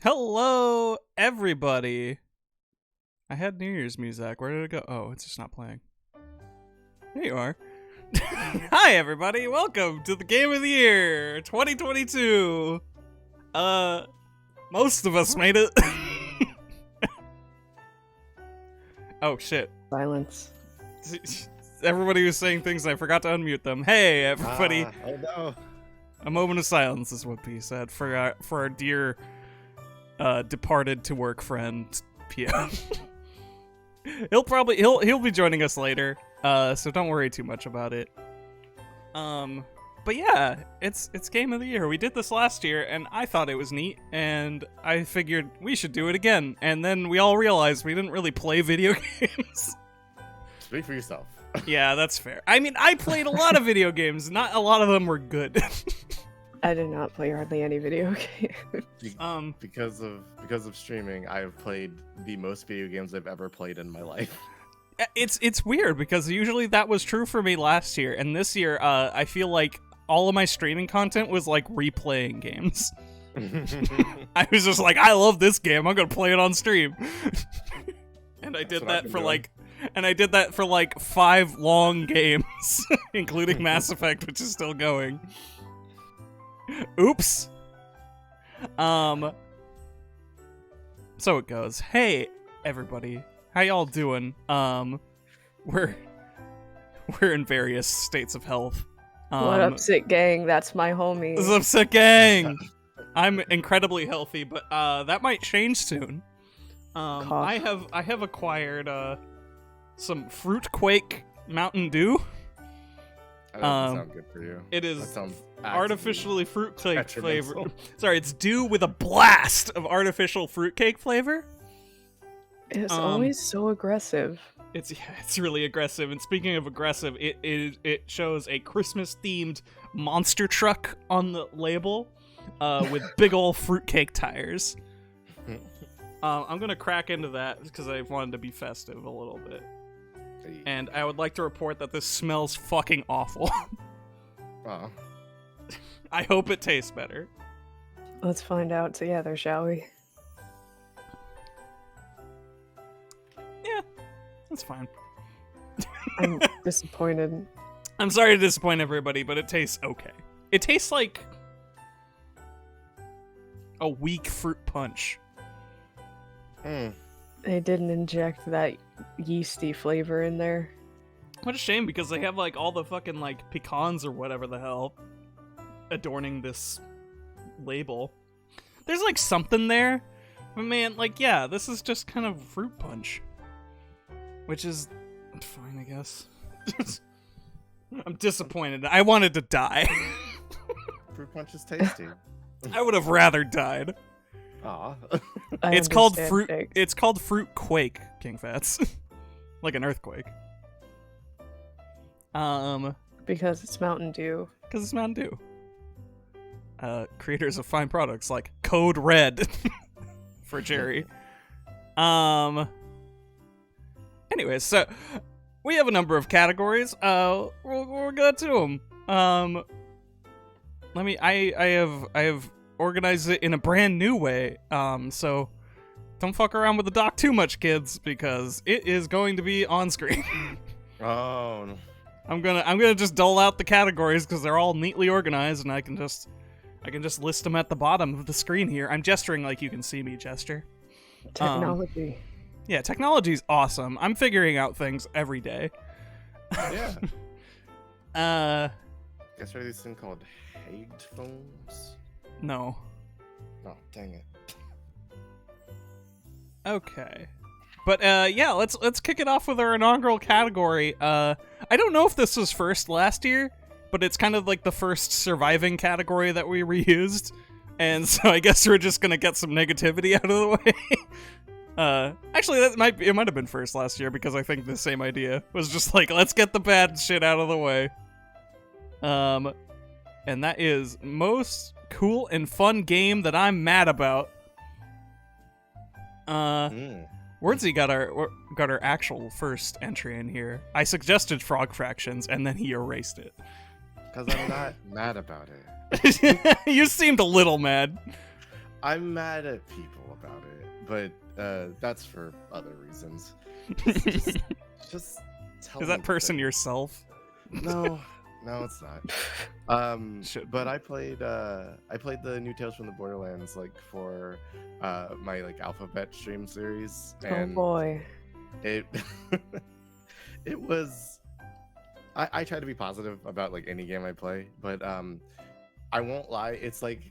Hello, everybody. I had New Year's music. Where did it go? Oh, it's just not playing. There you are. Hi, everybody. Welcome to the Game of the Year 2022. Most of us made it. Oh, shit. Silence. Everybody was saying things and I forgot to unmute them. Hey, everybody. Oh no. A moment of silence is what P said for our dear departed to work friend PM. he'll be joining us later, so don't worry too much about it. But yeah, it's Game of the Year. We did this last year, and I thought it was neat, and I figured we should do it again. And then we all realized we didn't really play video games. Speak for yourself. Yeah, that's fair. I mean, I played a lot of video games. Not a lot of them were good. I did not play hardly any video games. Because of streaming, I have played the most video games I've ever played in my life. It's weird because usually that was true for me last year, and this year I feel like all of my streaming content was like replaying games. I was just like, I love this game, I'm gonna play it on stream. And I did that for like 5 long games, including Mass Effect, which is still going. Oops. So it goes. Hey, everybody. How y'all doing? We're in various states of health. What up, Sick Gang? That's my homie. What's up, Sick Gang? I'm incredibly healthy, but that might change soon. I have acquired some Fruit Quake Mountain Dew. That doesn't sound good for you. It is That sounds artificially fruitcake flavor. detrimental. Sorry, it's dew with a blast of artificial fruitcake flavor. It's always so aggressive. It's really aggressive. And speaking of aggressive, it shows a Christmas themed monster truck on the label, with big ol' fruitcake tires. I'm gonna crack into that because I wanted to be festive a little bit. And I would like to report that this smells fucking awful. Oh. I hope it tastes better. Let's find out together, shall we? Yeah, that's fine. I'm disappointed. I'm sorry to disappoint everybody, but it tastes okay. It tastes like a weak fruit punch. They didn't inject that yeasty flavor in there. What a shame, because they have like all the fucking like pecans or whatever the hell adorning this label. There's like something there, but man, like yeah, this is just kind of fruit punch, which is fine, I guess. I'm disappointed. I wanted to die. Fruit punch is tasty. I would have rather died. Aw. It's called fruit. It's called Fruit Quake, King Fats, like an earthquake. Because it's Mountain Dew. Because it's Mountain Dew. Creators of fine products like Code Red for Jerry. Anyways, so we have a number of categories. We'll go to them. I have organized it in a brand new way. So don't fuck around with the doc too much, kids, because it is going to be on screen. Oh. No. I'm gonna just dole out the categories because they're all neatly organized, and I can just list them at the bottom of the screen here. I'm gesturing like you can see me gesture. Technology. Yeah, technology's awesome. I'm figuring out things every day. Yeah. Guess what these thing called headphones? No. Oh, dang it. Okay. But yeah, let's kick it off with our inaugural category. I don't know if this was first last year, but it's kind of like the first surviving category that we reused. And so I guess we're just gonna get some negativity out of the way. Actually, it might have been first last year because I think the same idea was just like, let's get the bad shit out of the way. And that is most cool and fun game that I'm mad about. Wordsy got our actual first entry in here. I suggested Frog Fractions, and then he erased it. Because I'm not mad about it. You seemed a little mad. I'm mad at people about it, but that's for other reasons. Just tell Is me that person that- yourself? No, no, it's not. Should But I played the new Tales from the Borderlands like for my like alphabet stream series, Oh and boy. it it was. I try to be positive about like any game I play, but I won't lie, it's like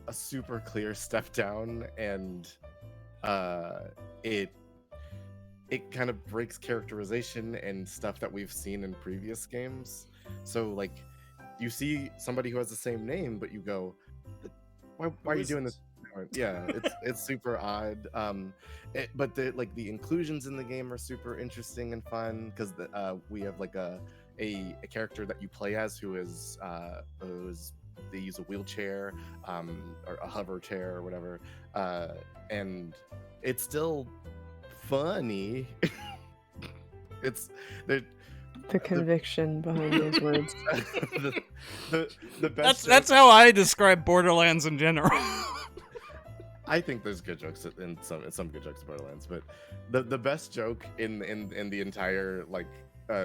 a super clear step down, and it kind of breaks characterization and stuff that we've seen in previous games. So like you see somebody who has the same name, but you go, why are you doing this? Yeah, it's super odd. But the inclusions in the game are super interesting and fun because we have like a character that you play as who is they use a wheelchair or a hover chair or whatever, and it's still funny. It's the conviction behind those words. the best. That's how I describe Borderlands in general. I think there's good jokes in some good jokes in Borderlands, but the best joke in the entire like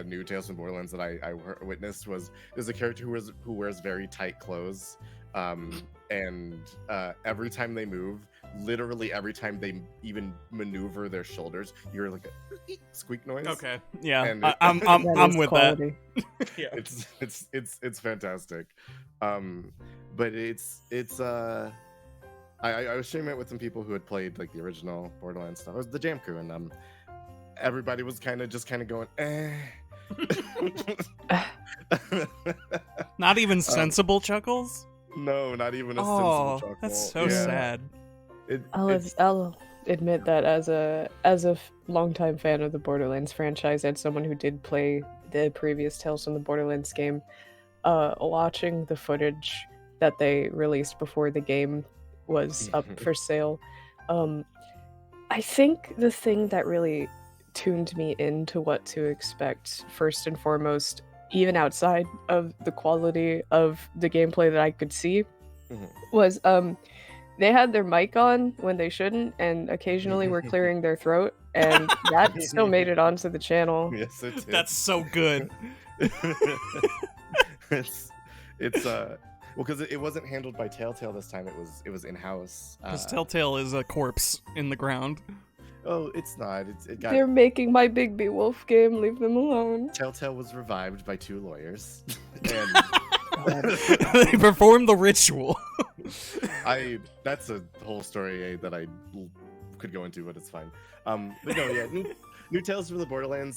new Tales from Borderlands that I witnessed was there's a character who wears very tight clothes, and every time they move, literally every time they even maneuver their shoulders, you're like a squeak noise. Okay, yeah, And I'm is with quality. that. Yeah. It's fantastic, but it's I was streaming it with some people who had played like the original Borderlands stuff. It was the Jam Crew, and everybody was kind of going, eh. Not even sensible chuckles. No, not even a Oh, sensible chuckle. that's so Yeah. sad. I'll admit that as a longtime fan of the Borderlands franchise and someone who did play the previous Tales from the Borderlands game, watching the footage that they released before the game was up for sale, I think the thing that really tuned me into what to expect first and foremost, even outside of the quality of the gameplay that I could see, was they had their mic on when they shouldn't, and occasionally were clearing their throat, and that still made it onto the channel. Yes, it did. That's so good. it's well, because it wasn't handled by Telltale this time. It was in house. Because Telltale is a corpse in the ground. Oh, it's not. It got. They're making my Big B Wolf game. Leave them alone. Telltale was revived by 2 lawyers, and They perform the ritual. that's a whole story that I could go into, but it's fine. But no, yeah, new Tales from the Borderlands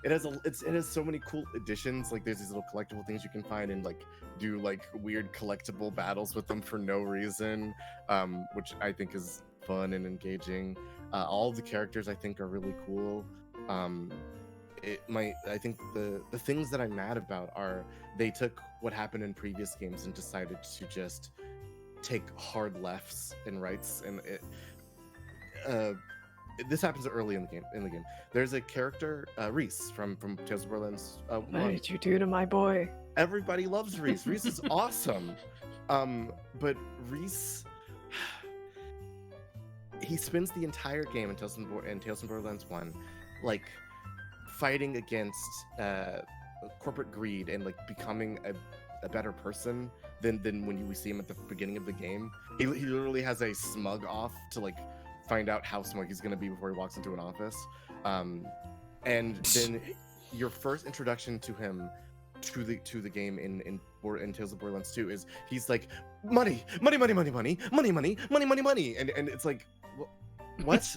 it has so many cool additions. Like there's these little collectible things you can find and like do like weird collectible battles with them for no reason, which I think is fun and engaging. All of the characters I think are really cool. I think the things that I'm mad about are they took what happened in previous games and decided to just take hard lefts and rights, and this happens early in the game. There's a character, Reese from Tales of Borderlands. What did you do to my boy? Everybody loves Reese. Reese is awesome. But Reese, he spends the entire game in Tales from Borderlands 1, like fighting against corporate greed and like becoming a better person than when we see him at the beginning of the game. He literally has a smug off to like find out how smug he's gonna be before he walks into an office. And then your first introduction to him to the game in Tales of Borderlands 2 is he's like money, and it's like what?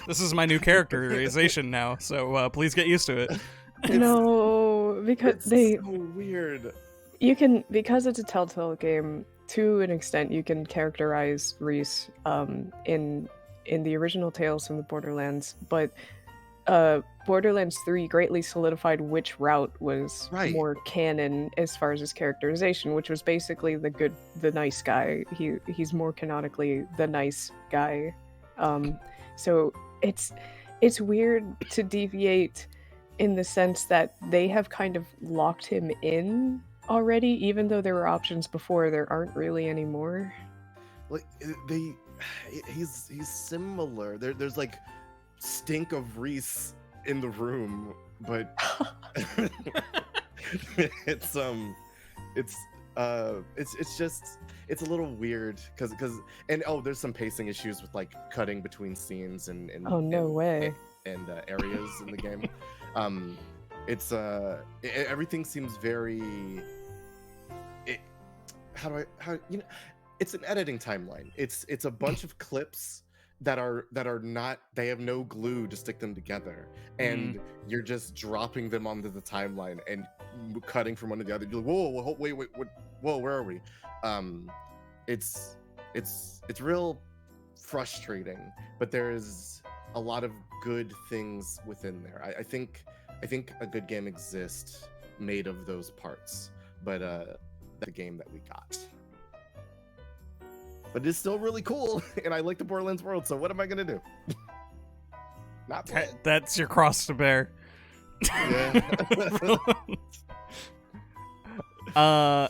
This is my new characterization now, so please get used to it. No, because It's so weird. you can, because it's a Telltale game, to an extent you can characterize Reese in the original Tales from the Borderlands, but Borderlands 3 greatly solidified which route was more canon as far as his characterization, which was basically the nice guy. He's more canonically the nice guy. So it's weird to deviate in the sense that they have kind of locked him in already, even though there were options before, there aren't really anymore. like they he's similar. There's like stink of Reese in the room, but it's just it's a little weird because and there's some pacing issues with like cutting between scenes and Oh, no way. and areas in the game. It's everything seems very it's an editing timeline. It's a bunch of clips that are not, they have no glue to stick them together, and you're just dropping them onto the timeline and cutting from one to the other. You're like, whoa, wait, whoa, where are we? It's real frustrating, but there's a lot of good things within there. I think a good game exists made of those parts, but the game that we got. But it's still really cool, and I like the Borderlands world, so what am I gonna do? Not play it. That's your cross to bear. Yeah. All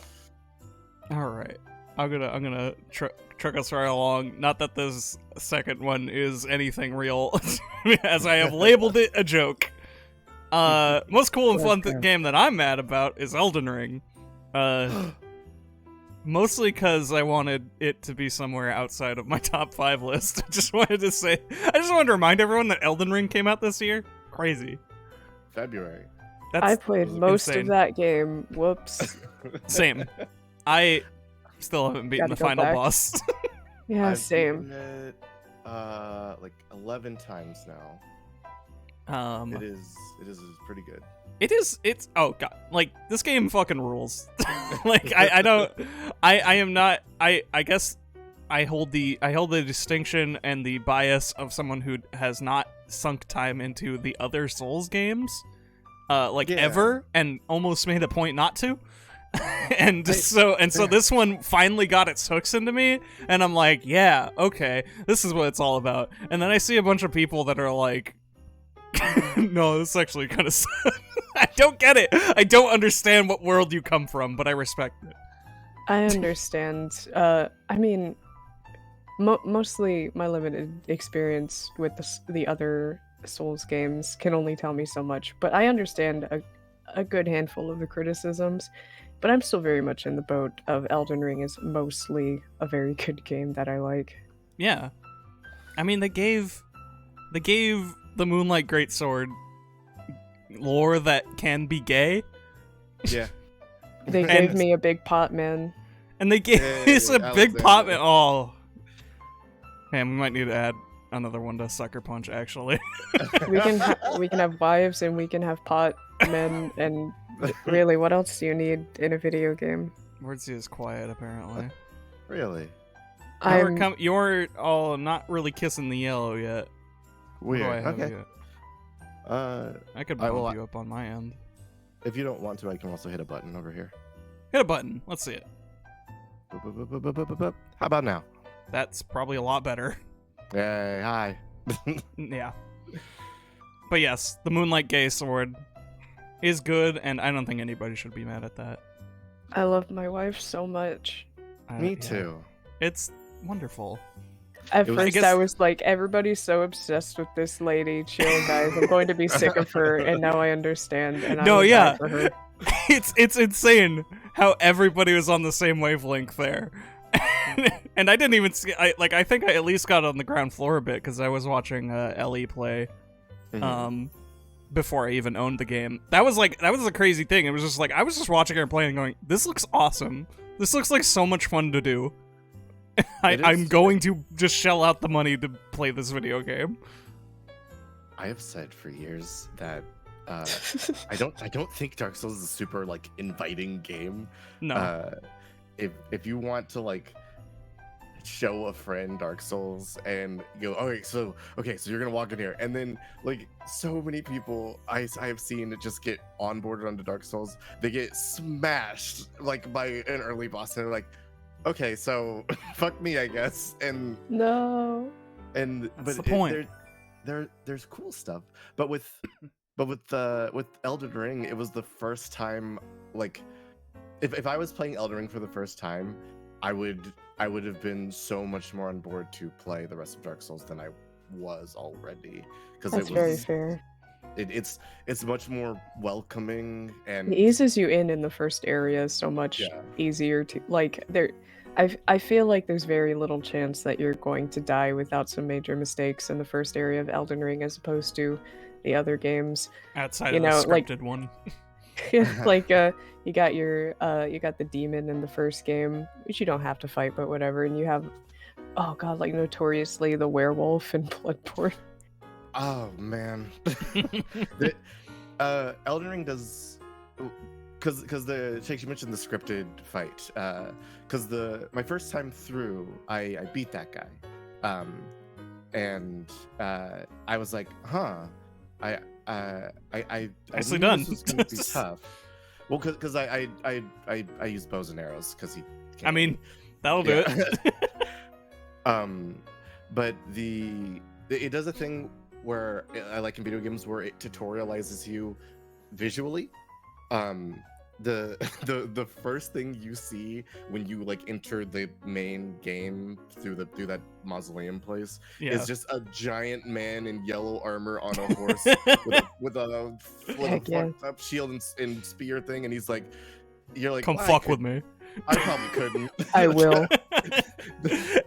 right. I'm gonna truck us right along. Not that this second one is anything real, as I have labeled it a joke. Most cool and fun game that I'm mad about is Elden Ring. Mostly because I wanted it to be somewhere outside of my top 5 list. I just wanted to remind everyone that Elden Ring came out this year. Crazy. February. I played most insane. of that game. Whoops. Same. I still haven't beaten the Gotta go final back. boss. Yeah, I've same. beaten it, like 11 times now. It is pretty good. It's oh god, like this game fucking rules. Like I guess I hold the distinction and the bias of someone who has not sunk time into the other Souls games ever, and almost made a point not to. So this one finally got its hooks into me, and I'm like, yeah, okay, this is what it's all about. And then I see a bunch of people that are like, no, this actually kind of I don't get it. I don't understand what world you come from, but I respect it. I understand. I mean, mostly my limited experience with the other Souls games can only tell me so much, but I understand a good handful of the criticisms. But I'm still very much in the boat of Elden Ring is mostly a very good game that I like. Yeah. I mean, they gave the Moonlight Greatsword lore that can be gay. Yeah. They gave me a big pot, man. And they gave us a big Alexander. pot, man. Oh. Man, we might need to add another one to Sucker Punch, actually. We can have wives and we can have pot men, and really, what else do you need in a video game? Wordsy is quiet, apparently. Really? You're all not really kissing the yellow yet. Weird. What do I have Okay. yet? I could I bump will- you up on my end. If you don't want to, I can also hit a button over here. Hit a button. Let's see it. Boop, boop, boop, boop, boop, boop, boop. How about now? That's probably a lot better. Hey, hi. Yeah. But yes, the Moonlight Gay Sword is good, and I don't think anybody should be mad at that. I love my wife so much. Me Yeah. too. It's wonderful. At It was- I first, guess- I was like, everybody's so obsessed with this lady. Chill, guys. I'm going to be sick of her, and now I understand. And No, I will yeah. die for her. It's insane how everybody was on the same wavelength there. And I didn't even see, I think I at least got on the ground floor a bit because I was watching Ellie play before I even owned the game. That was a crazy thing. It was just like I was just watching her play and going, this looks awesome. This looks like so much fun to do. I'm going to just shell out the money to play this video game. I have said for years that I don't think Dark Souls is a super like inviting game. No. If you want to like show a friend Dark Souls and you go, okay, so you're gonna walk in here, and then like so many people I have seen just get onboarded onto Dark Souls, they get smashed like by an early boss, and they're like, okay, so fuck me, I guess, and No. That's the point. There's cool stuff, but with Elden Ring, it was the first time, like if I was playing Elden Ring for the first time, I would have been so much more on board to play the rest of Dark Souls than I was already, because That's very fair. It's much more welcoming, and It eases you in the first area so much Yeah. easier to like there. I feel like there's very little chance that you're going to die without some major mistakes in the first area of Elden Ring as opposed to the other games. Outside You of the know, like- scripted one. Like you got the demon in the first game, which you don't have to fight, but whatever, and you have oh god, like notoriously the werewolf in Bloodborne. oh man, Elden Ring does, because the Shakes, you mentioned the scripted fight, because my first time through, I beat that guy, and I was like, huh, I Nicely knew done. this was gonna be tough. Well, because I use bows and arrows because he. I Can't. mean, that'll do it. But it does a thing where I like in video games where it tutorializes you visually. The first thing you see when you like enter the main game through that mausoleum place Yeah. is just a giant man in yellow armor on a horse with a Heck yeah. fucked up shield and spear thing, and he's like, you're like, Come "Well, fuck with me. I probably couldn't. I will.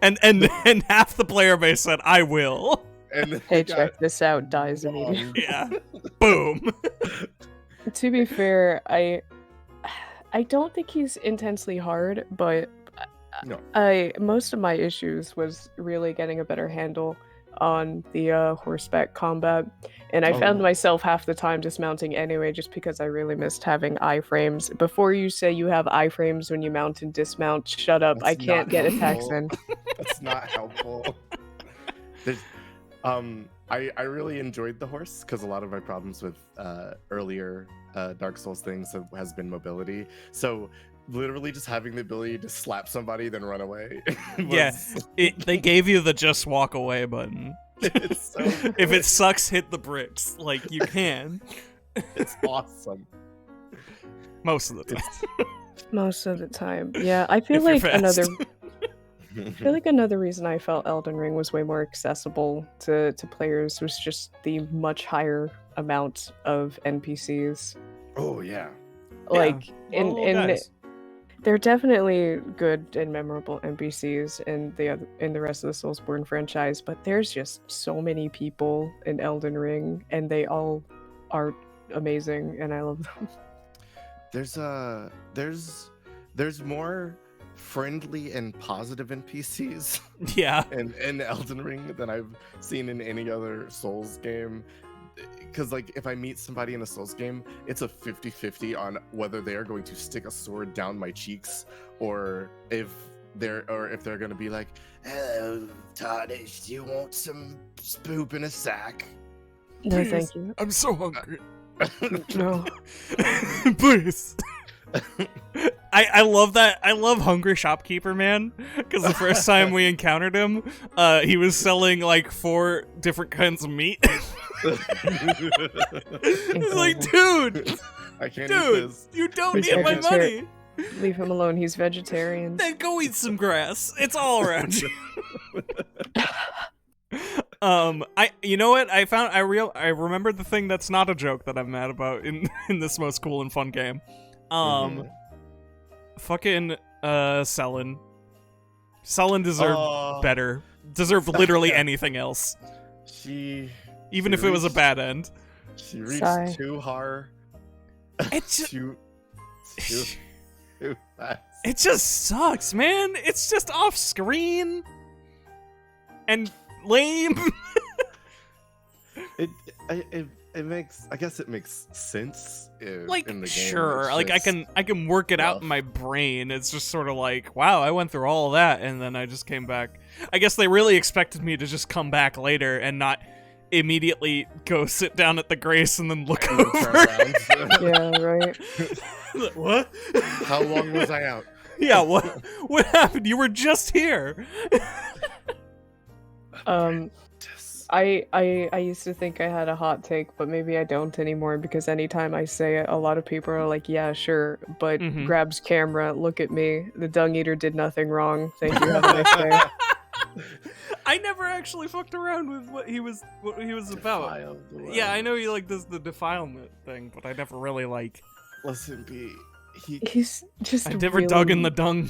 and half the player base said, I will. And Hey, got check this out, dies immediately. Yeah. Boom. To be fair, I don't think he's intensely hard, but No. most of my issues was really getting a better handle on the horseback combat, and I found Oh. myself half the time dismounting anyway, just because I really missed having iframes. Before you say you have iframes when you mount and dismount, shut up! That's I can't not get attacks helpful. in. That's not helpful. There's, I really enjoyed the horse because a lot of my problems with earlier Dark Souls things has been mobility. So literally just having the ability to slap somebody then run away. Yeah. They gave you the just walk away button. It's so If it sucks, hit the bricks. Like, you can. it's awesome. Most of the time. Most of the time, yeah. I feel If you're like fast. I feel like another reason I felt Elden Ring was way more accessible to players was just the much higher amount of NPCs. Oh yeah. Like Well, in guys. they're definitely good and memorable NPCs in the rest of the Soulsborne franchise, but there's just so many people in Elden Ring, and they all are amazing, and I love them. There's more friendly and positive NPCs Yeah. in Elden Ring than I've seen in any other Souls game. Because like if I meet somebody in a Souls game, it's a 50-50 on whether they are going to stick a sword down my cheeks or if they're going to be like, "Hello, Tarnish, do you want some spoop in a sack?" No, Please. thank you. I'm so hungry. No. Please. I love that. I love Hungry Shopkeeper, man. Because the first time we encountered him, he was selling like 4 different kinds of meat. It's like, dude, I can't eat dude, this. you don't He's need my vegetarian. money. Leave him alone. He's vegetarian. Then go eat some grass. It's all around you. You know what? I remembered the thing that's not a joke that I'm mad about in this most cool and fun game. Mhm. Fucking Selen. Selen deserved Oh, better. Deserved literally anything else. She Even She if it was a reached- bad end. reached Sigh. too hard. It's just, too fast. it just sucks, man. It's just off screen and lame. It makes, I guess it makes sense Like, in the game. sure, It's like I just- can work it out rough. in my brain. It's just sort of like, wow, I went through all of that and then I just came back. I guess they really expected me to just come back later and not immediately go sit down at the Grace and then look and then turn over. around. Yeah, right. Like, what? How long was I out? Yeah, what happened? You were just here. Um, I used to think I had a hot take, but maybe I don't anymore because anytime I say it, a lot of people are like, "Yeah, sure," but Mhm. grabs camera, look at me. The Dung Eater did nothing wrong. Thank you. Have a nice day. I never actually fucked around with what he was about. Defile the Yeah, I land. know he like does the defilement thing, but I never really like. Listen, B. He's just. I never dug in the dung.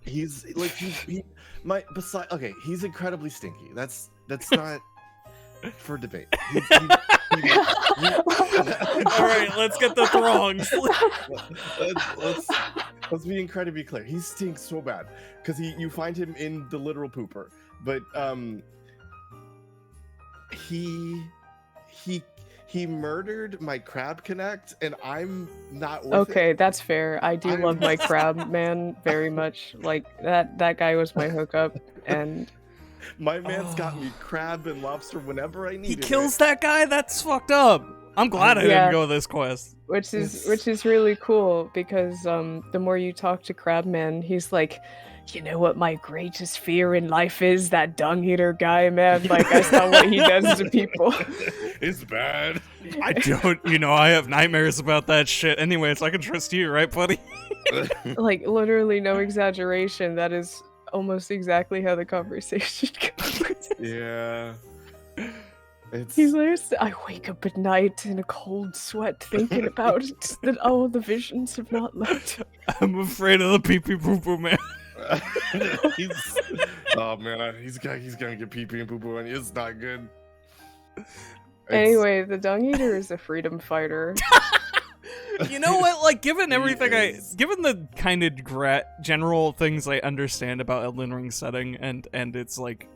He's like okay, he's incredibly stinky. That's not for debate. All right, let's get the throngs. Let's be incredibly clear. He stinks so bad because you find him in the literal pooper, but he murdered my Crab Connect, and I'm not with Okay, it. that's fair. I do I'm- love my crab man very much. Like that guy was my hookup, and My man's got me crab and lobster whenever I need He it. kills that guy. That's fucked up. I'm glad I Yeah. didn't go this quest. which is It's- really cool because the more you talk to Crabman, he's like, you know what my greatest fear in life is? That Dung Eater guy, man. Like I saw what he does to people. It's bad. I don't, I have nightmares about that shit. Anyways, I can trust you, right, buddy? Like literally no exaggeration. That is almost exactly how the conversation goes. Yeah. He's like, I wake up at night in a cold sweat thinking about it. That all the visions have not left. I'm afraid of the pee pee poo poo man. Oh man, he's gonna get pee pee and poo poo, and it's not good. Anyway, the Dung Eater is a freedom fighter. You know what? Like, given He everything is. given the kind of general things I understand about Elden Ring setting and its like,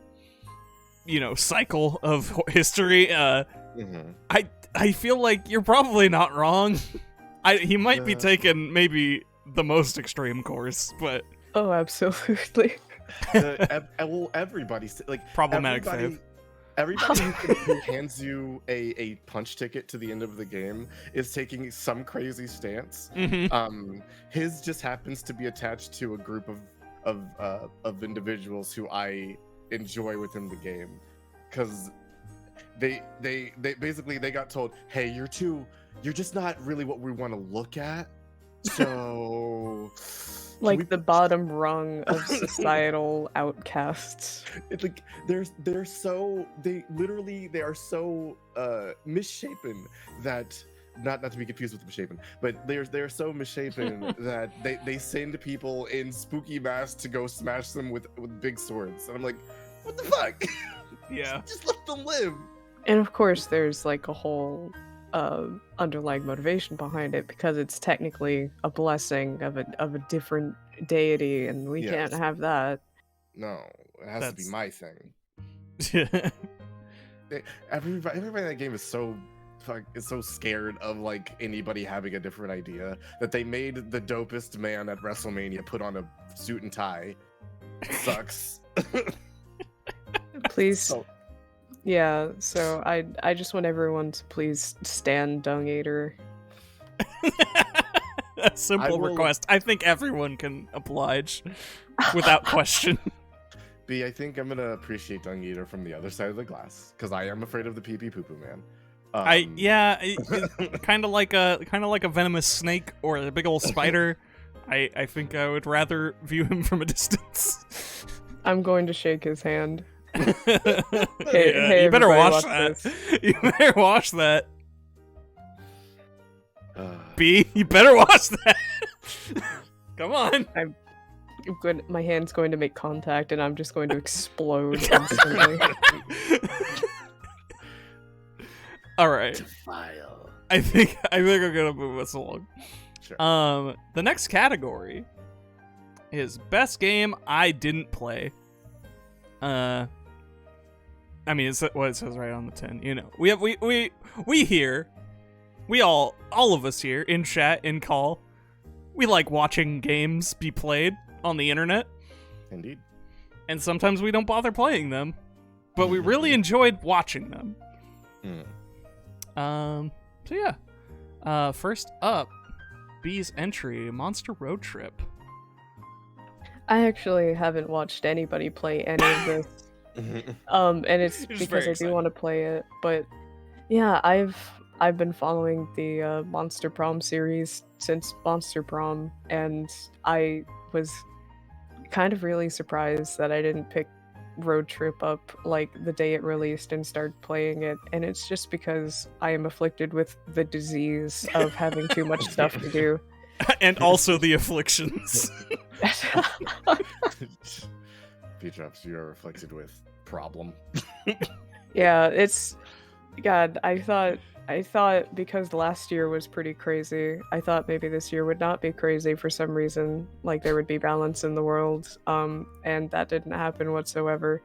cycle of history, Mhm. I feel like you're probably not wrong. He might be Yeah. taking maybe the most extreme course, but Oh, absolutely. Well, everybody like problematic everybody, fave. everybody who hands you a punch ticket to the end of the game is taking some crazy stance. Mhm. His just happens to be attached to a group of individuals who I enjoy within the game, because they basically they got told, hey, you're just not really what we want to look at, so Like the bottom rung of societal outcasts. it's like they are so misshapen that not to be confused with misshapen, but they're so misshapen that they send people in spooky masks to go smash them with big swords, and I'm like, what the fuck? Yeah. Just let them live. And of course, there's like a whole underlying motivation behind it because it's technically a blessing of a different deity, and we can't Yes. have that. No, it has to be That's- my thing. Everybody in that game is so scared of like anybody having a different idea that they made the dopest man at WrestleMania put on a suit and tie. Sucks. Please, So- yeah. So I just want everyone to please stand Dung Eater. A simple will- request. I think everyone can oblige without question. B, I think I'm gonna appreciate Dung Eater from the other side of the glass because I am afraid of the pee pee poo poo man. Kind of like a venomous snake or a big old spider. I think I would rather view him from a distance. I'm going to shake his hand. Yeah, hey, you better everybody, wash watch that. this. You better wash that. Uh, B, you better wash that. Come on. My hand's going to make contact, and I'm just going to explode instantly. All right. Defile. I think I'm gonna move us along. Sure. The next category is best game I didn't play. I mean, it's what it says right on the tin. We here, all of us here in chat, in call, we like watching games be played on the internet, Indeed. and sometimes we don't bother playing them, but we really enjoyed watching them. Hmm. So yeah. First up, B's entry, Monster Road Trip. I actually haven't watched anybody play any of this. And it's You're just because very I do want to play it. But yeah, I've been following the Monster Prom series since Monster Prom, and I was kind of really surprised that I didn't pick Road Trip up like the day it released and start playing it. And it's just because I am afflicted with the disease of having too much stuff to do. And also the afflictions. P-Drops, you are afflicted with problem. Yeah, it's God, I thought because last year was pretty crazy, I thought maybe this year would not be crazy for some reason, like there would be balance in the world, and that didn't happen whatsoever.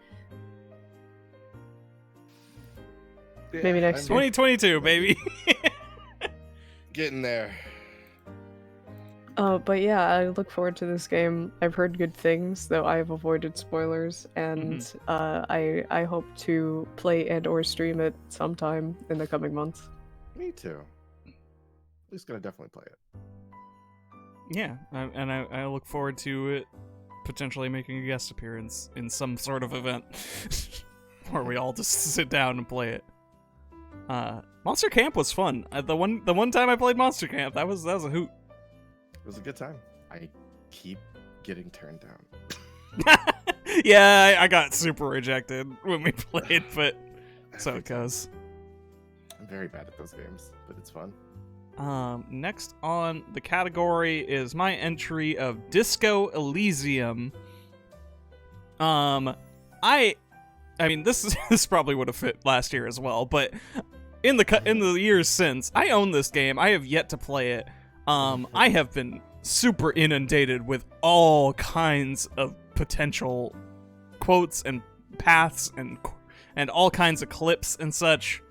Maybe next year. 2022, baby. Getting there. But yeah, I look forward to this game. I've heard good things, though I have avoided spoilers, and I hope to play and or stream it sometime in the coming months. Me too. At least gonna definitely play it. Yeah, and I look forward to it potentially making a guest appearance in some sort of event where we all just sit down and play it. Monster Camp was fun. The one time I played Monster Camp, that was a hoot. It was a good time. I keep getting turned down. Yeah, I got super rejected when we played, but so it goes. I'm very bad at those games, but it's fun. Next on the category is my entry of Disco Elysium. I mean, this probably would have fit last year as well, but in the years since, I own this game. I have yet to play it. I have been super inundated with all kinds of potential quotes and paths and all kinds of clips and such.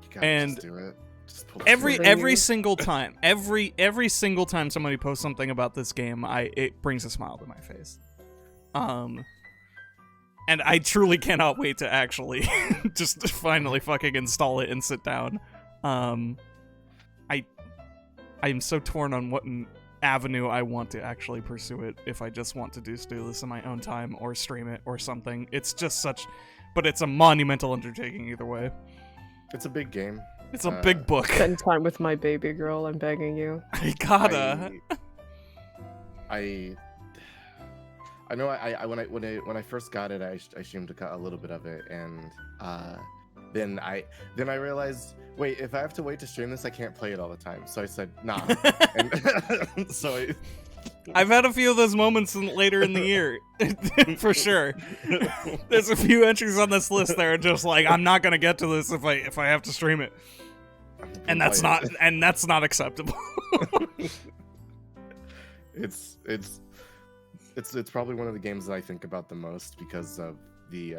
You gotta And just do it. Just pull every single time, every single time somebody posts something about this game, it brings a smile to my face. And I truly cannot wait to actually just finally fucking install it and sit down. I am so torn on what avenue I want to actually pursue it. If I just want to do this in my own time or stream it or something, it's just but it's a monumental undertaking either way. It's a big game. It's a big book. Spend time with my baby girl, I'm begging you. I gotta. I know. When I first got it, I streamed a little bit of it, and then I realized, wait, if I have to wait to stream this, I can't play it all the time. So I said, nah. And so I've had a few of those moments later in the year, for sure. There's a few entries on this list that are just like, I'm not gonna get to this if I have to stream it, and that's not acceptable. It's probably one of the games that I think about the most because of the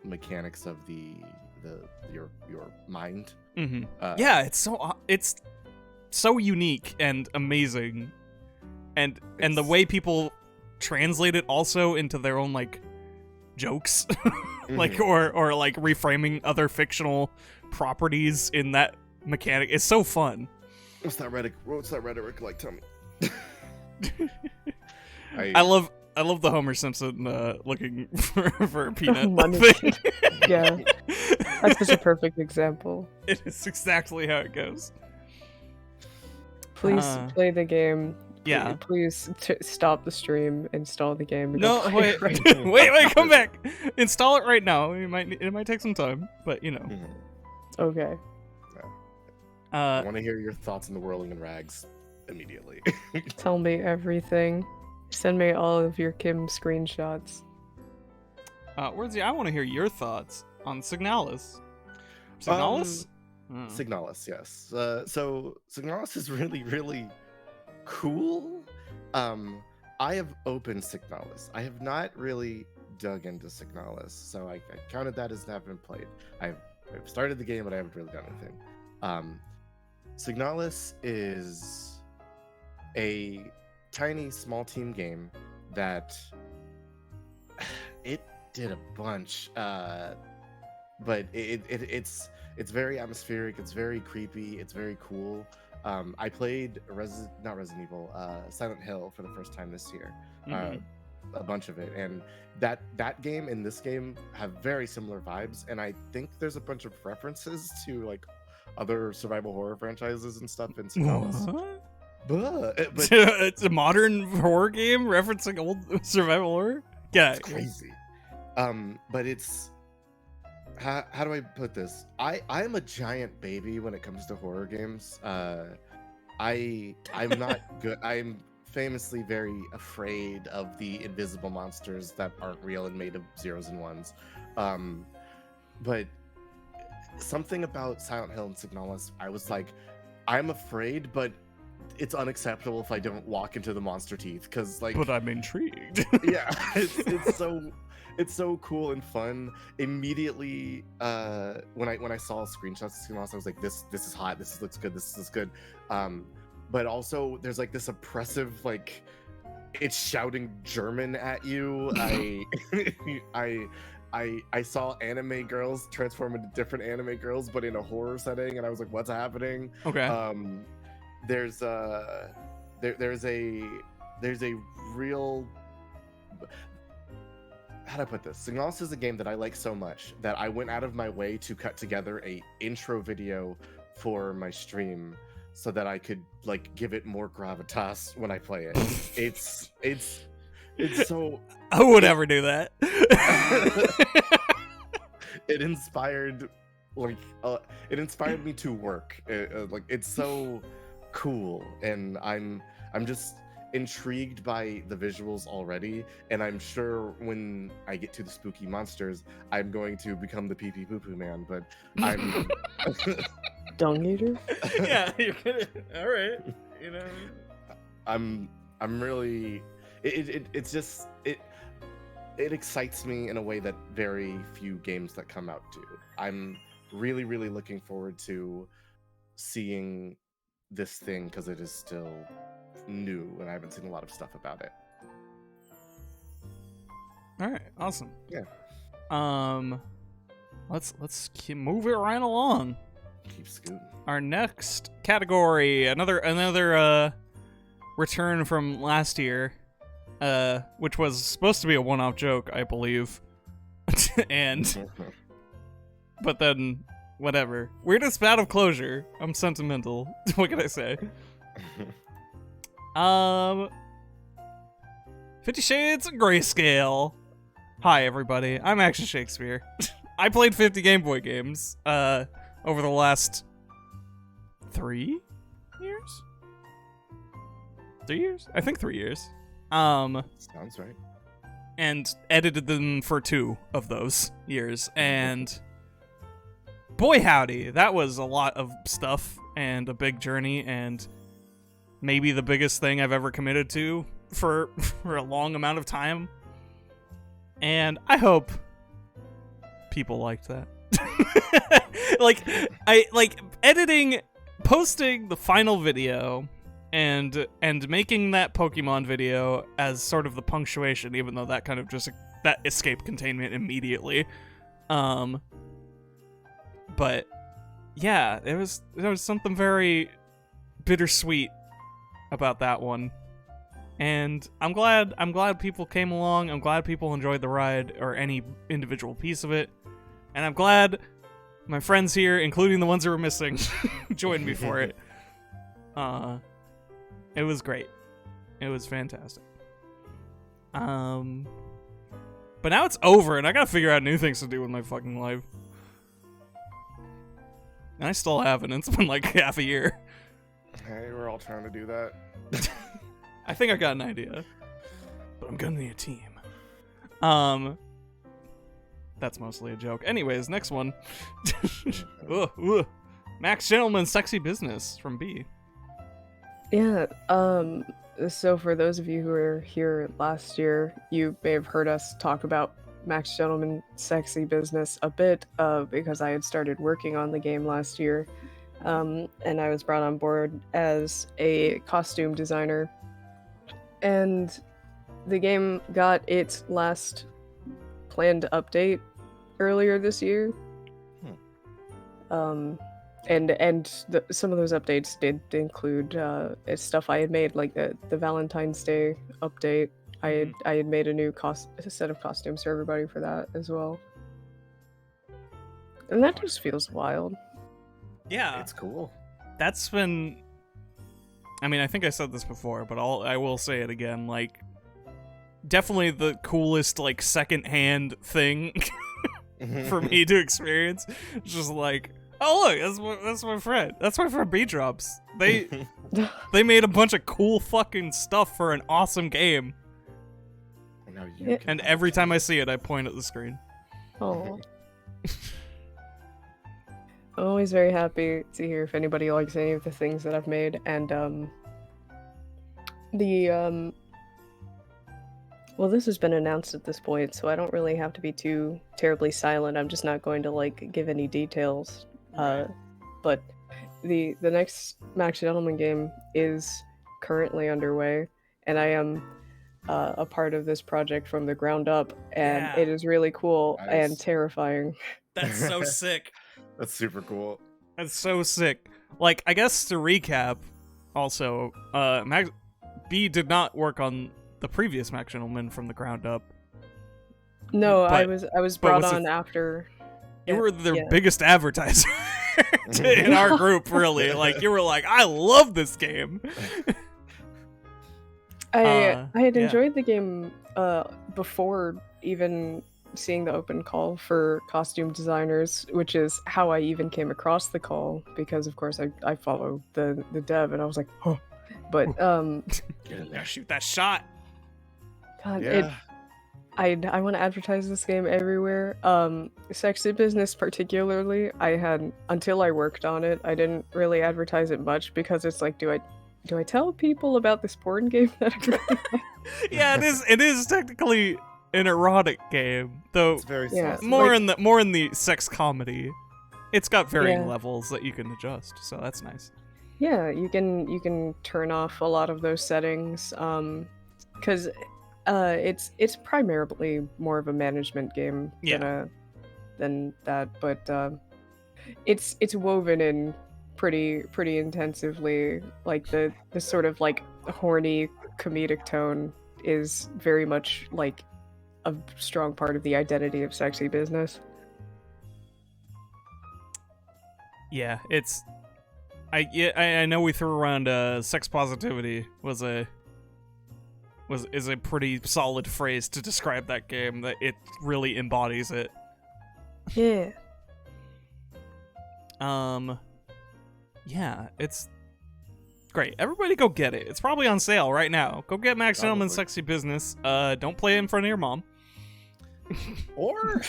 mechanics of your mind. Mm-hmm. Yeah, it's so unique and amazing, and the way people translate it also into their own like jokes, like or like reframing other fictional properties in that mechanic is so fun. What's that rhetoric like? Tell me. I love the Homer Simpson looking for a peanut Money. thing. Yeah, that's such a perfect example. It is exactly how it goes. Please play the game. Yeah. Please stop the stream, install the game. And No, go play wait, it right wait, come back. Install it right now. It might take some time, but you know. Okay. I want to hear your thoughts on the Whirling in Rags immediately. Tell me everything. Send me all of your Kim screenshots. Wordsy, I want to hear your thoughts on Signalis. Signalis? Signalis, yes. So Signalis is really, really cool. I have opened Signalis. I have not really dug into Signalis, so I counted that as not been played. I've started the game, but I haven't really done anything. Signalis is a tiny small team game that it did a bunch, but it's very atmospheric, it's very creepy, it's very cool. I played Silent Hill for the first time this year. a bunch of it, and that game and this game have very similar vibes, and I think there's a bunch of references to like other survival horror franchises and stuff in Signalis. What? But It's a modern horror game referencing old survival horror? Yeah. it's crazy. But it's how do I put this? I am a giant baby when it comes to horror games. I'm not good. I'm famously very afraid of the invisible monsters that aren't real and made of zeros and ones. But something about Silent Hill and Signalis, I was like, I'm afraid, but it's unacceptable if I don't walk into the monster teeth, because like, But I'm intrigued. yeah, it's so cool and fun. Immediately, when I saw screenshots of Signalis, I was like, this is hot. This looks good. This is good. But also, there's like this oppressive, like, it's shouting German at you. I saw anime girls transform into different anime girls, but in a horror setting, and I was like, what's happening? Okay. There's a real, how do I put this? Signalis is a game that I like so much that I went out of my way to cut together a intro video for my stream so that I could like give it more gravitas when I play it. It's so I would ever do that. it inspired me to work. Like, it's so cool, and I'm just intrigued by the visuals already, and I'm sure when I get to the spooky monsters, I'm going to become the pee pee poo poo man. But I'm Dung eater? Yeah, you're gonna. All right. You know. I'm really. It's just it excites me in a way that very few games that come out do. I'm really looking forward to seeing this thing, because it is still new and I haven't seen a lot of stuff about it. All right. Awesome. Yeah. Let's keep move it right along. Keep scooting. Our next category, another return from last year, which was supposed to be a one-off joke, I believe, and but then whatever. Weirdest bout of closure. I'm sentimental. What can I say? 50 Shades of Grayscale. Hi everybody, I'm Action Shakespeare. I played 50 Game Boy games over the last 3 years? 3 years? I think 3 years. Sounds right. And edited them for 2 of those years. And boy howdy, that was a lot of stuff and a big journey, and maybe the biggest thing I've ever committed to for a long amount of time. And I hope people liked that. like editing, posting the final video and making that Pokemon video as sort of the punctuation, even though that kind of just that escaped containment immediately. But yeah, there was something very bittersweet about that one. And I'm glad people came along. I'm glad people enjoyed the ride, or any individual piece of it. And I'm glad my friends here, including the ones who were missing, joined me for it. It was great. It was fantastic. But now it's over, and I gotta figure out new things to do with my fucking life. And I still haven't. It's been like half a year. Hey, we're all trying to do that. I think I got an idea, but I'm gonna need a team. That's mostly a joke. Anyways, next one. Max Gentleman's Sexy Business from B. Yeah, so for those of you who were here last year, you may have heard us talk about Max Gentleman Sexy Business a bit, because I had started working on the game last year, and I was brought on board as a costume designer. And the game got its last planned update earlier this year. And some of those updates did include stuff I had made, like the Valentine's Day update, I had made a set of costumes for everybody for that as well. And that just feels wild. Yeah, It's cool. that's been. I mean, I think I said this before, but I will say it again. Like, definitely the coolest like secondhand thing for me to experience. It's just like, oh look, that's my friend. That's my friend B Drops. They made a bunch of cool fucking stuff for an awesome game. Now Yeah. And every time I see it, I point at the screen. Oh. I'm always very happy to hear if anybody likes any of the things that I've made, and well, this has been announced at this point, so I don't really have to be too terribly silent. I'm just not going to like give any details. But the next Max Gentleman game is currently underway, and I am a part of this project from the ground up, and Yeah. it is really cool and Nice. terrifying. That's so sick. That's super cool. That's so sick. Like, I guess to recap, also, Max B did not work on the previous Max Gentleman from the ground up. No, I But- was but brought was it- on after. You Yeah, were their yeah. biggest advertiser in our group, really. Like, you were like, I love this game. I had yeah. enjoyed the game before even seeing the open call for costume designers, which is how I even came across the call, because of course I follow the dev, and I was like, oh. But Get in Yeah, there. shoot that shot. God, Yeah. I want to advertise this game everywhere. Sexy Business particularly, I had, until I worked on it, I didn't really advertise it much, because it's like, do I tell people about this porn game that I'm running? Yeah, it is technically an erotic game, though It's very Yeah. saucy. more in the sex comedy. It's got varying Yeah. levels that you can adjust, so that's nice. Yeah, you can turn off a lot of those settings, because it's primarily more of a management game than that, but it's woven in pretty intensively. Like the sort of like horny comedic tone is very much like a strong part of the identity of Sexy Business. Yeah, it's. I know we threw around sex positivity is a pretty solid phrase to describe that game. That it really embodies it. Yeah. Yeah, it's great. Everybody go get it. It's probably on sale right now. Go get Max Gentleman Probably. Sexy Business. Don't play it in front of your mom. Or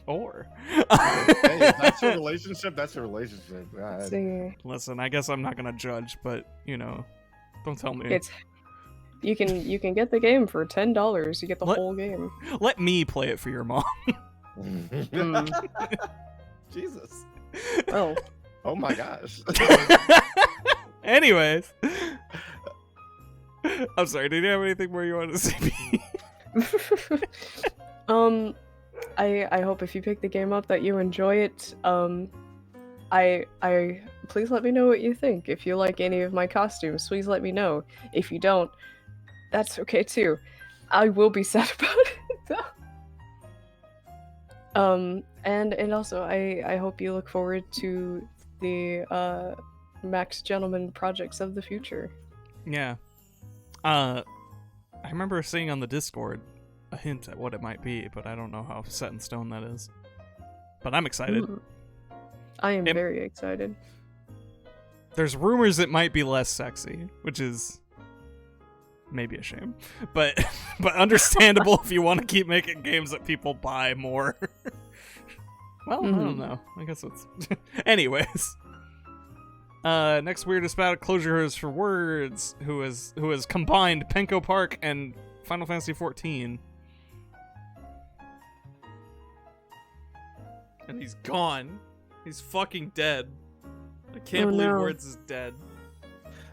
Or hey, if that's your relationship. That's your relationship. God. See, listen, I guess I'm not gonna judge, but you know, don't tell me. it's you can get the game for $10. You get the What? whole game. Let me play it for your mom. Jesus. Oh. Oh my gosh. Anyways, I'm sorry. Did you have anything more you wanted to say? I hope if you pick the game up that you enjoy it. I please let me know what you think. If you like any of my costumes, please let me know. If you don't, that's okay too. I will be sad about it though. And also I hope you look forward to the Max Gentleman projects of the future. Yeah. I remember seeing on the Discord a hint at what it might be, but I don't know how set in stone that is. But I'm excited. I am It- very excited. There's rumors it might be less sexy, which is maybe a shame, but but understandable if you want to keep making games that people buy more. Well, I don't know. I guess it's. Anyways, next weirdest battle closure is for Words, who has combined Penko Park and Final Fantasy XIV, and he's gone. He's fucking dead. I can't Oh, believe no. Words is dead.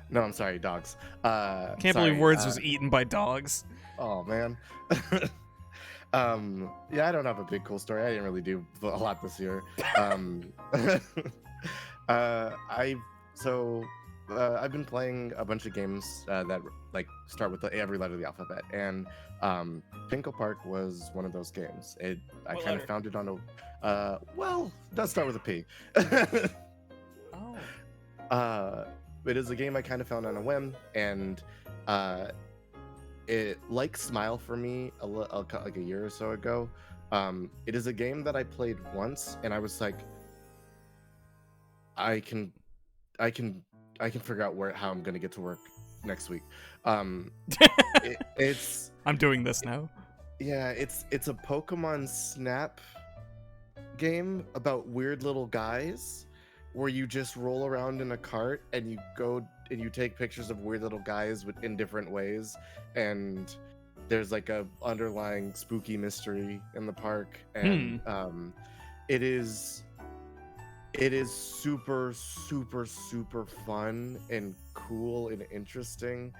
No, I'm sorry, dogs. Can't Sorry, believe Words was eaten by dogs. Oh man. Yeah, I don't have a big cool story. I didn't really do a lot this year. I so I've been playing a bunch of games that like start with every letter of the alphabet, and Pinkle Park was one of those games. I What kind letter? of found it on it does start with a P. Oh. It is a game I kind of found on a whim, and it like Smile for me like a year or so ago. It is a game that I played once, and I was like, I can figure out how I'm gonna get to work next week. It's I'm doing this now. yeah, it's a Pokemon Snap game about weird little guys where you just roll around in a cart and you go and you take pictures of weird little guys in different ways, and there's like a underlying spooky mystery in the park, and it is super fun and cool and interesting.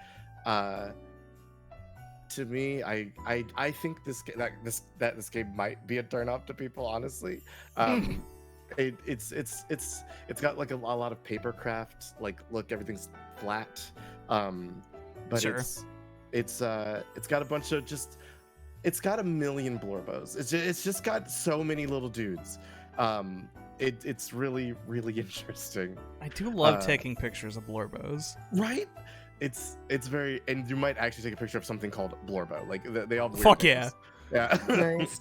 To me, I think this game might be a turn off to people, honestly. It's got like a lot of papercraft, like look, everything's flat, but Sure. it's got a bunch of it's got a million Blorbos. It's just got so many little dudes. It's really interesting, I do love taking pictures of Blorbos. right? It's very, and you might actually take a picture of something called Blorbo. Like they all have weird Fuck names. Yeah. Nice.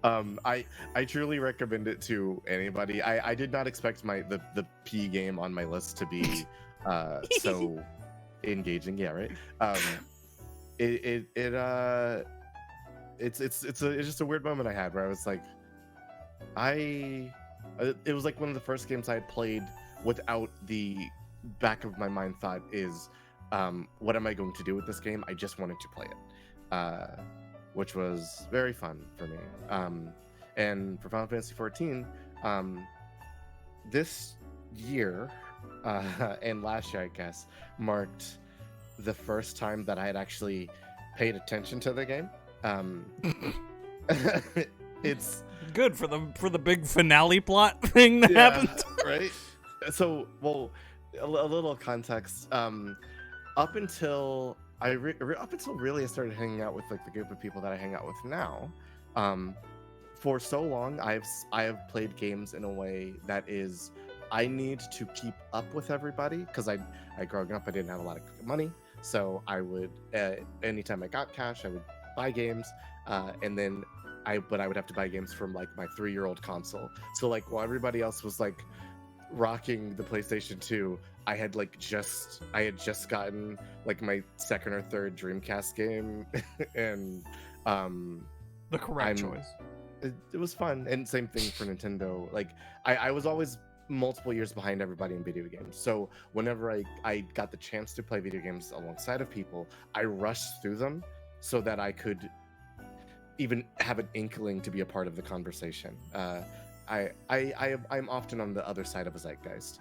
I truly recommend it to anybody. I did not expect the P game on my list to be so engaging. Yeah, right. It's just a weird moment I had where I was like, it was like one of the first games I had played without the back of my mind thought is, what am I going to do with this game? I just wanted to play it, which was very fun for me. And for Final Fantasy XIV, this year and last year, I guess, marked the first time that I had actually paid attention to the game. It's Good for the big finale plot thing that happened. right? So, well, a little context. Up until really I started hanging out with like the group of people that I hang out with now, for so long I have played games in a way that is, I need to keep up with everybody, because I growing up I didn't have a lot of money, so I would anytime I got cash I would buy games, and then I would have to buy games from like my 3-year-old console. So like while everybody else was like rocking the PlayStation 2, I had just gotten like my second or third Dreamcast game, and The correct choice. it was fun. And same thing for Nintendo. Like I was always multiple years behind everybody in video games. So whenever I got the chance to play video games alongside of people, I rushed through them so that I could even have an inkling to be a part of the conversation. I'm often on the other side of a zeitgeist.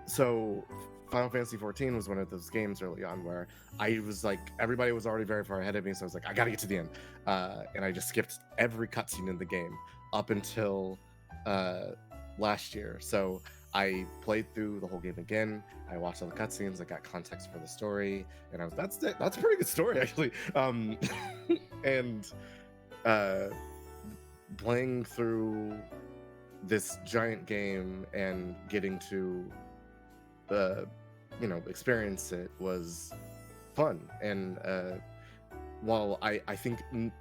So Final Fantasy XIV was one of those games early on where I was like, everybody was already very far ahead of me, so I was like, I gotta get to the end. And I just skipped every cutscene in the game up until last year. So I played through the whole game again. I watched all the cutscenes. I got context for the story, and I was that's a pretty good story actually. And playing through this giant game and getting to experience it was fun. And while I think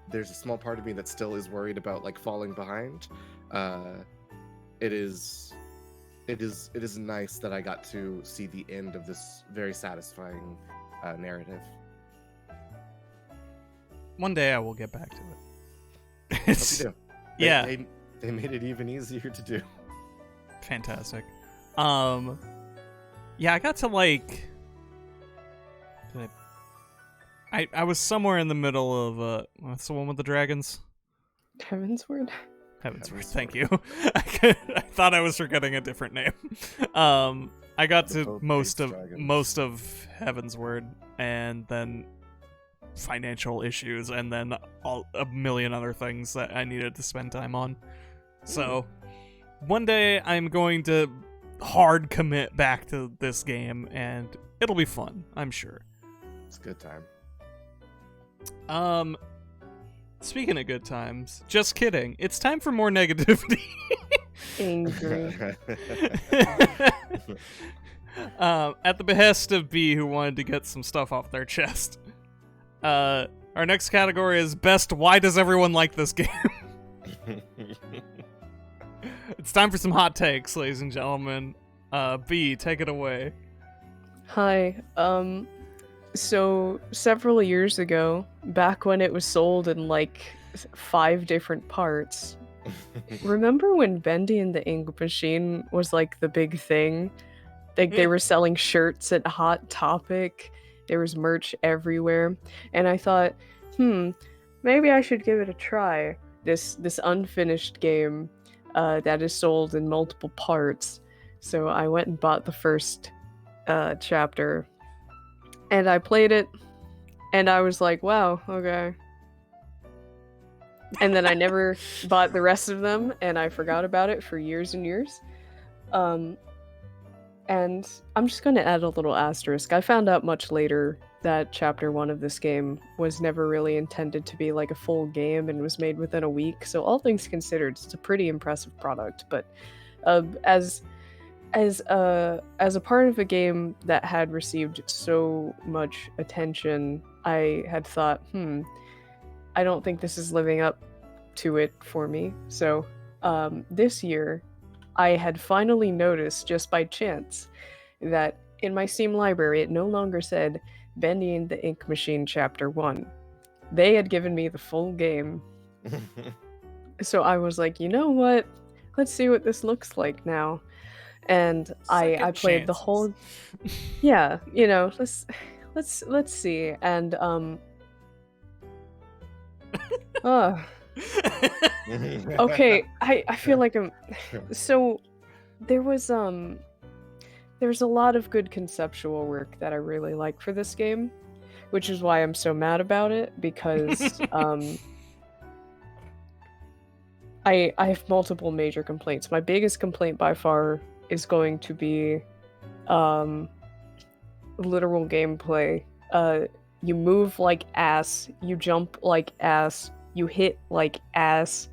there's a small part of me that still is worried about like falling behind, it is nice that I got to see the end of this very satisfying narrative. One day I will get back to it. Hope It's you do. yeah, They made it even easier to do. fantastic. Yeah, I got to like. I was somewhere in the middle of what's the one with the dragons? Heavensward? Heavensward, thank you. I thought I was forgetting a different name. I got The to both most base of dragons. Heavensward, and then financial issues, and then a million other things that I needed to spend time on. So one day I'm going to hard commit back to this game, and it'll be fun, I'm sure. It's a good time. Speaking of good times, just kidding. It's time for more negativity. Angry. At the behest of B, who wanted to get some stuff off their chest. Our next category is best why does everyone like this game? It's time for some hot takes, ladies and gentlemen. B, take it away. Hi. So several years ago, back when it was sold in like 5 different parts, remember when Bendy and the Ink Machine was like the big thing? Like they were selling shirts at Hot Topic. There was merch everywhere, and I thought, maybe I should give it a try. This unfinished game that is sold in multiple parts. So I went and bought the first chapter, and I played it, and I was like, wow, okay. And then I never bought the rest of them, and I forgot about it for years and years. And I'm just going to add a little asterisk. I found out much later that Chapter 1 of this game was never really intended to be like a full game and was made within a week. So all things considered, it's a pretty impressive product. But as a part of a game that had received so much attention, I had thought, I don't think this is living up to it for me. So this year, I had finally noticed, just by chance, that in my Steam library it no longer said Bendy and the Ink Machine Chapter 1. They had given me the full game. So I was like, you know what? Let's see what this looks like now. And I played the whole... Yeah, you know, let's see. And okay, I feel like I'm... So, there's a lot of good conceptual work that I really like for this game, which is why I'm so mad about it, because I have multiple major complaints. My biggest complaint by far is going to be literal gameplay. You move like ass, you jump like ass, you hit like ass.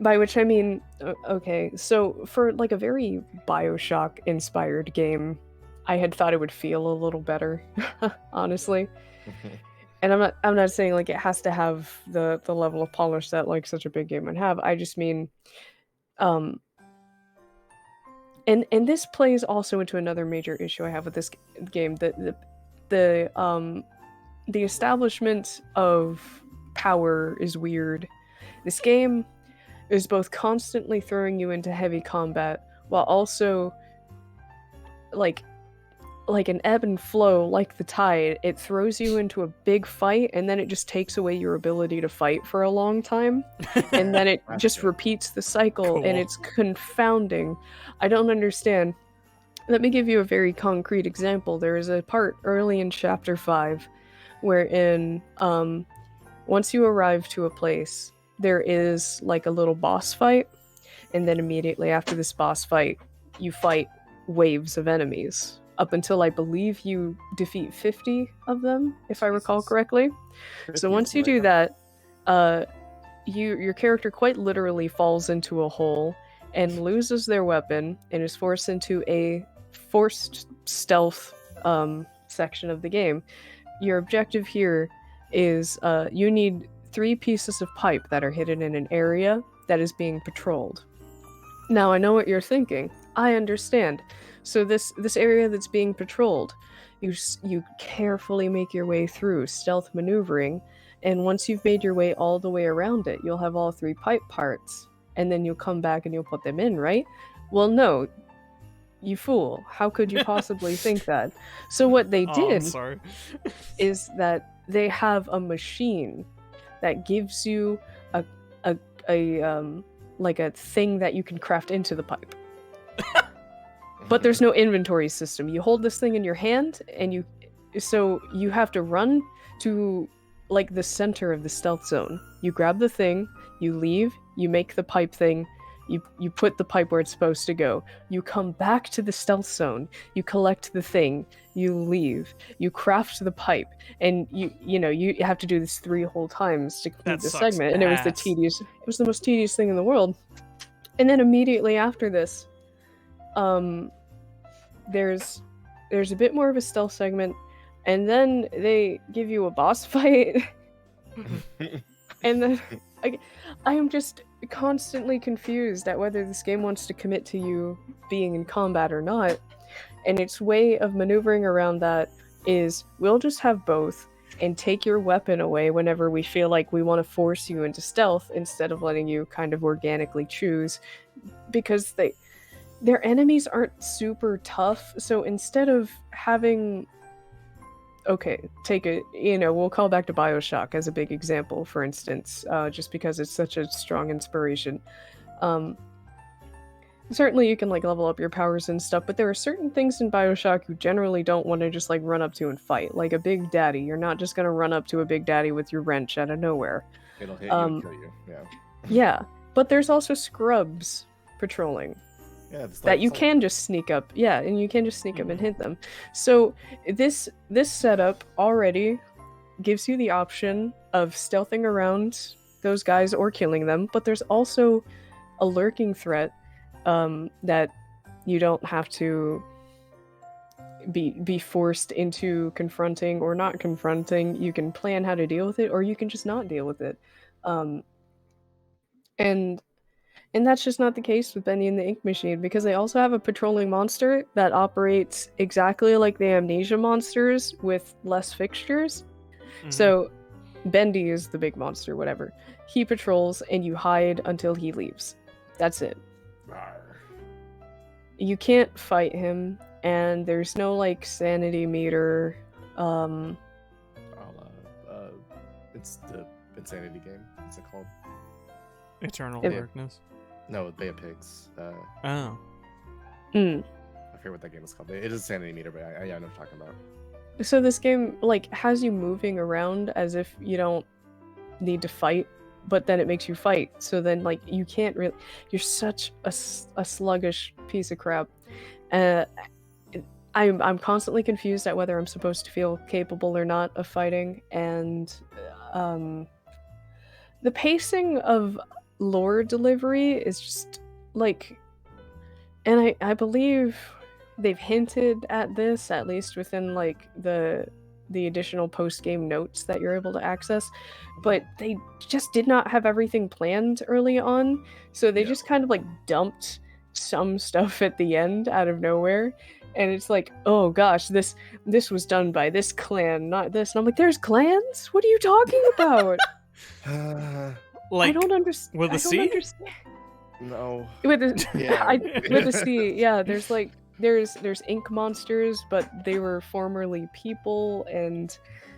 By which I mean, okay, so for like a very BioShock inspired game, I had thought it would feel a little better, honestly. And I'm not saying like it has to have the level of polish that like such a big game would have. I just mean, and this plays also into another major issue I have with this game, the establishment of power is weird. This game is both constantly throwing you into heavy combat while also like an ebb and flow, like the tide. It throws you into a big fight and then it just takes away your ability to fight for a long time, and then it just repeats the cycle. Cool. And it's confounding. I don't understand. Let me give you a very concrete example. There is a part early in Chapter 5 wherein once you arrive to a place, there is like a little boss fight, and then immediately after this boss fight, you fight waves of enemies, up until I believe you defeat 50 of them, if I recall correctly. So once you do that, your character quite literally falls into a hole and loses their weapon and is forced into a forced stealth section of the game. Your objective here is you need 3 pieces of pipe that are hidden in an area that is being patrolled. Now I know what you're thinking. I understand. So this area that's being patrolled, you carefully make your way through, stealth maneuvering, and once you've made your way all the way around it, you'll have all 3 pipe parts, and then you'll come back and you'll put them in, right? Well, no. You fool. How could you possibly think that? So what they did is that they have a machine that gives you a like a thing that you can craft into the pipe. But there's no inventory system. You hold this thing in your hand, and you have to run to like the center of the stealth zone. You grab the thing, you leave, you make the pipe thing, You put the pipe where it's supposed to go. You come back to the stealth zone. You collect the thing. You leave. You craft the pipe, and you have to do this 3 whole times to complete That the sucks segment. And it was ass. it was the most tedious thing in the world. And then immediately after this, there's a bit more of a stealth segment, and then they give you a boss fight. And then I am just constantly confused at whether this game wants to commit to you being in combat or not. And its way of maneuvering around that is we'll just have both and take your weapon away whenever we feel like we want to force you into stealth instead of letting you kind of organically choose, because their enemies aren't super tough. So instead of having we'll call back to BioShock as a big example, for instance, just because it's such a strong inspiration. Certainly you can like level up your powers and stuff, but there are certain things in BioShock you generally don't want to just like run up to and fight. Like a big daddy. You're not just gonna run up to a big daddy with your wrench out of nowhere. It'll hit you and kill you. Yeah. Yeah, but there's also scrubs patrolling. Yeah, it's That you can just sneak up. Yeah, and you can just sneak up and hit them. So this setup already gives you the option of stealthing around those guys or killing them, but there's also a lurking threat that you don't have to be forced into confronting or not confronting. You can plan how to deal with it, or you can just not deal with it. And that's just not the case with Bendy and the Ink Machine, because they also have a patrolling monster that operates exactly like the Amnesia monsters with less fixtures. Mm-hmm. So Bendy is the big monster, whatever. He patrols and you hide until he leaves. That's it. You can't fight him, and there's no like sanity meter. It's the Insanity game. What's it called? Eternal Yeah. Darkness. No, Bay of Pigs. Oh. Mm. I forget what that game is called. It is Sanity Meter, but I know what you're talking about. So this game like has you moving around as if you don't need to fight, but then it makes you fight. So then like you can't really. You're such a sluggish piece of crap. I'm constantly confused at whether I'm supposed to feel capable or not of fighting, and the pacing of lore delivery is just like, and I believe they've hinted at this, at least within like the additional post-game notes that you're able to access, but they just did not have everything planned early on, so they just kind of like dumped some stuff at the end out of nowhere, and it's like, oh gosh, this was done by this clan, not this, and I'm like, there's clans? What are you talking about? Like I don't understand. with a C? No. With a Yeah. with a C, yeah. There's like there's ink monsters, but they were formerly people, and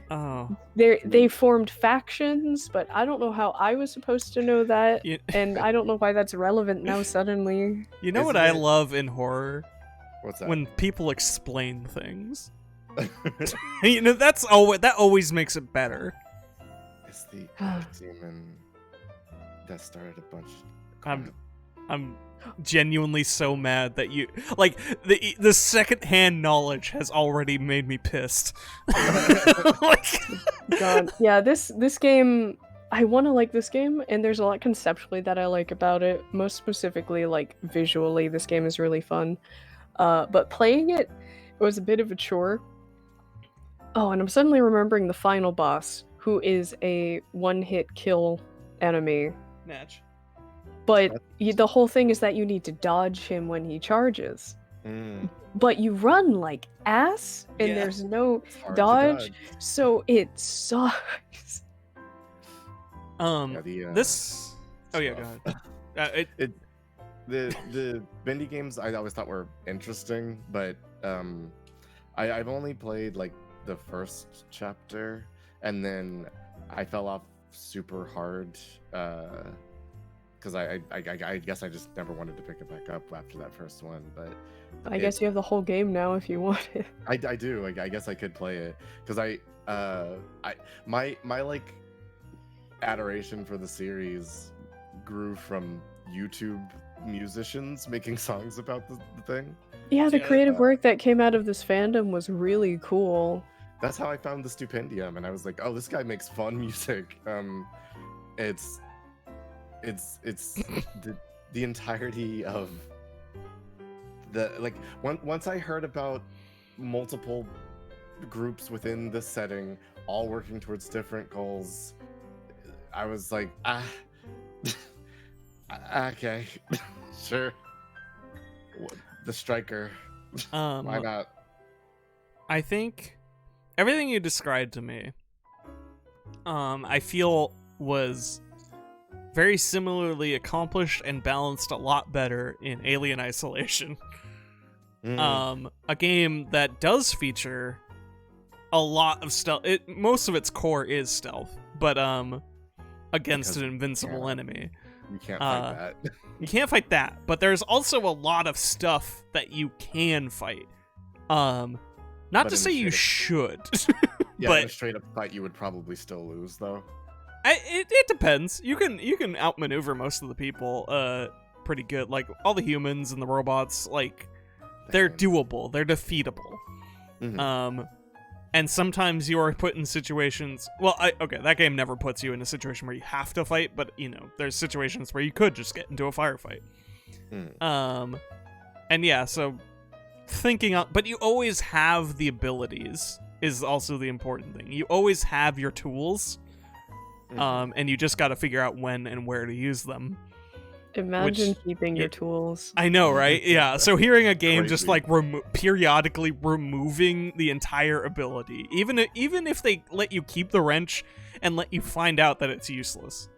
Oh. they formed factions. But I don't know how I was supposed to know that, and I don't know why that's relevant now suddenly. You know what Isn't I it- love in horror? What's that? When people explain things. That always makes it better. It's the demon that started a bunch of I'm genuinely so mad that you like the secondhand knowledge has already made me pissed. Like, God, yeah. This game, I want to like this game, and there's a lot conceptually that I like about it. Most specifically, like visually, this game is really fun. But playing it was a bit of a chore. Oh, and I'm suddenly remembering the final boss, who is a one-hit kill enemy. Natch. But the whole thing is that you need to dodge him when he charges. Mm, But you run like ass, and Yeah. there's no it's hard to dodge, so it sucks. Yeah, the, This. Oh yeah, go stuff. ahead. The Bendy games I always thought were interesting, but I've only played like the first chapter, and then I fell off super hard because I guess I just never wanted to pick it back up after that first one. But I guess you have the whole game now if you want it. I do. I guess I could play it because my like adoration for the series grew from YouTube musicians making songs about the thing. Yeah, the Yeah, creative work that came out of this fandom was really cool. That's how I found the Stupendium, and I was like, oh, this guy makes fun music. It's the entirety of the like. Once I heard about multiple groups within this setting all working towards different goals, I was like, okay, sure. The Striker, why not? I think everything you described to me, I feel was very similarly accomplished and balanced a lot better in Alien Isolation. A game that does feature a lot of stealth. Most of its core is stealth, but against an invincible enemy. You can't fight that. You can't fight that, but there's also a lot of stuff that you can fight. Not But to in say a you straight should, Yeah, but in a straight up fight, you would probably still lose, though. it depends. You can outmaneuver most of the people pretty good. Like all the humans and the robots, like they're doable. They're defeatable. Mhm. And sometimes you are put in situations. Well, that game never puts you in a situation where you have to fight, but there's situations where you could just get into a firefight. And yeah, so thinking up, but you always have the abilities is also the important thing. You always have your tools, and you just got to figure out when and where to use them. Imagine keeping your tools. I know, right? Yeah. So hearing a game just Crazy. like periodically removing the entire ability, even if they let you keep the wrench and let you find out that it's useless.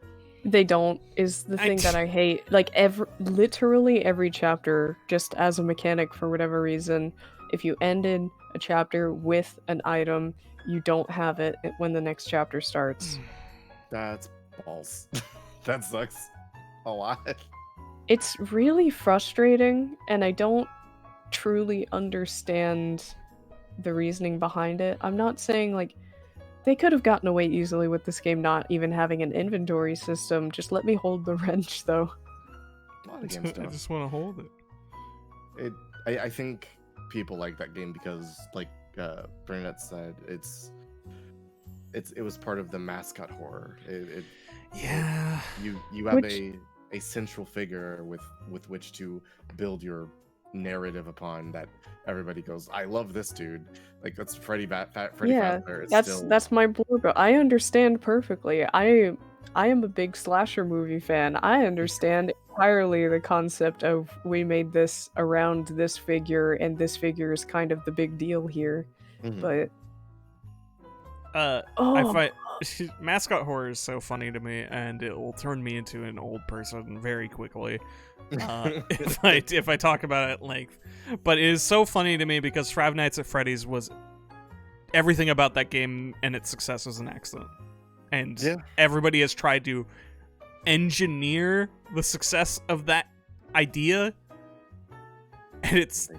They don't is the thing that I hate. Like literally every chapter, just as a mechanic for whatever reason, if you ended a chapter with an item, you don't have it when the next chapter starts. That's balls. That sucks a lot. It's really frustrating, and I don't truly understand the reasoning behind it. I'm not saying like they could have gotten away easily with this game not even having an inventory system. Just let me hold the wrench, though. A lot of games I don't. just want to hold it. I think people like that game because, like Burnett said, it was part of the mascot horror. Yeah. You have a central figure with which to build your narrative upon that everybody goes, I love this dude. Like that's Freddy Fazbear. That's my blurb. I understand perfectly. I am a big slasher movie fan. I understand entirely the concept of we made this around this figure, and this figure is kind of the big deal here. But I find mascot horror is so funny to me, and it will turn me into an old person very quickly if I talk about it at length. But it is so funny to me because Five Nights at Freddy's was everything about that game, and its success was an accident. And everybody has tried to engineer the success of that idea, and it's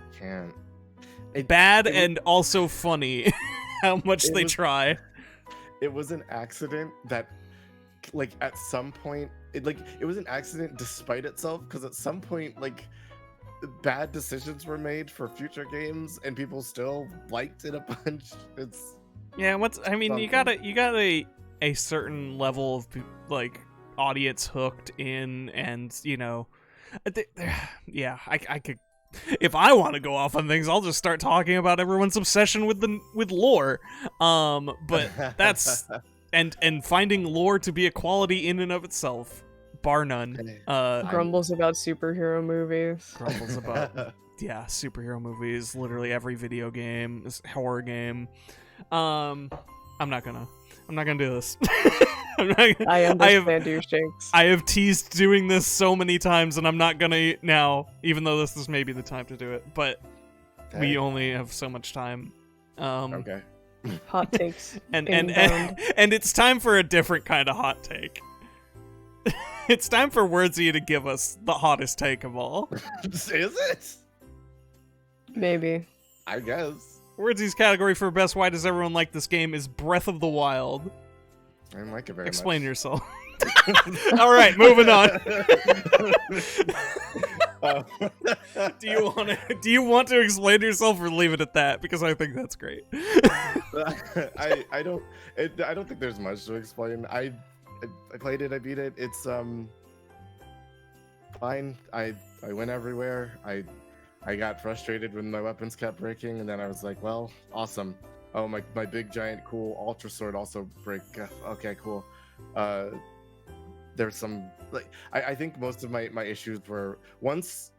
bad and also funny how much they try. It was an accident that, like, at some point, it was an accident despite itself, because at some point, like, bad decisions were made for future games, and people still liked it a bunch. You got a certain level of like audience hooked in, and I could. If I want to go off on things, I'll just start talking about everyone's obsession with lore. But that's and finding lore to be a quality in and of itself, bar none. Grumbles about superhero movies. Grumbles about superhero movies. Literally every video game, horror game. I'm not gonna do this. I understand your shakes. I have teased doing this so many times, and I'm not gonna now, even though this is maybe the time to do it. But we only have so much time. Okay. Hot takes. and it's time for a different kind of hot take. It's time for Wordsy to give us the hottest take of all. Is it? Maybe. I guess. Wordsy's category for best why does everyone like this game is Breath of the Wild. I didn't like it very much. Explain yourself. All right, moving on. Do you want to explain yourself or leave it at that? Because I think that's great. I don't think there's much to explain. I played it, I beat it. It's fine. I went everywhere. I got frustrated when my weapons kept breaking, and then I was like, well, awesome. Oh, my big giant cool ultra sword also break. Okay, cool. There's some like I think most of my issues were once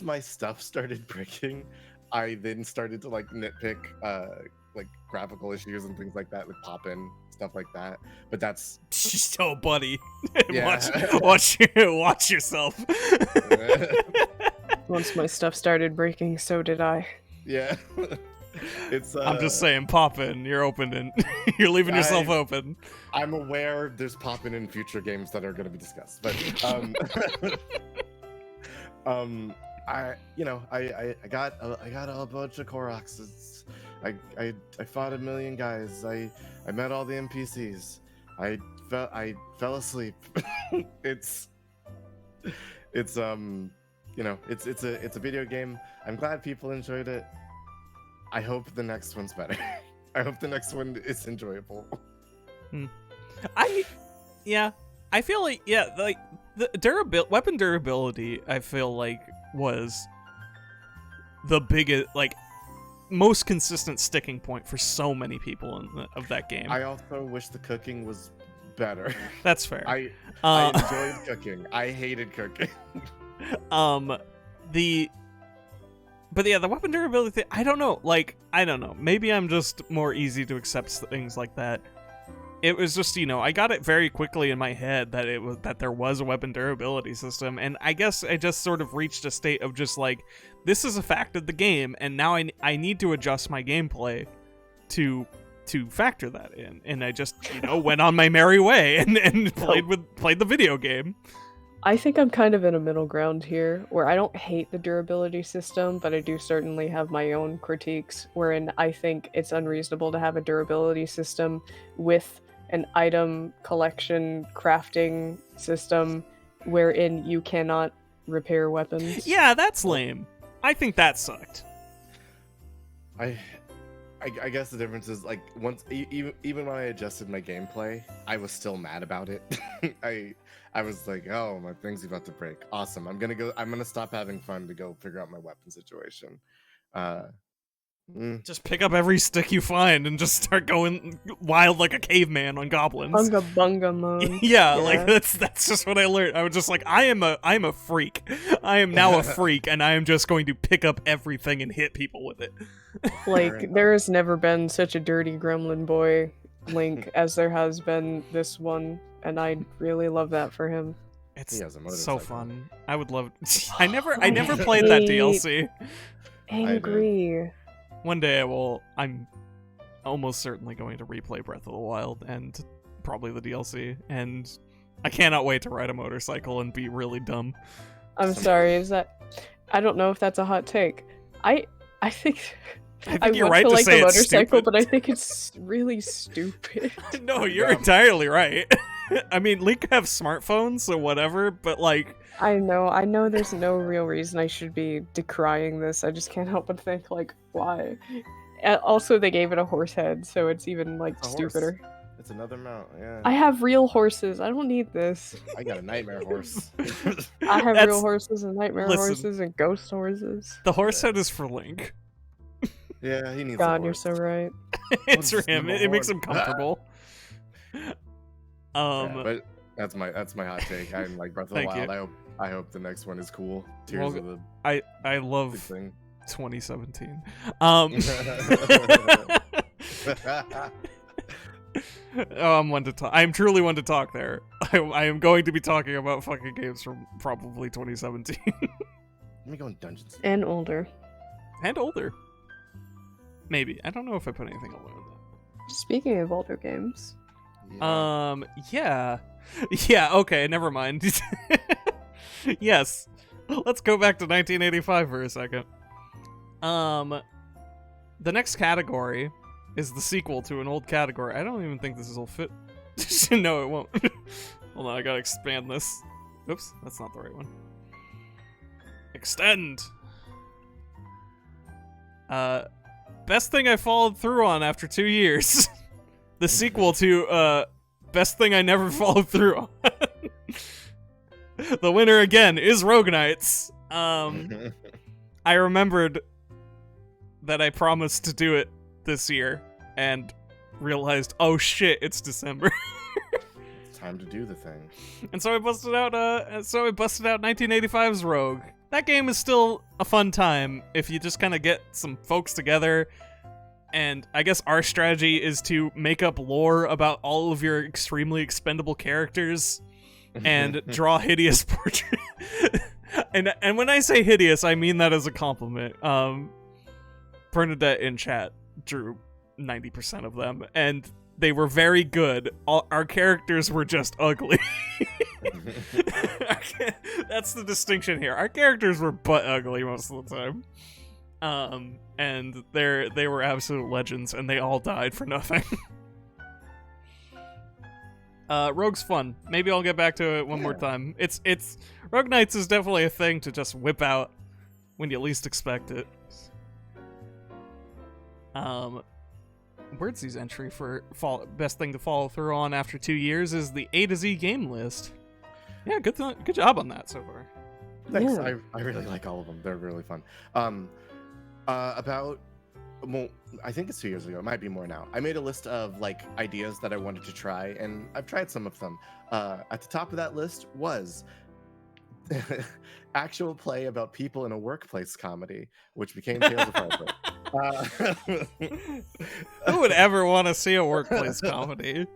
my stuff started breaking, I then started to like nitpick like graphical issues and things like that, like pop in stuff like that. But that's Oh, buddy. Yeah. watch yourself. Once my stuff started breaking, so did I. yeah. It's I'm just saying, pop in. You're opening. You're leaving yourself open. I'm aware there's popping in future games that are going to be discussed, but I got a bunch of Koroks. I fought a million guys. I met all the NPCs. I fell asleep. it's a video game. I'm glad people enjoyed it. I hope the next one's better. I hope the next one is enjoyable. I feel like the weapon durability, I feel like was the biggest, like, most consistent sticking point for so many people of that game. I also wish the cooking was better. That's fair. I enjoyed cooking. I hated cooking. But yeah, the weapon durability thing, I don't know. Maybe I'm just more easy to accept things like that. It was just, I got it very quickly in my head that there was a weapon durability system, and I guess I just sort of reached a state of just like, this is a fact of the game, and now I need to adjust my gameplay to factor that in. And I just, went on my merry way and played the video game. I think I'm kind of in a middle ground here, where I don't hate the durability system, but I do certainly have my own critiques, wherein I think it's unreasonable to have a durability system with an item collection crafting system wherein you cannot repair weapons. Yeah, that's lame. I think that sucked. I guess the difference is, like, once even when I adjusted my gameplay, I was still mad about it. I was like, oh, my thing's about to break. Awesome. I'm gonna stop having fun to go figure out my weapon situation. Just pick up every stick you find and just start going wild like a caveman on goblins. Bunga bunga mode. Yeah, like that's just what I learned. I was just like, I'm a freak. I am now a freak, and I am just going to pick up everything and hit people with it. Like, there has never been such a dirty gremlin boy, Link, as there has been this one, and I really love that for him. It's He has a so motorcycle. fun. I would love. I never played that DLC. Angry. One day I'm almost certainly going to replay Breath of the Wild and probably the DLC, and I cannot wait to ride a motorcycle and be really dumb. I'm sorry, I don't know if that's a hot take. I think you're want right to to like say the it's motorcycle, stupid. but I think it's really stupid. No, you're entirely right. I mean, Link have smartphones, so whatever, but like... I know there's no real reason I should be decrying this. I just can't help but think, like, why? Also, they gave it a horse head, so it's even, like, It's a stupider. horse. It's another mount, yeah. I have real horses. I don't need this. I got a nightmare horse. I have That's- real horses and nightmare Listen. horses and ghost horses. The horse head is for Link. Yeah, he needs a God, you're horse. so right. It's for just him. give him a It makes him horn. comfortable. Yeah, but that's my hot take. I'm like Breath of the Thank you. Wild. I hope the next one is cool. Tears Well, of the I big love thing. 2017. Oh, I'm one to talk. I'm truly one to talk there. I am going to be talking about fucking games from probably 2017 Let me go in dungeons. And older. and older. Maybe. I don't know if I put anything older than Speaking of older games, that. Yeah. Yeah, okay, never mind. Yes. Let's go back to 1985 for a second. The next category is the sequel to an old category. I don't even think this will fit. No, it won't. Hold on, I gotta expand this. Oops, that's not the right one. Extend. Best thing I followed through on after 2 years. The sequel to best thing I never followed through on. The winner again is Rogue Knights. I remembered that I promised to do it this year and realized, oh shit, it's December. It's time to do the thing. And so I busted out 1985's Rogue. That game is still a fun time if you just kind of get some folks together. And I guess our strategy is to make up lore about all of your extremely expendable characters and draw hideous portraits. And when I say hideous, I mean that as a compliment. Bernadette in chat drew 90% of them, and they were very good. Our characters were just ugly. That's the distinction here. Our characters were butt ugly most of the time. And they were absolute legends, and they all died for nothing. Rogue's fun. Maybe I'll get back to it one more time. It's Rogue Knights is definitely a thing to just whip out when you least expect it. Birdsee's entry for best thing to follow through on after 2 years is the A to Z game list. Yeah, good job on that so far. Thanks. Yeah. I really like all of them. They're really fun. Well, I think it's 2 years ago. It might be more now. I made a list of like ideas that I wanted to try, and I've tried some of them. At the top of that list was actual play about people in a workplace comedy, which became Tales of Harbor. Who would ever want to see a workplace comedy?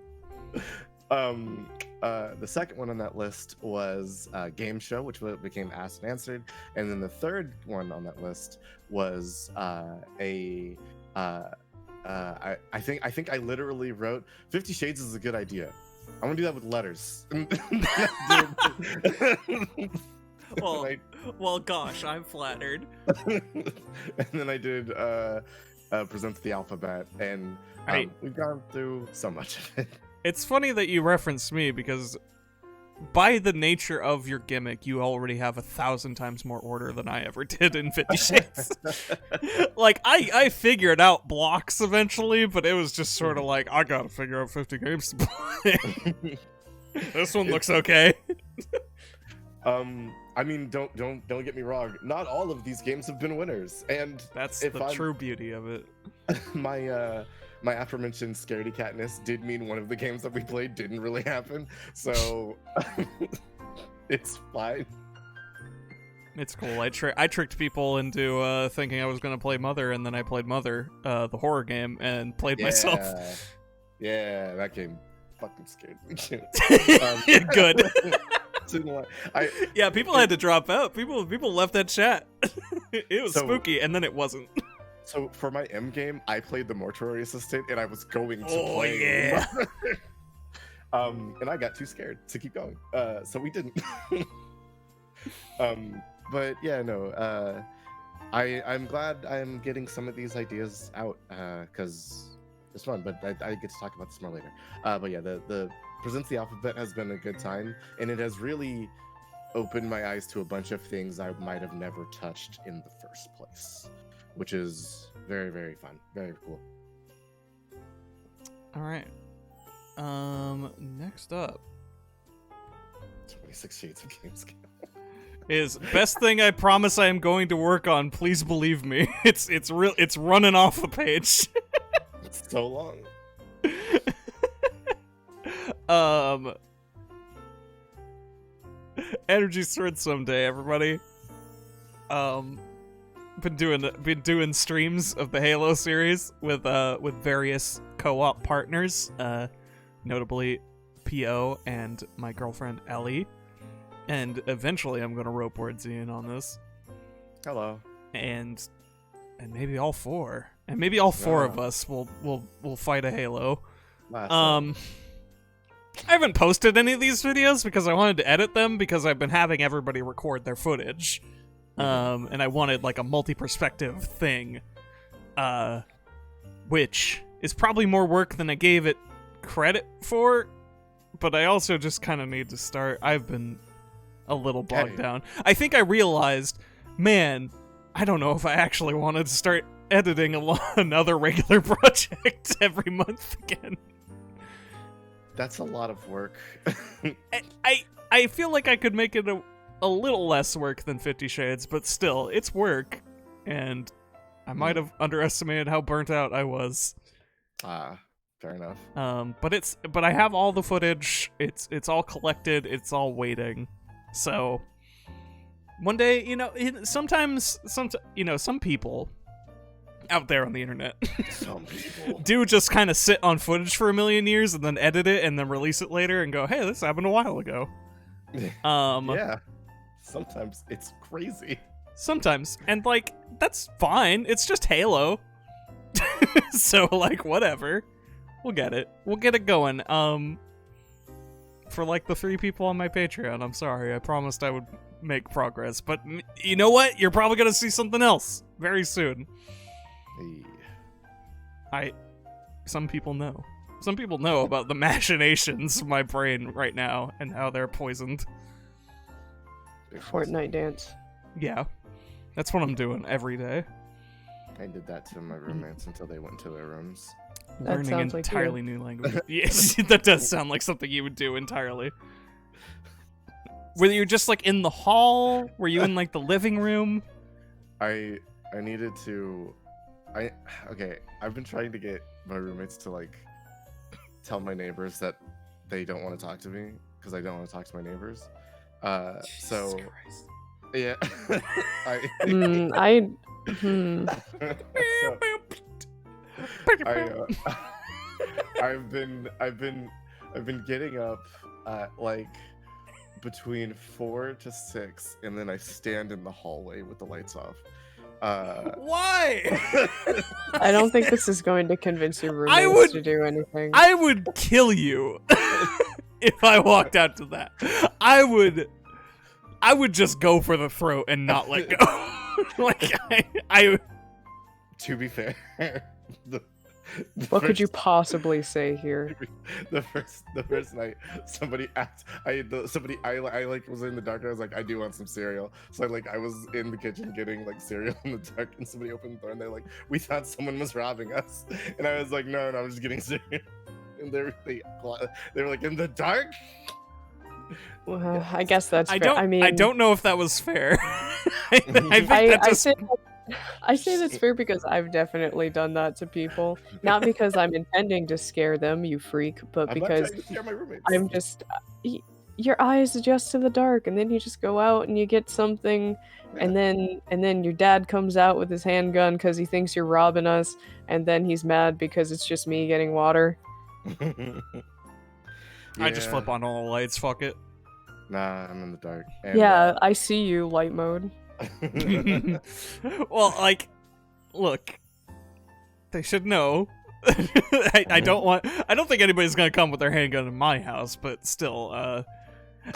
The second one on that list was Game Show, which became Asked and Answered, and then the third one on that list was I think I literally wrote 50 Shades is a good idea. I'm gonna do that with letters. Well, gosh, I'm flattered. And then I did Present the Alphabet, and we've gone through so much of it. It's funny that you referenced me because by the nature of your gimmick, you already have 1,000 times more order than I ever did in 50 Shades. Like, I figured out blocks eventually, but it was just sort of like, I gotta figure out 50 games to play. This one looks okay. I mean, don't get me wrong. Not all of these games have been winners, and that's the true beauty of it. My aforementioned scaredy catness did mean one of the games that we played didn't really happen, so it's fine. It's cool. I tricked people into thinking I was gonna play Mother, and then I played Mother, the horror game, and played myself. Yeah, that game fucking scared me. Good. Yeah, people had to drop out. People left that chat. It was spooky, and then it wasn't. So for my M game, I played the mortuary assistant, and I was going to play. Yeah. And I got too scared to keep going, so we didn't. But yeah, no. I'm glad I'm getting some of these ideas out, because it's fun. But I get to talk about this more later. But yeah, the Presents the Alphabet has been a good time, and it has really opened my eyes to a bunch of things I might have never touched in the first place, which is very, very fun. Very cool. All right. Next up 26 Shades of Games is best thing I promise I am going to work on. Please believe me. It's running off the page. It's so long. Energy Sword someday, everybody. Been doing streams of the Halo series with various co-op partners, notably PO and my girlfriend Ellie, and eventually I'm gonna rope Birdsie in on this. Hello. And maybe all four, of us will fight a Halo. I haven't posted any of these videos because I wanted to edit them because I've been having everybody record their footage. And I wanted like a multi-perspective thing, which is probably more work than I gave it credit for, but I also just kind of need to start. I've been a little bogged down. I think I realized man, I don't know if I actually wanted to start editing another regular project every month again. That's a lot of work. I feel like I could make it a little less work than 50 Shades, but still, it's work, and I might have underestimated how burnt out I was. Fair enough. But I have all the footage. It's all collected. It's all waiting. So one day, sometimes some people out there on the internet Some people do just kind of sit on footage for a million years and then edit it and then release it later and go, hey, this happened a while ago. Yeah. Sometimes it's crazy. Sometimes. And, like, that's fine. It's just Halo. So, like, whatever. We'll get it. We'll get it going. For, like, the 3 people on my Patreon, I'm sorry. I promised I would make progress. But you know what? You're probably going to see something else very soon. Some people know. Some people know about the machinations of my brain right now and how they're poisoned. Fortnite dance. Yeah. That's what I'm doing every day. I did that to my roommates until they went to their rooms. That Learning sounds like entirely new language. Yes, that does sound like something you would do entirely. Were you just like in the hall? Were you in like the living room? I needed to. I've been trying to get my roommates to like tell my neighbors that they don't want to talk to me because I don't want to talk to my neighbors. So yeah, I've been getting up like between 4 to 6, and then I stand in the hallway with the lights off. Why? I don't think this is going to convince your roommates to do anything. I would kill you if I walked out to that. I would just go for the throat and not let go. Like I. To be fair, what could you possibly say here? The first night, somebody asked. I was in the dark. And I was like, I do want some cereal. So I was in the kitchen getting like cereal in the dark, and somebody opened the door and they're like, we thought someone was robbing us, and I was like, no, I'm just getting cereal. And they were like, in the dark. Well, I guess that's fair. I don't know if that was fair. I think I say that's fair because I've definitely done that to people. Not because I'm intending to scare them, you freak, but because I'm just... Your eyes adjust to the dark, and then you just go out and you get something, and then your dad comes out with his handgun because he thinks you're robbing us, and then he's mad because it's just me getting water. I just flip on all the lights, fuck it. Nah, I'm in the dark. And, yeah, I see you, light mode. Well, like, look, they should know. I don't think anybody's gonna come with their handgun in my house, but still,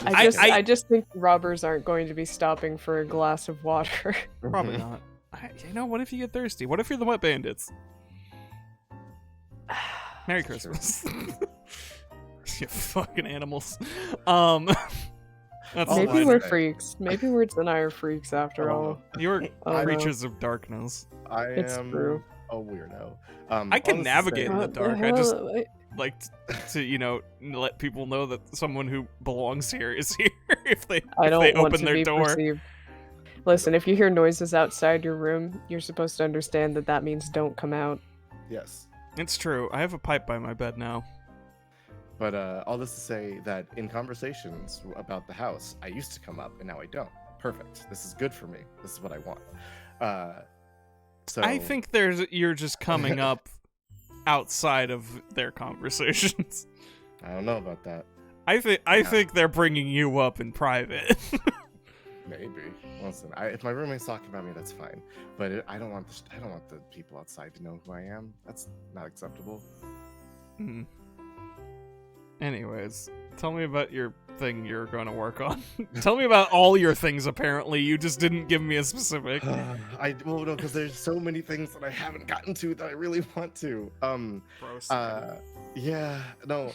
I just think robbers aren't going to be stopping for a glass of water. Probably not. What if you get thirsty? What if you're the Wet Bandits? Merry Christmas. You fucking animals. Maybe we're freaks. Maybe Words and I are freaks after all. You're creatures of darkness. It's true. A weirdo. I can navigate in the dark. I just like to, let people know that someone who belongs here is here if they open their door. Perceived. Listen, if you hear noises outside your room, you're supposed to understand that means don't come out. Yes. It's true. I have a pipe by my bed now. But all this to say that in conversations about the house, I used to come up and now I don't. Perfect. This is good for me. This is what I want. So I think you're just coming up outside of their conversations. I don't know about that. I think they're bringing you up in private. Maybe. Listen, if my roommate's talking about me, that's fine. But I don't want the people outside to know who I am. That's not acceptable. Anyways, tell me about your thing you're going to work on. Tell me about all your things, apparently. You just didn't give me a specific. Well, no, because there's so many things that I haven't gotten to that I really want to. Yeah, no.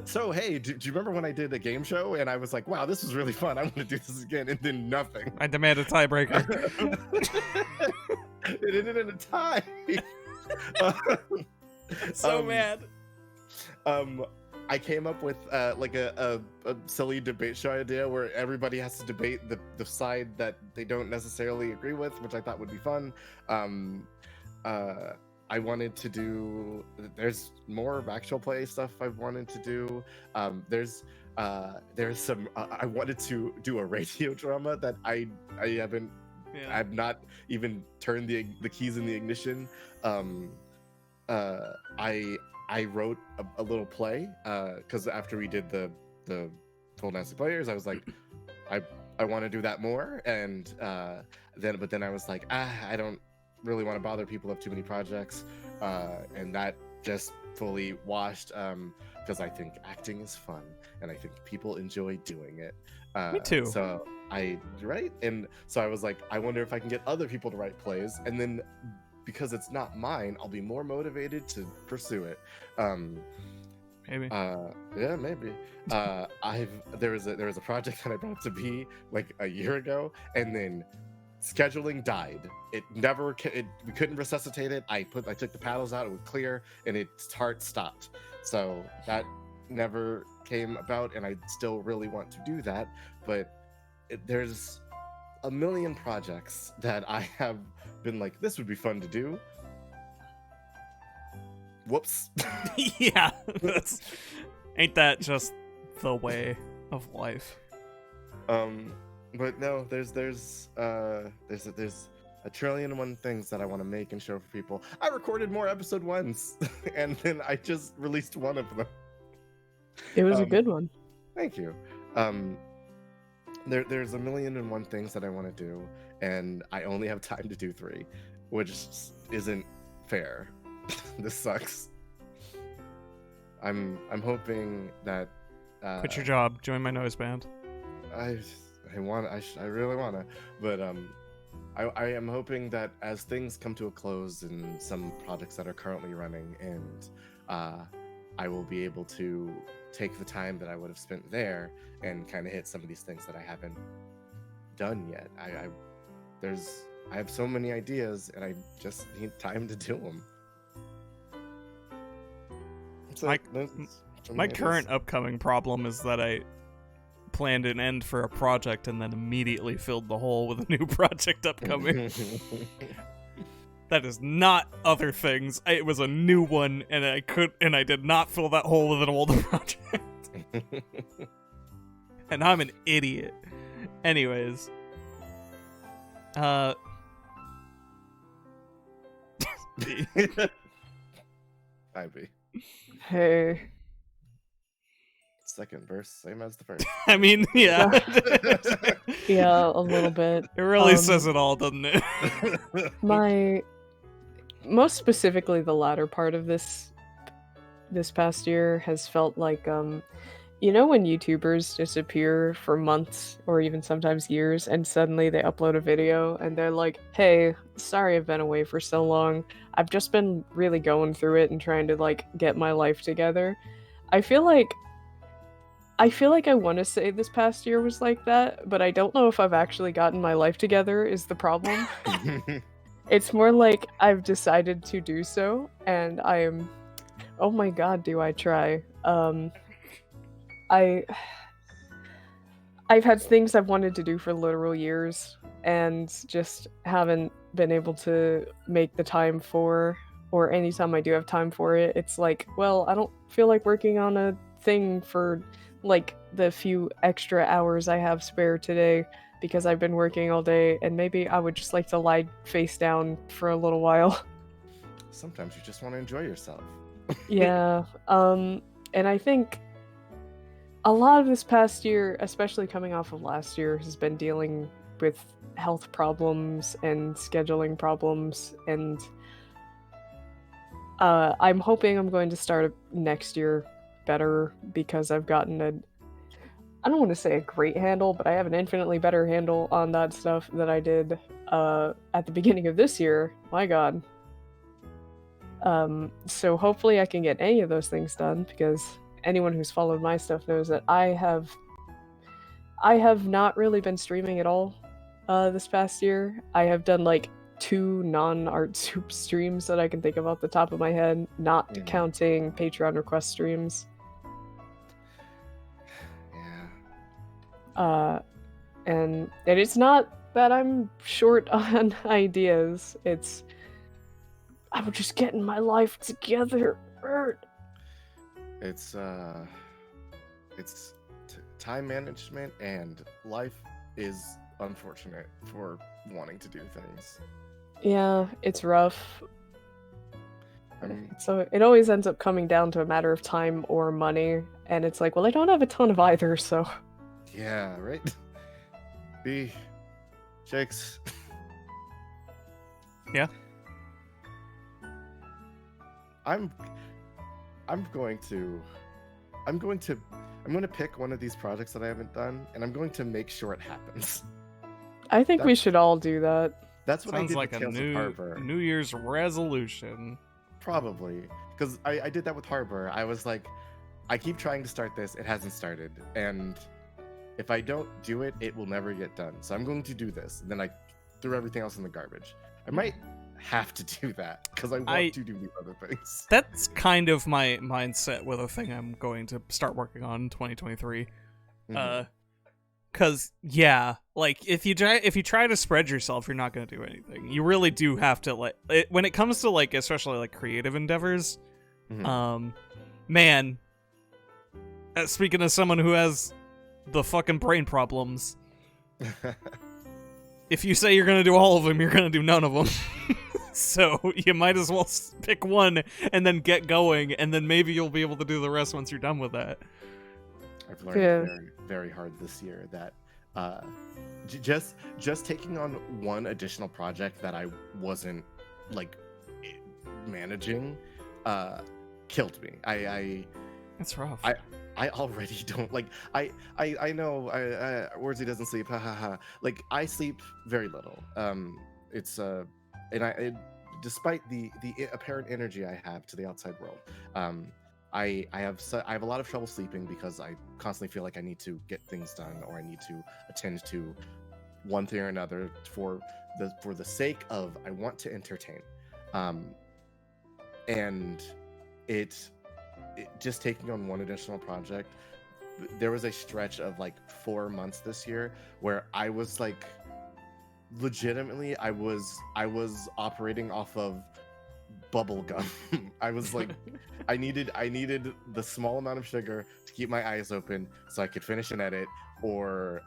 So, hey, do you remember when I did a game show and I was like, wow, this was really fun. I want to do this again, and then nothing. I demand a tiebreaker. It ended in a tie. So mad. I came up with like a silly debate show idea where everybody has to debate the side that they don't necessarily agree with, which I thought would be fun. I wanted to do. There's more actual play stuff I've wanted to do. There's some. I wanted to do a radio drama that I haven't. Yeah. I've not even turned the keys in the ignition. I wrote a little play because after we did the Full Nasty Players, I was like, I want to do that more, and then I was like, I don't really want to bother people, have too many projects, and that just fully washed because I think acting is fun and I think people enjoy doing it. Me too. So and so I was like, I wonder if I can get other people to write plays, and then because it's not mine, I'll be more motivated to pursue it. Maybe. Yeah, maybe. There was a project that I brought up to be like a year ago, and then scheduling died. We couldn't resuscitate it. I took the paddles out, it would clear, and its heart stopped. So that never came about, and I still really want to do that, but there's a million projects that I have been like, this would be fun to do. Whoops. Yeah, ain't that just the way of life? But no, there's a trillion and one things that I want to make and show for people. I recorded more episode 1s, and then I just released one of them. It was a good one. Thank you. There's a million and one things that I want to do, and I only have time to do 3, which isn't fair. This sucks. I'm hoping that quit your job, join my noise band. I really wanna, but I am hoping that as things come to a close in some projects that are currently running, and I will be able to take the time that I would have spent there and kind of hit some of these things that I haven't done yet. I have so many ideas, and I just need time to do them. My current upcoming problem is that I planned an end for a project and then immediately filled the hole with a new project upcoming. That is not other things. It was a new one, and I did not fill that hole with an older project. And I'm an idiot. Anyways. Hi, B. Hey. Second verse, same as the first. I mean, yeah. Yeah, a little bit. It really says it all, doesn't it? Most specifically, the latter part of this past year has felt like, you know, when YouTubers disappear for months or even sometimes years, and suddenly they upload a video and they're like, hey, sorry I've been away for so long. I've just been really going through it and trying to, like, get my life together. I feel like I want to say this past year was like that, but I don't know if I've actually gotten my life together is the problem. It's more like I've decided to do so, and I am... Oh my god, do I try. I've had things I've wanted to do for literal years, and just haven't been able to make the time for, or anytime I do have time for it, it's like, well, I don't feel like working on a thing for, like, the few extra hours I have spare today, because I've been working all day, and maybe I would just like to lie face down for a little while. Sometimes you just want to enjoy yourself. Yeah, and I think a lot of this past year, especially coming off of last year, has been dealing with health problems and scheduling problems, and I'm hoping I'm going to start next year better, because I've gotten I don't want to say a great handle, but I have an infinitely better handle on that stuff than I did at the beginning of this year. My God. So hopefully I can get any of those things done, because anyone who's followed my stuff knows that I have not really been streaming at all this past year. I have done like 2 non-art soup streams that I can think of off the top of my head, not counting Patreon request streams. Yeah. And it's not that I'm short on ideas. It's I'm just getting my life together. It's time management, and life is unfortunate for wanting to do things. Yeah, it's rough. I mean, So it always ends up coming down to a matter of time or money, and it's like, well, I don't have a ton of either, so yeah, right? B. Shakes. Yeah. I'm going to pick one of these projects that I haven't done, and I'm going to make sure it happens. I think we should all do that. That's what I Sounds did like with a Tales of Harbor. New Year's resolution. Probably, because I did that with Harbor. I was like, I keep trying to start this, it hasn't started, and if I don't do it, it will never get done. So I'm going to do this, and then I threw everything else in the garbage. I might have to do that because I want to do these other things. That's kind of my mindset with a thing I'm going to start working on in 2023. Cause yeah, like if you try to spread yourself, you're not gonna do anything. You really do have to when it comes to like especially like creative endeavors. Man, speaking as someone who has the fucking brain problems, if you say you're gonna do all of them, you're gonna do none of them. So you might as well pick one and then get going, and then maybe you'll be able to do the rest once you're done with that. I've learned very, very hard this year that just taking on one additional project that I wasn't like managing killed me. That's rough. I already don't like. I know. Wordsy doesn't sleep. Ha ha ha. Like I sleep very little. It's and despite the apparent energy I have to the outside world, I have a lot of trouble sleeping because I constantly feel like I need to get things done, or I need to attend to one thing or another for the sake of I want to entertain, and it just taking on one additional project. There was a stretch of like 4 months this year where I was like, legitimately, I was operating off of bubble gum. I was like, I needed the small amount of sugar to keep my eyes open so I could finish an edit or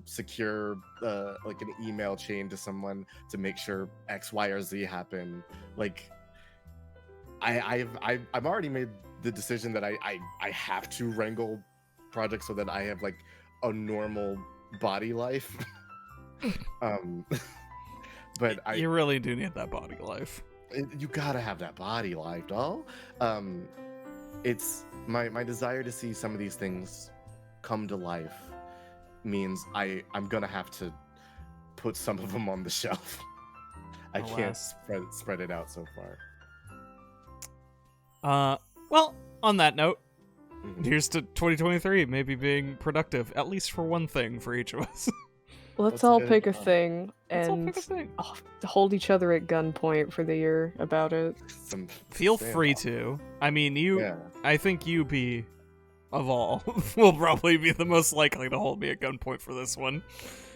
secure like an email chain to someone to make sure X, Y, or Z happen. Like I've already made the decision that I have to wrangle projects so that I have like a normal body life. But you really do need that body life. You gotta have that body life, doll. It's my desire to see some of these things come to life means I'm gonna have to put some of them on the shelf. I can't spread it out so far. Well, on that note, here's to 2023 maybe being productive, at least for one thing for each of us. Let's all pick a thing and hold each other at gunpoint for the year about it. Feel free to. I mean, I think you, B, of all, will probably be the most likely to hold me at gunpoint for this one.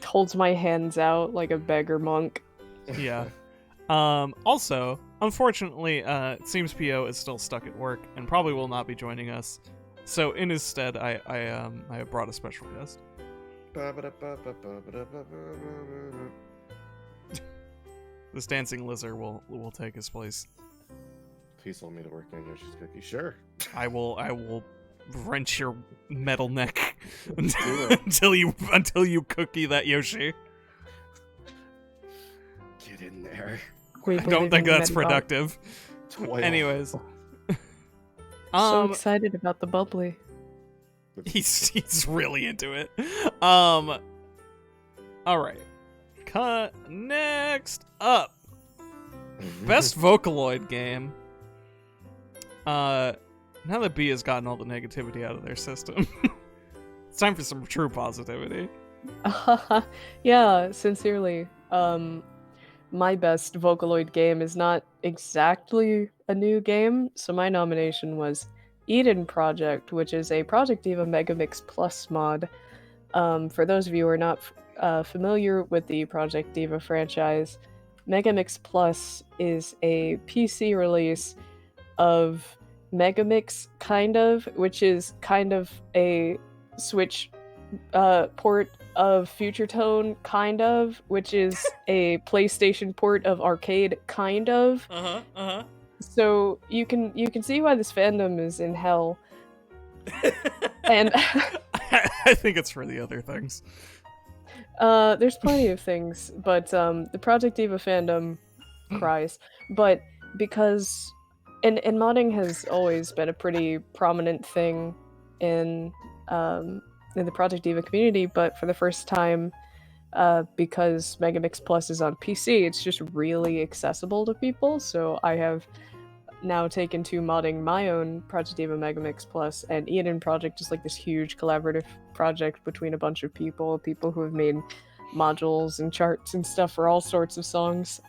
Holds my hands out like a beggar monk. Yeah. Also, unfortunately, it seems P.O. is still stuck at work and probably will not be joining us. So in his stead, I have brought a special guest. This dancing lizard will take his place. Please hold me to work in Yoshi's Cookie. Sure. I will wrench your metal neck until you cookie that Yoshi. Get in there. I don't think that's productive. Toil. Anyways. So excited about the bubbly. He's really into it. All right. Next up, best Vocaloid game. Now that B has gotten all the negativity out of their system, it's time for some true positivity. Yeah, sincerely. My best Vocaloid game is not exactly a new game, so my nomination was Eden Project, which is a Project Diva Megamix Plus mod. For those of you who are not familiar with the Project Diva franchise, Megamix Plus is a PC release of Megamix, which is kind of a Switch port of Future Tone, which is a PlayStation port of Arcade, So you can see why this fandom is in hell. And I think it's for the other things. There's plenty of things, but the Project Diva fandom cries. But because and modding has always been a pretty prominent thing in the Project Diva community, but for the first time, because Megamix Plus is on PC, it's just really accessible to people. So I have now taken to modding my own Project Diva Megamix Plus, and Eden Project is like this huge collaborative project between a bunch of people who have made modules and charts and stuff for all sorts of songs.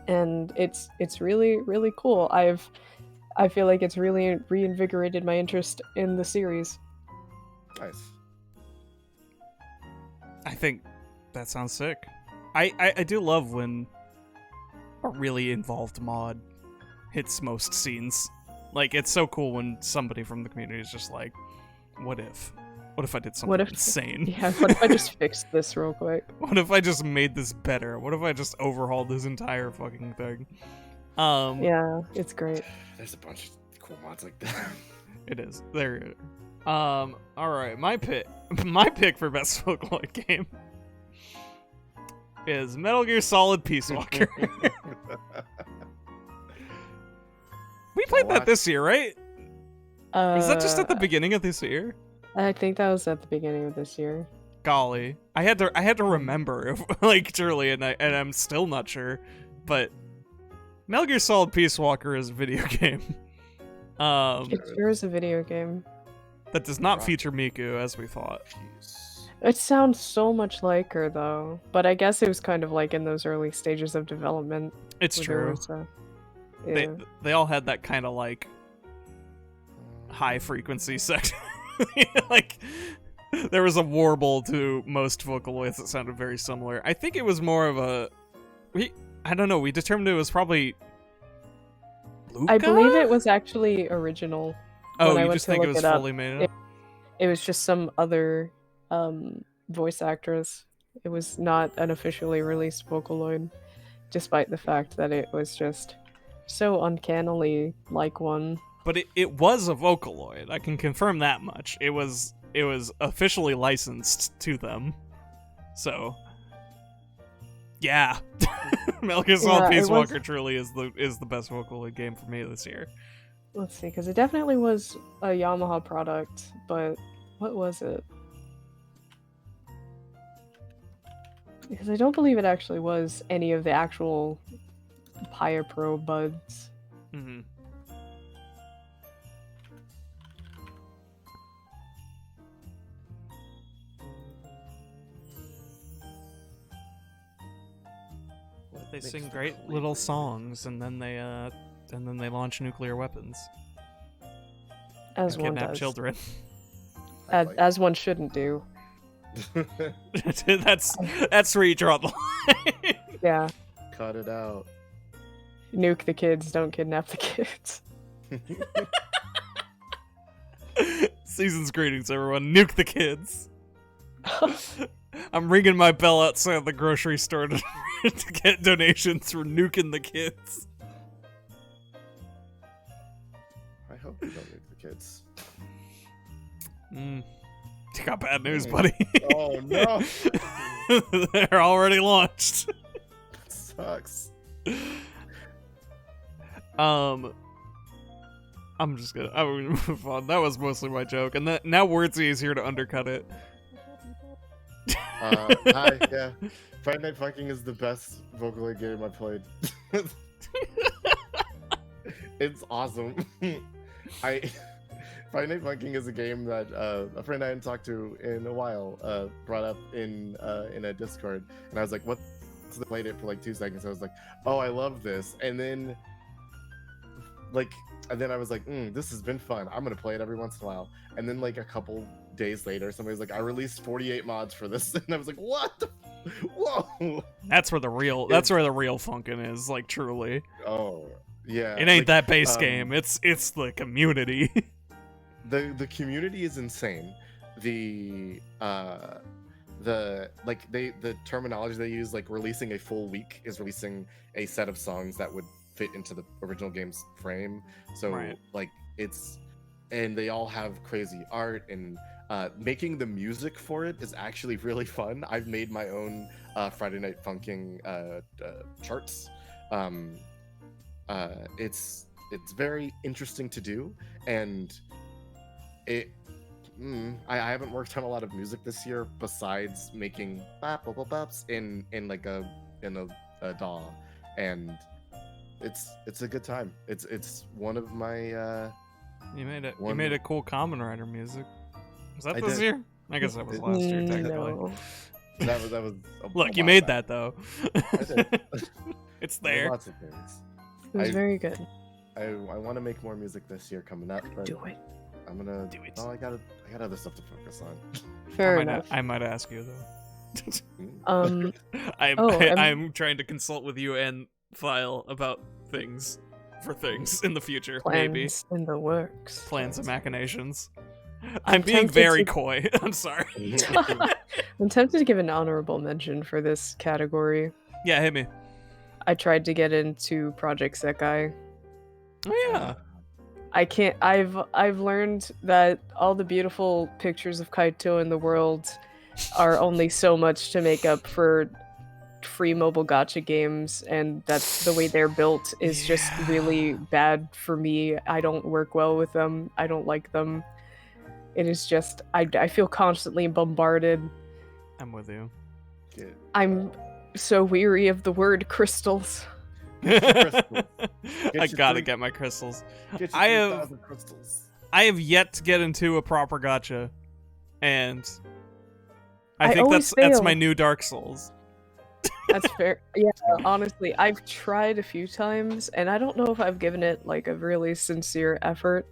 And it's really, really cool. I feel like it's really reinvigorated my interest in the series. Nice. I think that sounds sick. I do love when a really involved mod hits most scenes. Like, it's so cool when somebody from the community is just like, what if I did something insane? Yeah, what if I just fixed this real quick? What if I just made this better? What if I just overhauled this entire fucking thing? Yeah, it's great. There's a bunch of cool mods like that. It is. There. All right, my pick for best Vocaloid game is Metal Gear Solid Peace Walker. We played that this year, right? Was that just at the beginning of this year? I think that was at the beginning of this year. Golly, I had to remember, like, truly, and I'm still not sure, but Metal Gear Solid Peace Walker is a video game. It sure is a video game. That does not feature Miku, as we thought. It sounds so much like her, though. But I guess it was kind of like in those early stages of development. It's true. Yeah. They all had that kind of, like, high frequency section. Like, there was a warble to most Vocaloids that sounded very similar. I think it was more of a... I don't know, we determined it was probably... Luca? I believe it was actually original. Oh, you just think it was fully made up? It was just some other voice actress. It was not an officially released Vocaloid, despite the fact that it was just so uncannily like one. But it was a Vocaloid. I can confirm that much. It was officially licensed to them. So, yeah. Metal Gear Solid Peace Walker truly is the best Vocaloid game for me this year. Let's see, because it definitely was a Yamaha product, but what was it? Because I don't believe it actually was any of the actual Paya Pro buds. Mm-hmm. They sing great little songs, and then they launch nuclear weapons. As and one kidnap does. children. As one shouldn't do. That's where you draw the line. Yeah. Cut it out. Nuke the kids, don't kidnap the kids. Season's greetings, everyone. Nuke the kids. I'm ringing my bell outside the grocery store to get donations for nuking the kids. I hope you don't nuke the kids. You got bad news, buddy. Oh no! They're already launched. Sucks. I'm just gonna. I'm gonna move on. That was mostly my joke, and that now Wordsy is here to undercut it. Hi, yeah. Friday Night Funkin' is the best Vocaloid game I played. It's awesome. Friday Night Funkin' is a game that a friend I hadn't talked to in a while brought up in a Discord, and I was like, "What?" So they played it for like 2 seconds. I was like, "Oh, I love this," and then I was like, "This has been fun. I'm gonna play it every once in a while." And then like a couple days later, somebody's like, "I released 48 mods for this," and I was like, "What? Whoa!" That's where the real. That's where the real Funkin' is. Like truly. Oh, yeah. It ain't that base game. It's the community. The community is insane. The terminology they use, like releasing a full week, is releasing a set of songs that would fit into the original game's frame. So Right. like and they all have crazy art, and making the music for it is actually really fun. I've made my own Friday Night Funkin' charts. It's very interesting to do, and I haven't worked on a lot of music this year besides making bops in like a DAW, and it's a good time. It's one of my You made it. You One- made a cool Common Rider music. Was that I this did. year? I guess that was last year, technically. No. that was a Look, you while made back. that though. did. It's there. Lots of things. It was I- very good. I want to make more music this year coming up, but Do it. I'm gonna Do it. Oh, I got other stuff to focus on. Fair enough. I might ask you though. Um, I'm Oh, I'm trying to consult with you and File about things in the future, maybe plans in the works. plans and machinations. I'm I'm being tempted very to- coy. I'm sorry. I'm tempted to give an honorable mention for this category. Yeah, hit me. I tried to get into Project Sekai. Oh yeah. I can't. I've learned that all the beautiful pictures of Kaito in the world are only so much to make up for free mobile gacha games, and that's the way they're built is just Yeah. really bad for me. I don't work well with them. I don't like them. It is just I feel constantly bombarded. I'm with you. I'm so weary of the word crystals. I your gotta three- get my crystals. Get I your have- 3,000 crystals. I have yet to get into a proper gacha, and I I think always that's fail. my new Dark Souls. That's fair. Yeah, honestly, I've tried a few times, and I don't know if I've given it like a really sincere effort,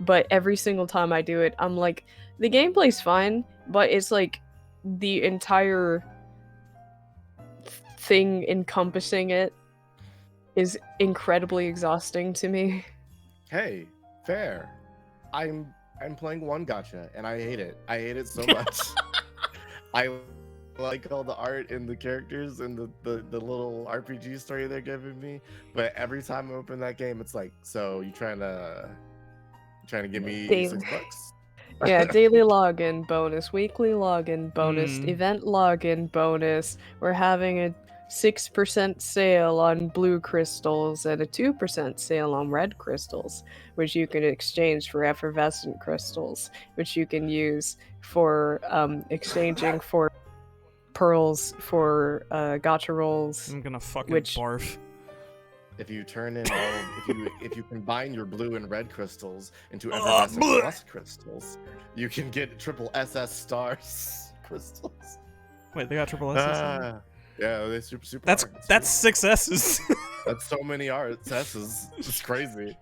but every single time I do it, I'm like, the gameplay's fine, but it's like the entire thing encompassing it is incredibly exhausting to me. Hey, fair. I'm playing one gacha and I hate it. I hate it so much. I like all the art and the characters and the little RPG story they're giving me, but every time I open that game, it's like, so you trying to give me Daily. $6? Yeah, daily login bonus, weekly login bonus, Mm. event login bonus. We're having a 6% sale on blue crystals and a 2% sale on red crystals, which you can exchange for effervescent crystals, which you can use for exchanging for pearls for gacha rolls. I'm gonna fucking Which- barf. If you turn in if you combine your blue and red crystals into Ugh, effervescent bleh. plus crystals, you can get triple SS stars crystals. Wait, they got triple S. Yeah, they super That's hard. It's that's 6 S's. That's so many S's. It's crazy.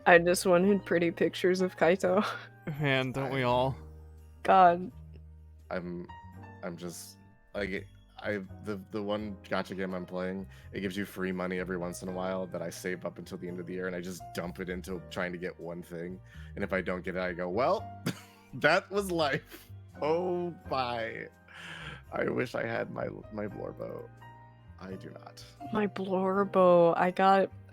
I just wanted pretty pictures of Kaito. Man, don't we all? God. I'm just like the one gacha game I'm playing, it gives you free money every once in a while that I save up until the end of the year, and I just dump it into trying to get one thing. And if I don't get it, I go, well, that was life. Oh bye. I wish I had my Blorbo. I do not. My Blorbo. I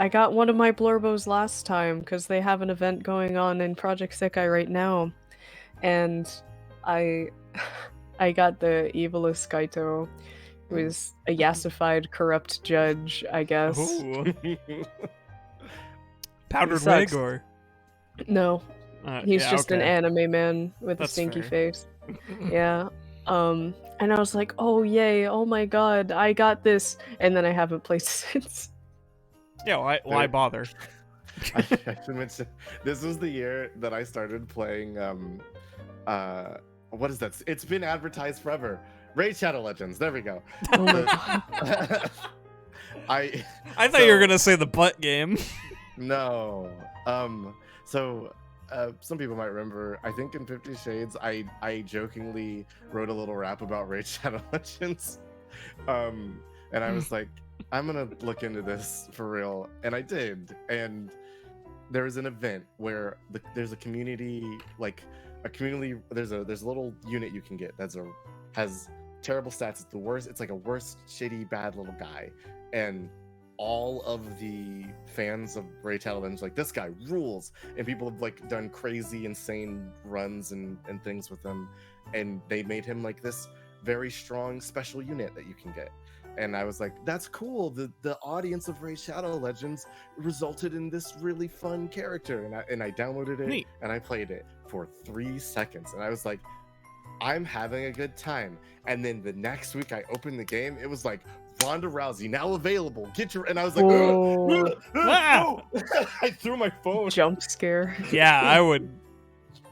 got one of my Blorbos last time because they have an event going on in Project Sekai right now, and I got the evilest Kaito, who is a yasified corrupt judge, I guess. Ooh. Powdered sucks. wig or No, he's Yeah, just an okay. anime man with a That's stinky fair. face. Yeah. And I was like, oh yay, oh my god, I got this, and then I haven't played since. Yeah, why There- bother? I should mention this was the year that I started playing what is that? It's been advertised forever. Raid Shadow Legends. There we go. Oh my The- god. I thought you were gonna say the butt game. No. So some people might remember, I think in 50 Shades, I jokingly wrote a little rap about Raid Shadow Legends. And I was like, I'm gonna look into this for real. And I did. And there was an event where there's a community, there's a little unit you can get has terrible stats. It's the worst, it's like a worst, shitty, bad little guy. And all of the fans of Raid Shadow Legends like, this guy rules, and people have like done crazy insane runs and things with him, and they made him like this very strong special unit that you can get. And I was like, that's cool, the audience of Raid Shadow Legends resulted in this really fun character. And I downloaded it. Neat. And I played it for 3 seconds, and I was like, I'm having a good time. And then the next week I opened the game, it was like, Ronda Rousey now available. Get your, and I was like, Whoa. Ah! no! I threw my phone. Jump scare. Yeah, I would.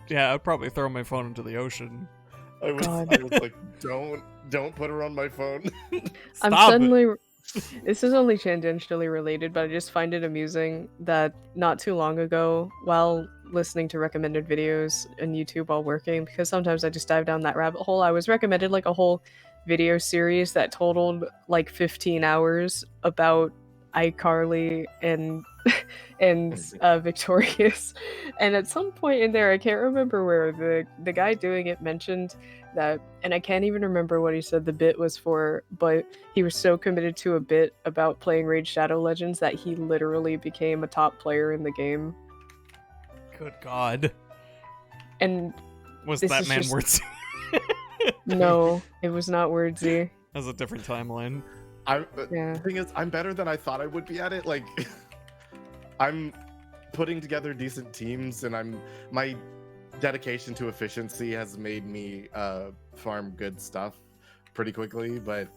Yeah, I'd probably throw my phone into the ocean. I was God. like, don't put her on my phone. I'm Stop it. suddenly. This is only tangentially related, but I just find it amusing that not too long ago, while listening to recommended videos on YouTube while working, because sometimes I just dive down that rabbit hole, I was recommended like a whole video series that totaled like 15 hours about iCarly and Victorious. And at some point in there, I can't remember where the guy doing it mentioned that, and I can't even remember what he said the bit was for, but he was so committed to a bit about playing Raid Shadow Legends that he literally became a top player in the game. Good God. And Was This that is man just- worth? no, it was not Wordsy. That's a different timeline. Yeah. The thing is, I'm better than I thought I would be at it. Like, I'm putting together decent teams, and my dedication to efficiency has made me farm good stuff pretty quickly. But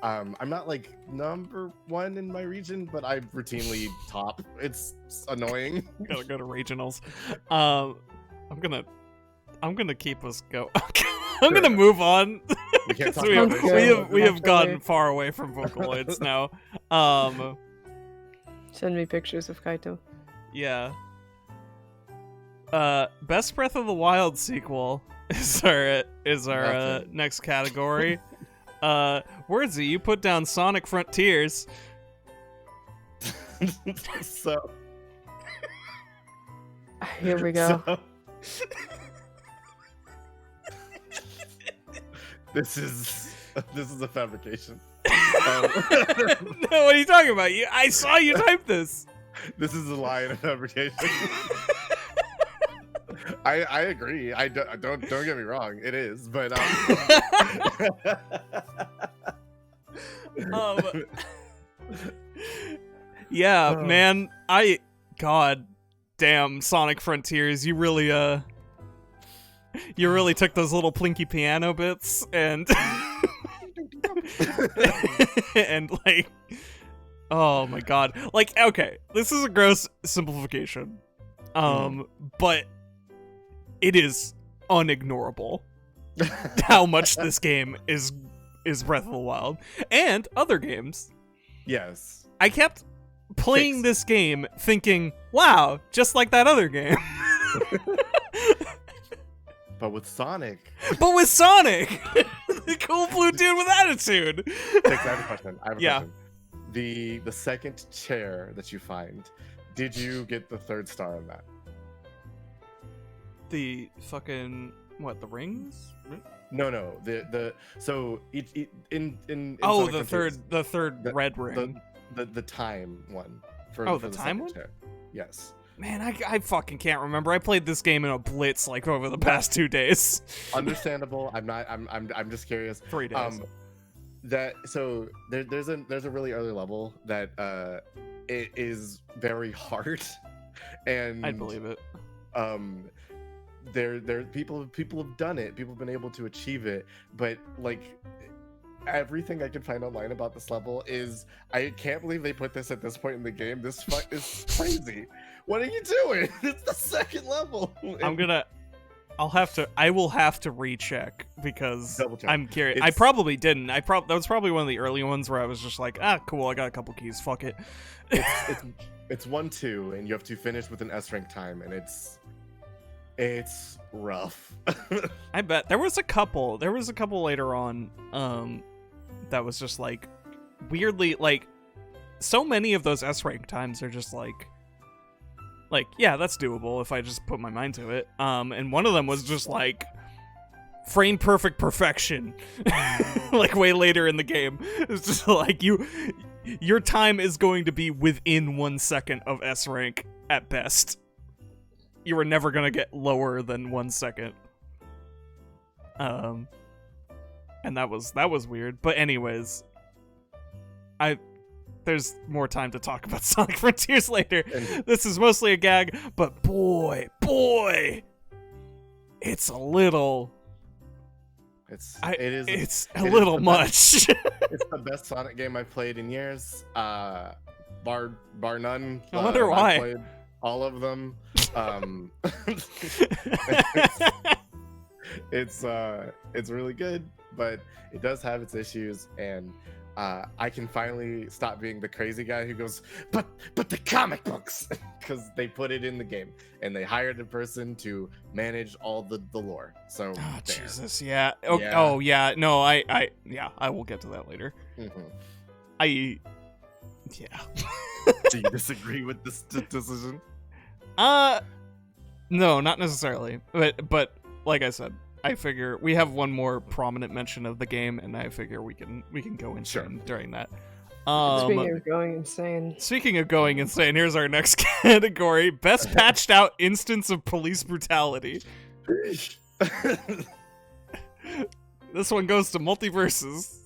I'm not like number 1 in my region, but I'm routinely top. It's annoying. Gotta go to regionals. I'm gonna keep us go. I'm gonna move on. We can't talk we about have, this. we have Naturally. gotten far away from Vocaloids now. Send me pictures of Kaito. Yeah. Best Breath of the Wild sequel is our Nothing. next category. Wordsy, you put down Sonic Frontiers. So Here we go. so- This is a fabrication. No, what are you talking about? I saw you type this. This is a lie and a fabrication. I agree. I don't get me wrong. It is, but Yeah, man. God damn, Sonic Frontiers. You really took those little plinky piano bits and and like, oh my god. Like, okay, this is a gross simplification. But it is unignorable how much this game is Breath of the Wild and other games. yes. I kept playing Fixed. this game thinking, wow, just like that other game. But with Sonic, But with Sonic! The cool blue dude with attitude! Six, I have a question. Yeah. The second chair that you find, did you get the 3rd star on that? The fucking, what, the rings? No. So in Oh, Sonic Frontiers, the third the- red ring. the time one. Oh, for the time second one? chair. Yes. Man, I fucking can't remember. I played this game in a blitz like over the past 2 days. Understandable. I'm just curious. 3 days. So there's a really early level that it is very hard, and I'd believe it. There people have done it. People have been able to achieve it, but like everything I can find online about this level is I can't believe they put this at this point in the game. This is crazy. What are you doing? It's the second level. I will have to recheck because Double check. I'm curious. I probably didn't. That was probably one of the early ones where I was just like, cool, I got a couple keys, fuck it. It's 1-2, and you have to finish with an S rank time, and it's rough. I bet there was a couple later on that was just like weirdly like so many of those S rank times are just like yeah, that's doable if I just put my mind to it. And one of them was just like frame perfect perfection. Like way later in the game. It's just like your time is going to be within 1 second of S rank at best. You were never gonna get lower than 1 second. And that was weird. But anyways, there's more time to talk about Sonic Frontiers later. This is mostly a gag, but boy, it's a little. It's a little much. It's the best Sonic game I've played in years. Bar none. I wonder why. I've played all of them. It's really good, but it does have its issues, and I can finally stop being the crazy guy who goes, but the comic books, because they put it in the game and they hired a person to manage all the lore. So Jesus, yeah. Oh yeah. No, I will get to that later. Mm-hmm. Do you disagree with this decision? No, not necessarily. But like I said, I figure we have one more prominent mention of the game, and I figure we can go insane during that. Speaking of going insane, Here's our next category: best patched out instance of police brutality. This one goes to Multiverses.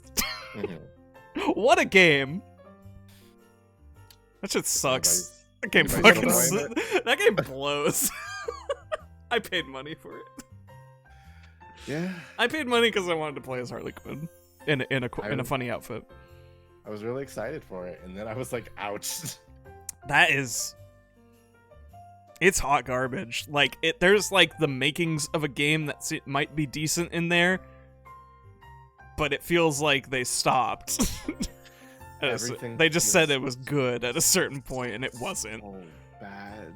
What a game! That shit sucks. That game fucking that game blows. I paid money for it. Yeah. I paid money because I wanted to play as Harley Quinn in a funny outfit. I was really excited for it, and then I was like, ouch. It's hot garbage. Like there's like the makings of a game that might be decent in there, but it feels like they stopped. They just said it was good at a certain point, and it wasn't. Oh, bad.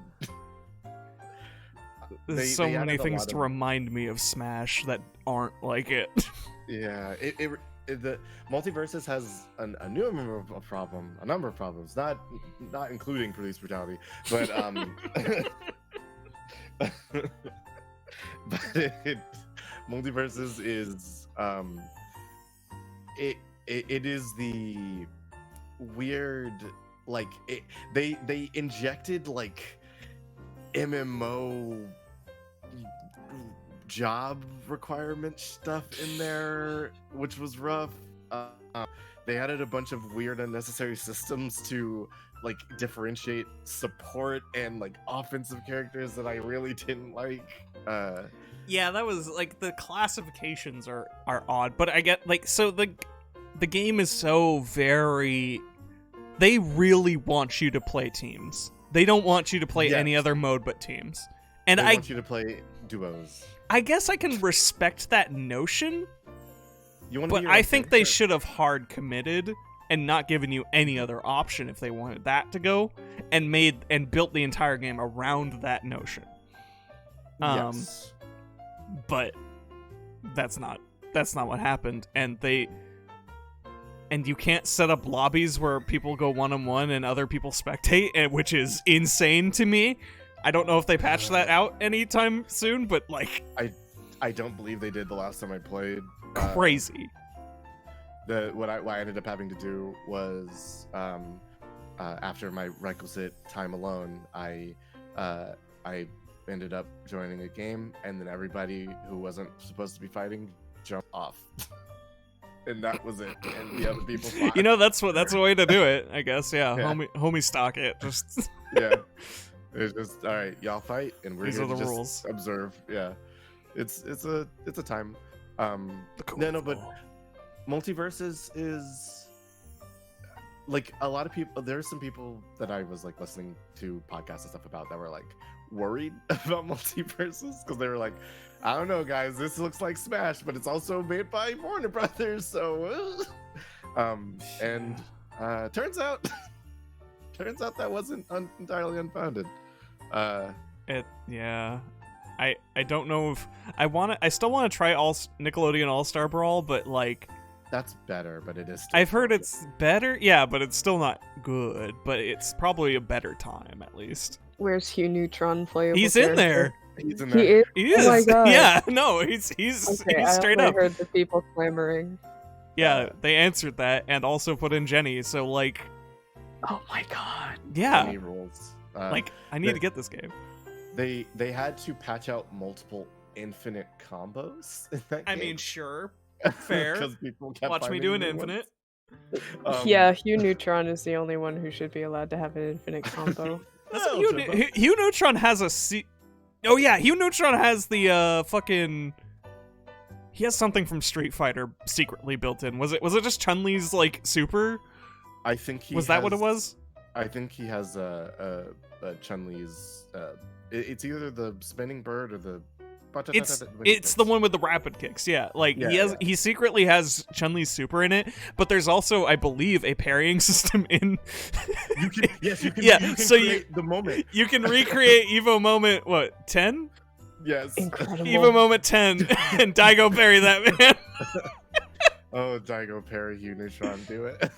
There's so many things to remind me of Smash that aren't like it. Yeah, the Multiverses has a number of problems, not including police brutality, but Multiverses is it is the weird, like they injected like MMO job requirement stuff in there, which was rough. They added a bunch of weird unnecessary systems to like differentiate support and like offensive characters that I really didn't like. Yeah, that was like the classifications are odd, but I get like, so the game is so very, they really want you to play teams. They don't want you to play any other mode but teams. And I want you to play duos. I guess I can respect that notion, but I think they should have hard committed and not given you any other option if they wanted that to go, and built the entire game around that notion. Yes. But that's not what happened, and you can't set up lobbies where people go one-on-one and other people spectate, which is insane to me. I don't know if they patched that out anytime soon, but like, I don't believe they did the last time I played. Crazy. What I ended up having to do was after my requisite time alone, I ended up joining a game, and then everybody who wasn't supposed to be fighting jumped off. And that was it. And the other people fought. That's a way to do it, I guess. Yeah. Homie stock it. Just yeah. It's just all right. Y'all fight, and we're These here are the to just rules. observe. Yeah, it's a time. The No, but Multiverses is like a lot of people. There's some people that I was like listening to podcasts and stuff about that were like worried about Multiverses because they were like, I don't know, guys, this looks like Smash, but it's also made by Warner Brothers, so and turns out that wasn't entirely unfounded. Yeah. I don't know if I still want to try Nickelodeon All-Star Brawl, but like That's better, but it is still I've heard broken. it's better. Yeah, but it's still not good, but it's probably a better time at least. Where's Hugh Neutron playable? He's in there. He's in He there. is. He is. Oh my god. Yeah, no, he's Okay, I straight only up. heard the people clamoring. Yeah, they answered that and also put in Jenny, so like Oh my god. yeah. Any rules. Like I need to get this game. They had to patch out multiple infinite combos in that game. I mean, sure. fair. Because people kept Watch me finding do an new infinite. ones. Yeah, Hugh Neutron is the only one who should be allowed to have an infinite combo. Oh, Hugh Neutron has a Oh yeah, Hugh Neutron has the fucking. He has something from Street Fighter secretly built in. Was it just Chun-Li's like super? I think he Was that what it has- was? I think he has Chun-Li's. It's either the spinning bird or the. It's the one with the rapid kicks. Yeah, like Yeah, he secretly has Chun-Li's super in it, but there's also, I believe, a parrying system in. You can, yes, you can. Yeah, you can so create the moment. You can recreate Evo Moment, what, 10? Yes. Incredible. Evo Moment 10, and Daigo parry that, man. Oh, Daigo Parry, Hugh Neutron, do it.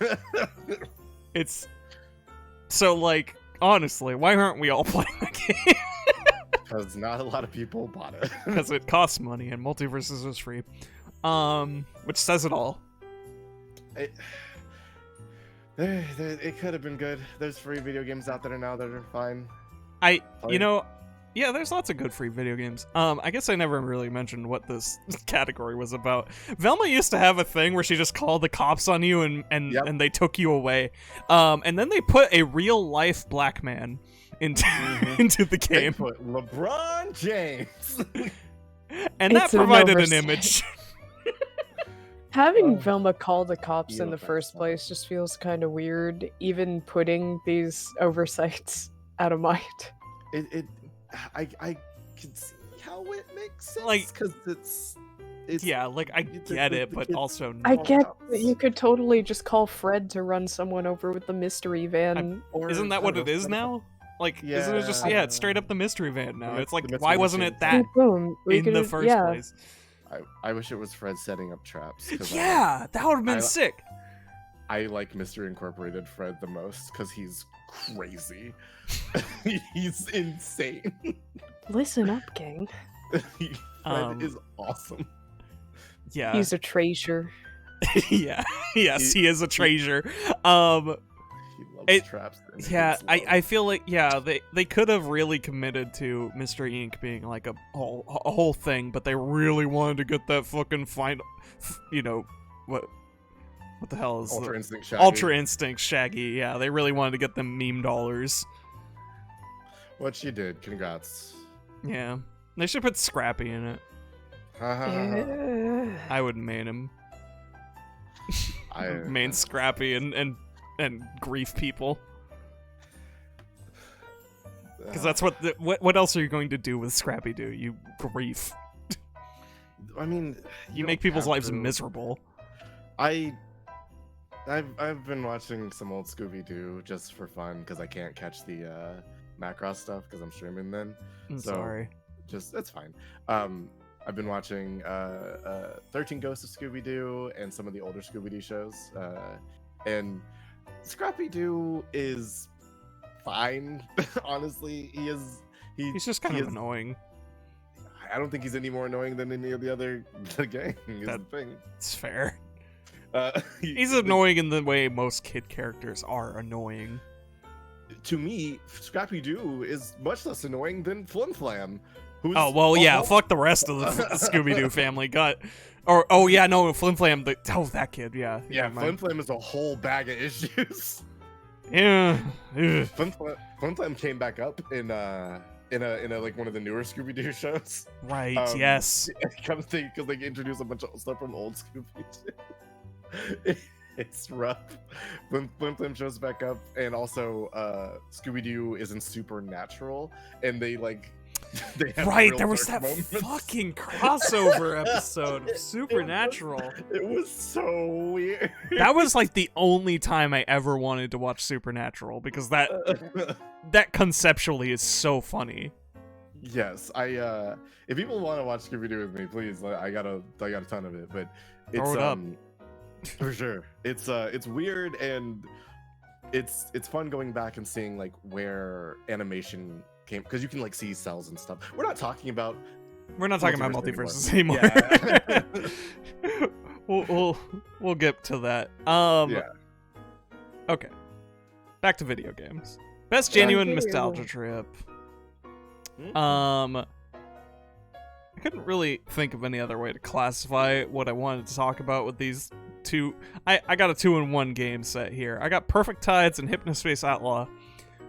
It's so like honestly, why aren't we all playing the game? Because not a lot of people bought it. Because it costs money and Multiverses is free, which says it all. It could have been good. There's free video games out there now that are fine. Yeah, there's lots of good free video games. I guess I never really mentioned what this category was about. Velma used to have a thing where she just called the cops on you and Yep. they took you away. And then they put a real life black man into into the They game, put LeBron James. and that It's an provided an oversight. image. Having Oh. Velma call the cops You in the know, first that's- place just feels kind of weird, even putting these oversights out of mind. I can see how it makes sense. Like- because it's Yeah, like I The- get the- it, the but kids- also I no. get that you could totally just call Fred to run someone over with the mystery van. Or Isn't that I what don't it know, is some- now? Like, isn't it just Yeah. it's straight up the mystery van now? The It's like, mystery why wasn't machine. it that boom, we in the could've- first yeah. place? I wish it was Fred setting up traps. 'cause Yeah, that would have been I- sick. I like Mystery Incorporated Fred the most because he's crazy. He's insane. Listen up, gang. Fred Um, is awesome. Yeah, He's a treasure. yeah, yes, He- he is a treasure. He loves It- traps. and Yeah, hates love. I feel like they could have really committed to Mystery Inc. being like a whole thing, but they really wanted to get that fucking final, what the hell is Ultra the, Instinct Shaggy. Ultra Instinct Shaggy? Yeah, they really wanted to get them meme dollars. What she did. Congrats. Yeah, they should put Scrappy in it. Yeah. I would main him, main Scrappy and grief people, because that's what else are you going to do with Scrappy Doo? You grief. I mean, You don't make people's have lives to- miserable. I've been watching some old Scooby Doo just for fun because I can't catch the Macross stuff because I'm streaming then. I'm So- sorry. Just that's fine. I've been watching 13 Ghosts of Scooby Doo and some of the older Scooby Doo shows. And Scrappy Doo is fine. Honestly, He's just kind he of is- annoying. I don't think he's any more annoying than any of the other gang. Is That- the thing. It's fair. He's He's annoying in the way most kid characters are annoying. To me, Scrappy Doo is much less annoying than Flim Flam. Who's Oh well, yeah. almost- Fuck the rest of the Scooby Doo family. Flim Flam. That kid. Yeah. Yeah, never Flim mind. Flam is a whole bag of issues. Yeah. Ugh. Flim Flam came back up in a like one of the newer Scooby Doo shows. Right. Yes. Because they introduced a bunch of stuff from old Scooby Doo. It's rough. Flim Flam shows back up, and also Scooby Doo is in Supernatural, and they have Right. real There was dark that moments. fucking crossover episode of Supernatural. It was so weird. That was like the only time I ever wanted to watch Supernatural because that conceptually is so funny. Yes, if people want to watch Scooby Doo with me, please. I got a ton of it, but it's Throw it up. for sure. It's weird, and it's fun going back and seeing like where animation came, because you can like see cells and stuff. We're not talking about multiverses anymore. Yeah. we'll get to that. Yeah. Okay. Back to video games. Best genuine Okay. nostalgia trip. I couldn't really think of any other way to classify what I wanted to talk about with these two. I got a 2-in-1 game set here. I got Perfect Tides and Hypnospace Outlaw,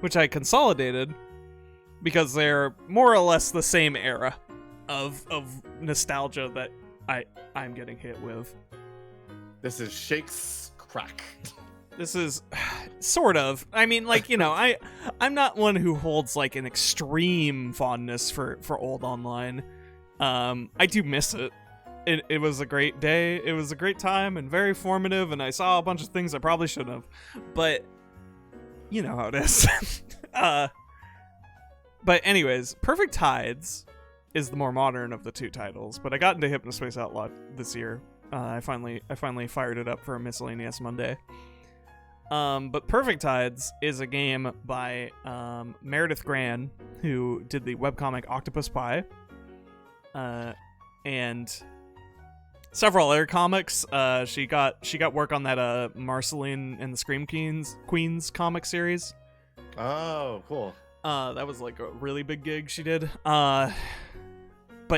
which I consolidated because they're more or less the same era of nostalgia that I'm getting hit with. This is Shake's Crack. This is sort of. I mean, like, you know, I'm not one who holds like an extreme fondness for old online. I do miss it. It was a great day. It was a great time and very formative, and I saw a bunch of things I probably shouldn't have. But you know how it is. But anyways, Perfect Tides is the more modern of the two titles, but I got into Hypnospace Outlaw this year. I finally fired it up for a miscellaneous Monday. But Perfect Tides is a game by Meredith Gran, who did the webcomic Octopus Pie, and several other comics. She got work on that Marceline and the Scream Queens comic series. Oh, cool. That was like a really big gig she did. But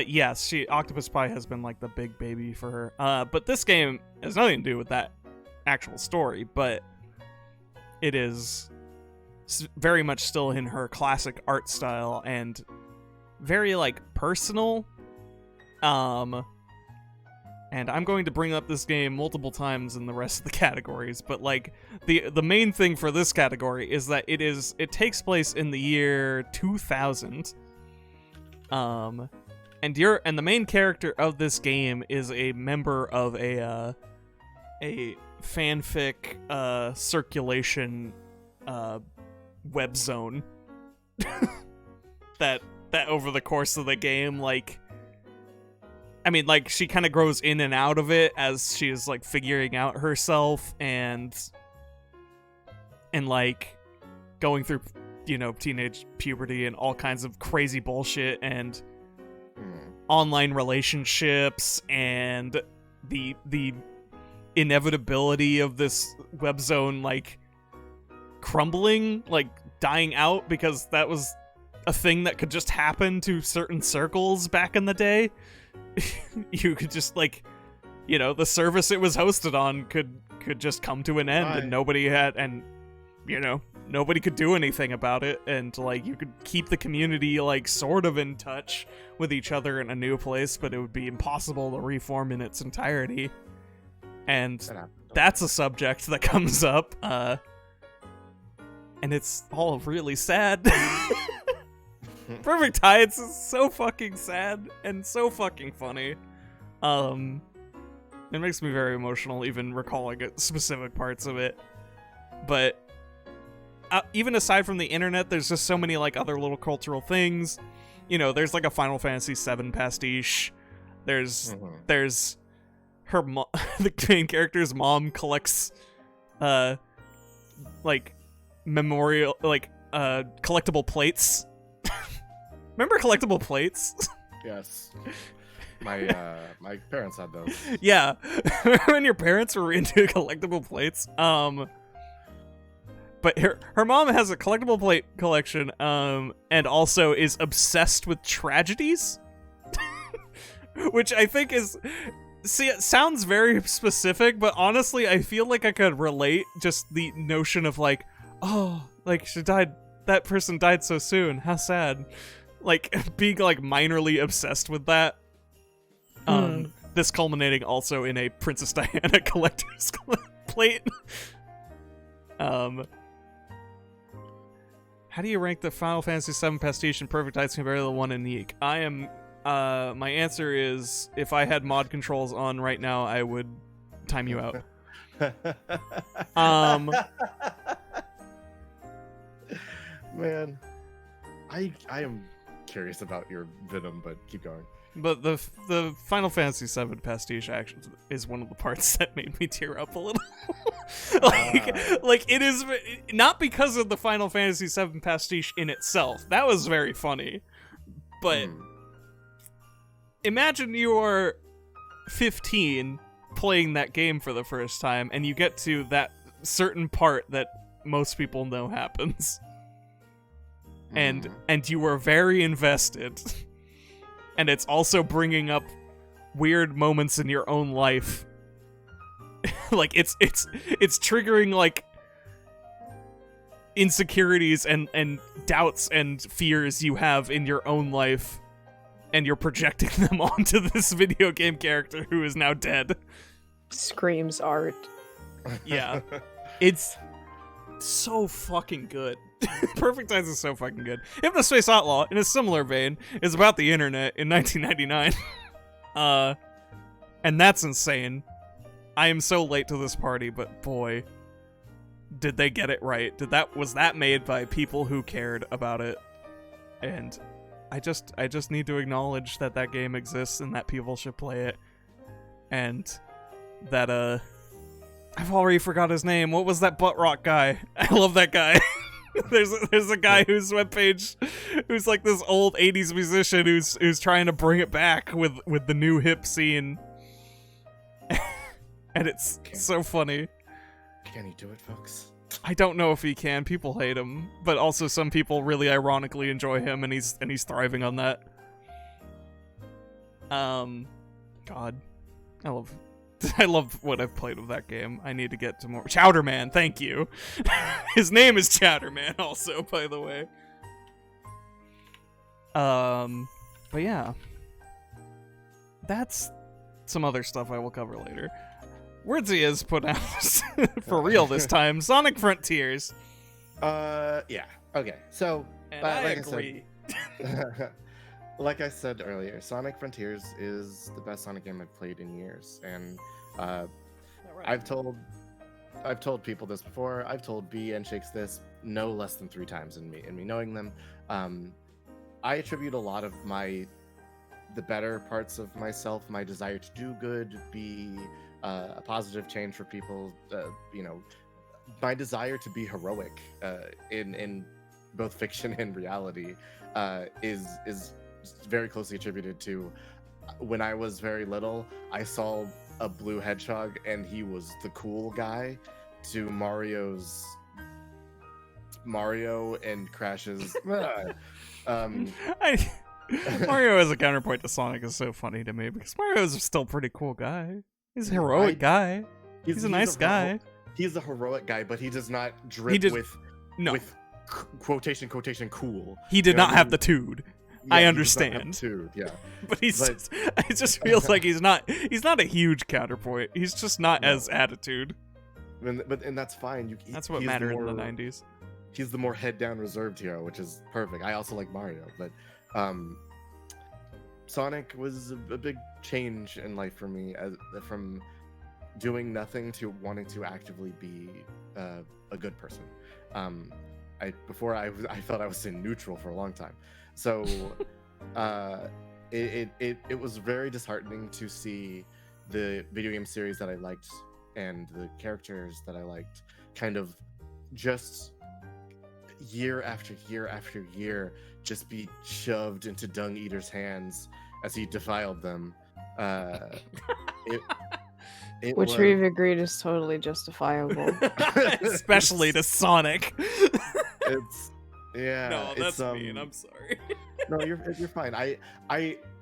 yes, Octopus Pie has been like the big baby for her. But this game has nothing to do with that actual story, but it is very much still in her classic art style and very like personal. And I'm going to bring up this game multiple times in the rest of the categories, but like the main thing for this category is that it takes place in the year 2000. And the main character of this game is a member of a fanfic circulation web zone that over the course of the game, like, I mean, like, she kind of grows in and out of it as she is like figuring out herself and like going through, you know, teenage puberty and all kinds of crazy bullshit and online relationships and the inevitability of this web zone like crumbling, like dying out, because that was a thing that could just happen to certain circles back in the day. You could just, like, you know, the service it was hosted on could just come to an end. Right. And nobody could do anything about it, and like you could keep the community like sort of in touch with each other in a new place, but it would be impossible to reform in its entirety. And that's a subject that comes up, and it's all really sad. Perfect Tides is so fucking sad and so fucking funny. It makes me very emotional even recalling specific parts of it. But even aside from the internet, there's just so many like other little cultural things. You know, there's like a Final Fantasy VII pastiche. There's her the main character's mom collects like memorial, like collectible plates. Remember collectible plates? Yes. My parents had those. Yeah. When your parents were into collectible plates. But her mom has a collectible plate collection, and also is obsessed with tragedies. Which I think is... See, it sounds very specific, but honestly, I feel like I could relate just the notion of like, oh, like she died. That person died so soon. How sad. Like being like minorly obsessed with that. This culminating also in a Princess Diana collector's plate. How do you rank the Final Fantasy VII pastiche and Perfect Heights compared to the one in Yeek? I am. My answer is, if I had mod controls on right now, I would time you out. Man, I am curious about your Venom, but keep going. But the Final Fantasy VII pastiche action is one of the parts that made me tear up a little. like it is not because of the Final Fantasy VII pastiche in itself. That was very funny. But imagine you are 15 playing that game for the first time and you get to that certain part that most people know happens. And you were very invested. And it's also bringing up weird moments in your own life. Like it's triggering like insecurities and doubts and fears you have in your own life, and you're projecting them onto this video game character who is now dead. Screams art. Yeah. It's so fucking good. Perfect Heights is so fucking good. Hypnospace Outlaw, in a similar vein, is about the internet in 1999. And that's insane. I am so late to this party, but boy, did they get it right. Was that made by people who cared about it? And I just need to acknowledge that that game exists and that people should play it. And that I've already forgot his name. What was that butt rock guy? I love that guy. There's a guy whose webpage who's like this old 80s musician who's trying to bring it back with the new hip scene. And it's so funny. Can he do it, folks? I don't know if he can. People hate him, but also some people really ironically enjoy him, and he's thriving on that. God, I love what I've played with that game. I need to get to more. Chowderman, thank you. His name is Chowderman, also, by the way. But yeah, that's some other stuff I will cover later. Wordsy has put out for real this time. Sonic Frontiers. Yeah. Okay. So, and I agree. Like I said earlier, Sonic Frontiers is the best Sonic game I've played in years, and Right. I've told people this before. I've told B and Shakes this no less than 3 times in me knowing them. I attribute a lot of the better parts of myself, my desire to do good, be a positive change for people, my desire to be heroic in both fiction and reality is very closely attributed to when I was very little. I saw a blue hedgehog and he was the cool guy, to Mario and Crash's Mario as a counterpoint to Sonic is so funny to me because Mario's still a pretty cool guy. He's a heroic guy. He's a nice guy. He's a heroic guy, but he does not drip with quotation cool. He did not have the tude. Yeah, I understand. Yeah. But it just feels like he's not a huge counterpoint. He's just not as attitude. And that's fine. That's what mattered in the 90s. He's the more head down reserved hero, which is perfect. I also like Mario, but Sonic was a big change in life for me, from doing nothing to wanting to actively be a good person. Before I thought I was in neutral for a long time, so it was very disheartening to see the video game series that I liked and the characters that I liked kind of just year after year after year just be shoved into Dung Eater's hands as he defiled them. Which we've agreed is totally justifiable. Especially to Sonic. No, that's mean. I'm sorry. No, you're fine.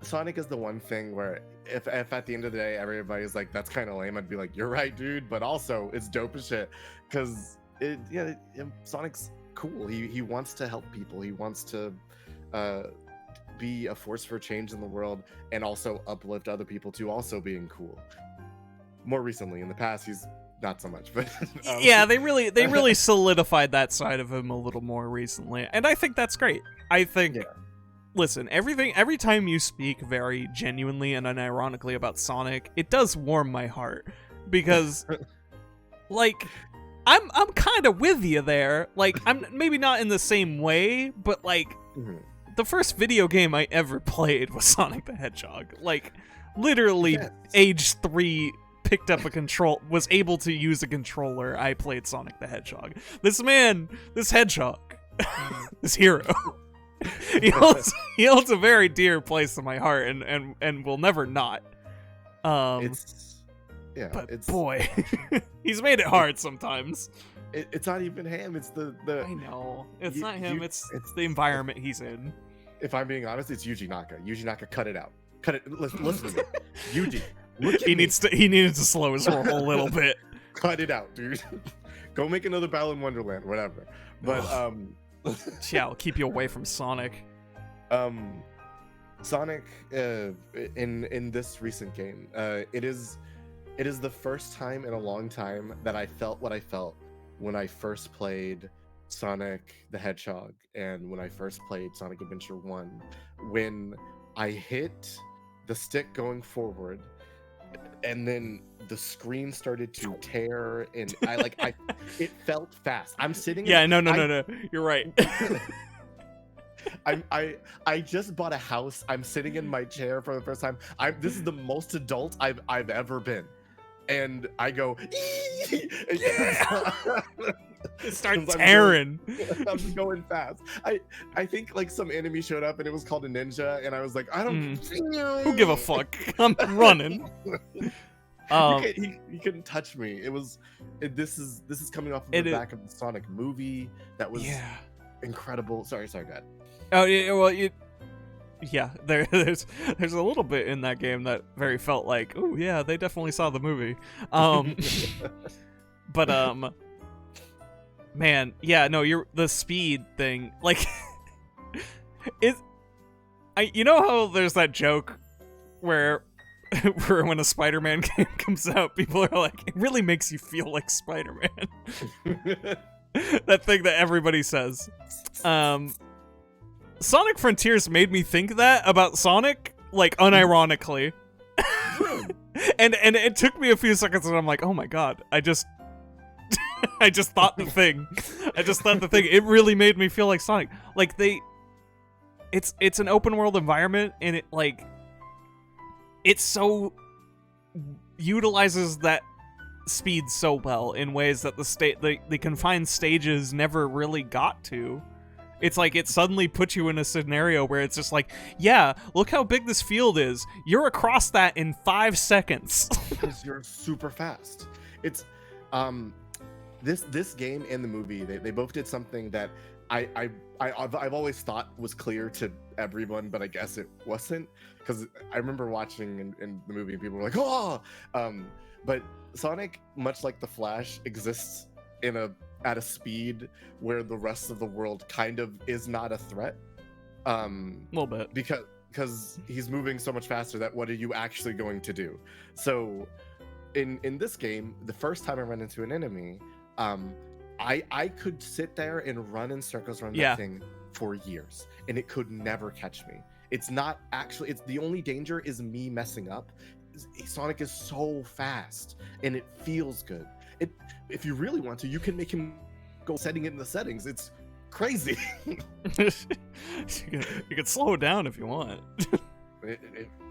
Sonic is the one thing where if at the end of the day everybody's like, that's kind of lame, I'd be like, you're right, dude, but also it's dope as shit, because Sonic's cool. He wants to help people. He wants to be a force for change in the world, and also uplift other people to also being cool. More recently, in the past, he's not so much, but yeah, they really solidified that side of him a little more recently, and I think that's great. I think, listen, every time you speak very genuinely and unironically about Sonic, it does warm my heart, because, like, I'm kind of with you there. Like, I'm maybe not in the same way, but like, the first video game I ever played was Sonic the Hedgehog. Like, literally, age 3. Picked up was able to use a controller. I played Sonic the Hedgehog. This hedgehog, this hero, he holds a very dear place in my heart, and will never not. Boy, he's made it hard sometimes. It's not even him. It's the. I know it's not him. It's the environment he's in. If I'm being honest, it's Yuji Naka. Yuji Naka, cut it out. Cut it. Listen to me, Yuji. He needed to slow his roll a little bit. Cut it out, dude. Go make another Battle in Wonderland, whatever. But yeah, I'll keep you away from Sonic. Sonic, in this recent game, it is the first time in a long time that I felt what I felt when I first played Sonic the Hedgehog, and when I first played Sonic Adventure 1, when I hit the stick going forward, and then the screen started to tear, and it felt fast. I'm sitting. Yeah, no. You're right. I just bought a house. I'm sitting in my chair for the first time. This is the most adult I've ever been, and I go. Start tearing. I'm going fast. I think like some enemy showed up and it was called a ninja, and I was like, I don't. Who give a fuck? I'm running. He couldn't touch me. This is coming off of the back of the Sonic movie that was incredible. Sorry, God. Oh yeah, well there's a little bit in that game that very felt like, oh yeah, they definitely saw the movie. But man, yeah, no, the speed thing, like, you know how there's that joke where when a Spider-Man game comes out, people are like, it really makes you feel like Spider-Man. That thing that everybody says. Sonic Frontiers made me think that about Sonic, like, unironically. and it took me a few seconds, and I'm like, oh my god, I just thought the thing. It really made me feel like Sonic. Like, it's an open world environment, and it so utilizes that speed so well in ways that the confined stages never really got to. It's like it suddenly puts you in a scenario where it's just like, yeah, look how big this field is. You're across that in 5 seconds. Because you're super fast. It's this game and the movie, they both did something that I've always thought was clear to everyone, but I guess it wasn't, because I remember watching in the movie and people were like, oh, but Sonic, much like the Flash, exists at a speed where the rest of the world kind of is not a threat. A little bit. Because he's moving so much faster that what are you actually going to do? So in this game, the first time I ran into an enemy, I could sit there and run in circles around that thing for years, and it could never catch me. It's the only danger is me messing up. Sonic is so fast, and it feels good. If you really want to, you can make him go setting it in the settings. It's crazy. You can slow it down if you want.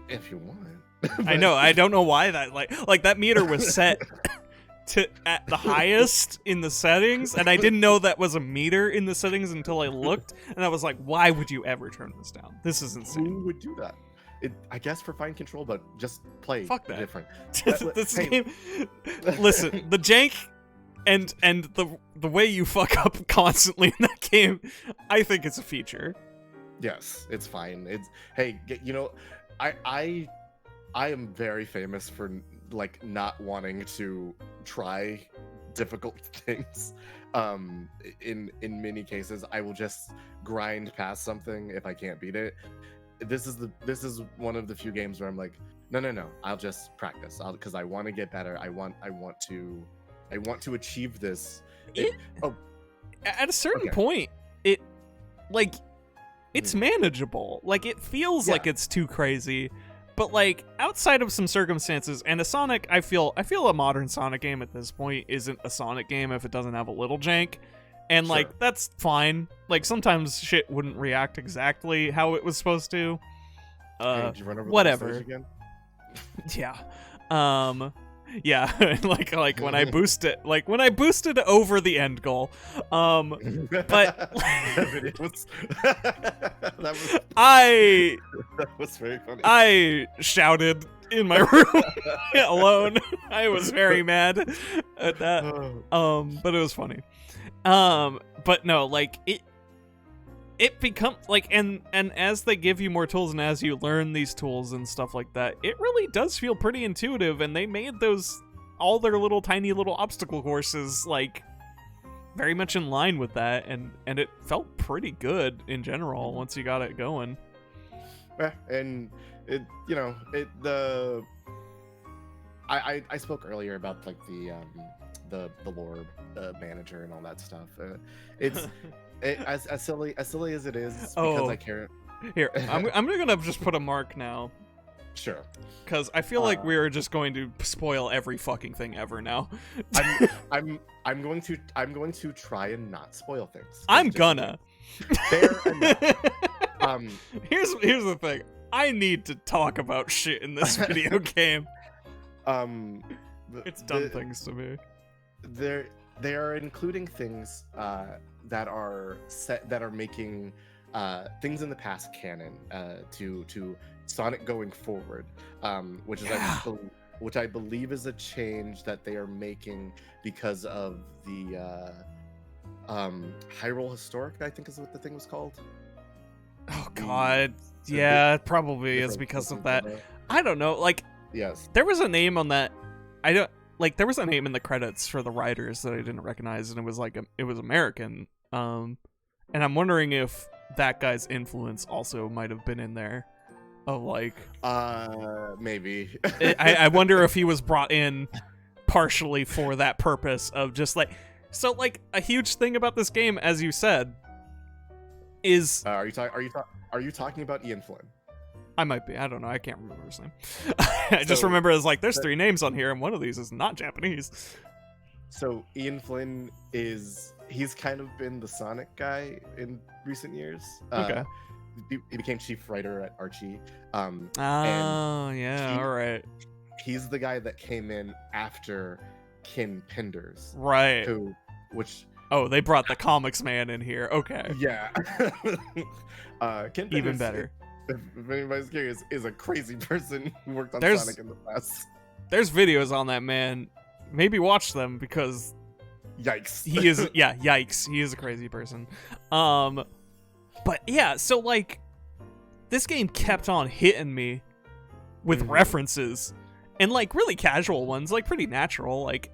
If you want. I know. I don't know why that like that meter was set at the highest in the settings, and I didn't know that was a meter in the settings until I looked, and I was like, why would you ever turn this down? This is insane. Who would do that? I guess for fine control, but just play different. This game. Listen, the jank and the way you fuck up constantly in that game, I think it's a feature. Yes, it's fine. I am very famous for like not wanting to try difficult things. In many cases, I will just grind past something if I can't beat it. This is one of the few games where I'm like, no, I'll just practice. Because I want to get better. I want to achieve this. At a certain Okay. point, it's manageable. Like, it feels like it's too crazy. But like, outside of some circumstances, and a Sonic, I feel a modern Sonic game at this point isn't a Sonic game if it doesn't have a little jank. And Sure. like, that's fine. Like, sometimes shit wouldn't react exactly how it was supposed to. Hey, did you run over the whatever. stage again? Yeah. Yeah, like when I boosted over the end goal. But that video was I that was very funny. I shouted in my room alone. I was very mad at that. But it was funny. But no, like it becomes like, and as they give you more tools and as you learn these tools and stuff like that, it really does feel pretty intuitive. And they made all their little tiny little obstacle courses like very much in line with that, and it felt pretty good in general once you got it going. Yeah, and it, I spoke earlier about like the lore manager and all that stuff. It's as silly as it is because I care. Here, I'm gonna just put a mark now. Sure. Because I feel like we're just going to spoil every fucking thing ever now. I'm going to try and not spoil things. I'm gonna. Fair enough. Here's the thing. I need to talk about shit in this video game. It's done things to me. They are including things that are making things in the past canon to Sonic going forward, which I believe is a change that they are making because of the Hyrule Historic, I think is what the thing was called. Oh god, yeah, it probably is because of that. I don't know, like, yes, there was a name on that. There was a name in the credits for the writers that I didn't recognize, and it was like it was American. And I'm wondering if that guy's influence also might have been in there. Of like, maybe. I wonder if he was brought in partially for that purpose of just like, so like a huge thing about this game, as you said, is Are you talking about Ian Flynn? I might be. I don't know. I can't remember his name. I just remember it's like there's 3 names on here, and one of these is not Japanese. So Ian Flynn he's kind of been the Sonic guy in recent years. Okay. He became chief writer at Archie. Oh, yeah, all right. He's the guy that came in after Ken Penders. Right. Oh, they brought the comics man in here. Okay. Yeah. Ken Penders, Even better. If anybody's curious, is a crazy person who worked on Sonic in the past. There's videos on that man. Maybe watch them because Yikes. he is yikes. He is a crazy person. But yeah, so like this game kept on hitting me with references, and like really casual ones, like pretty natural, like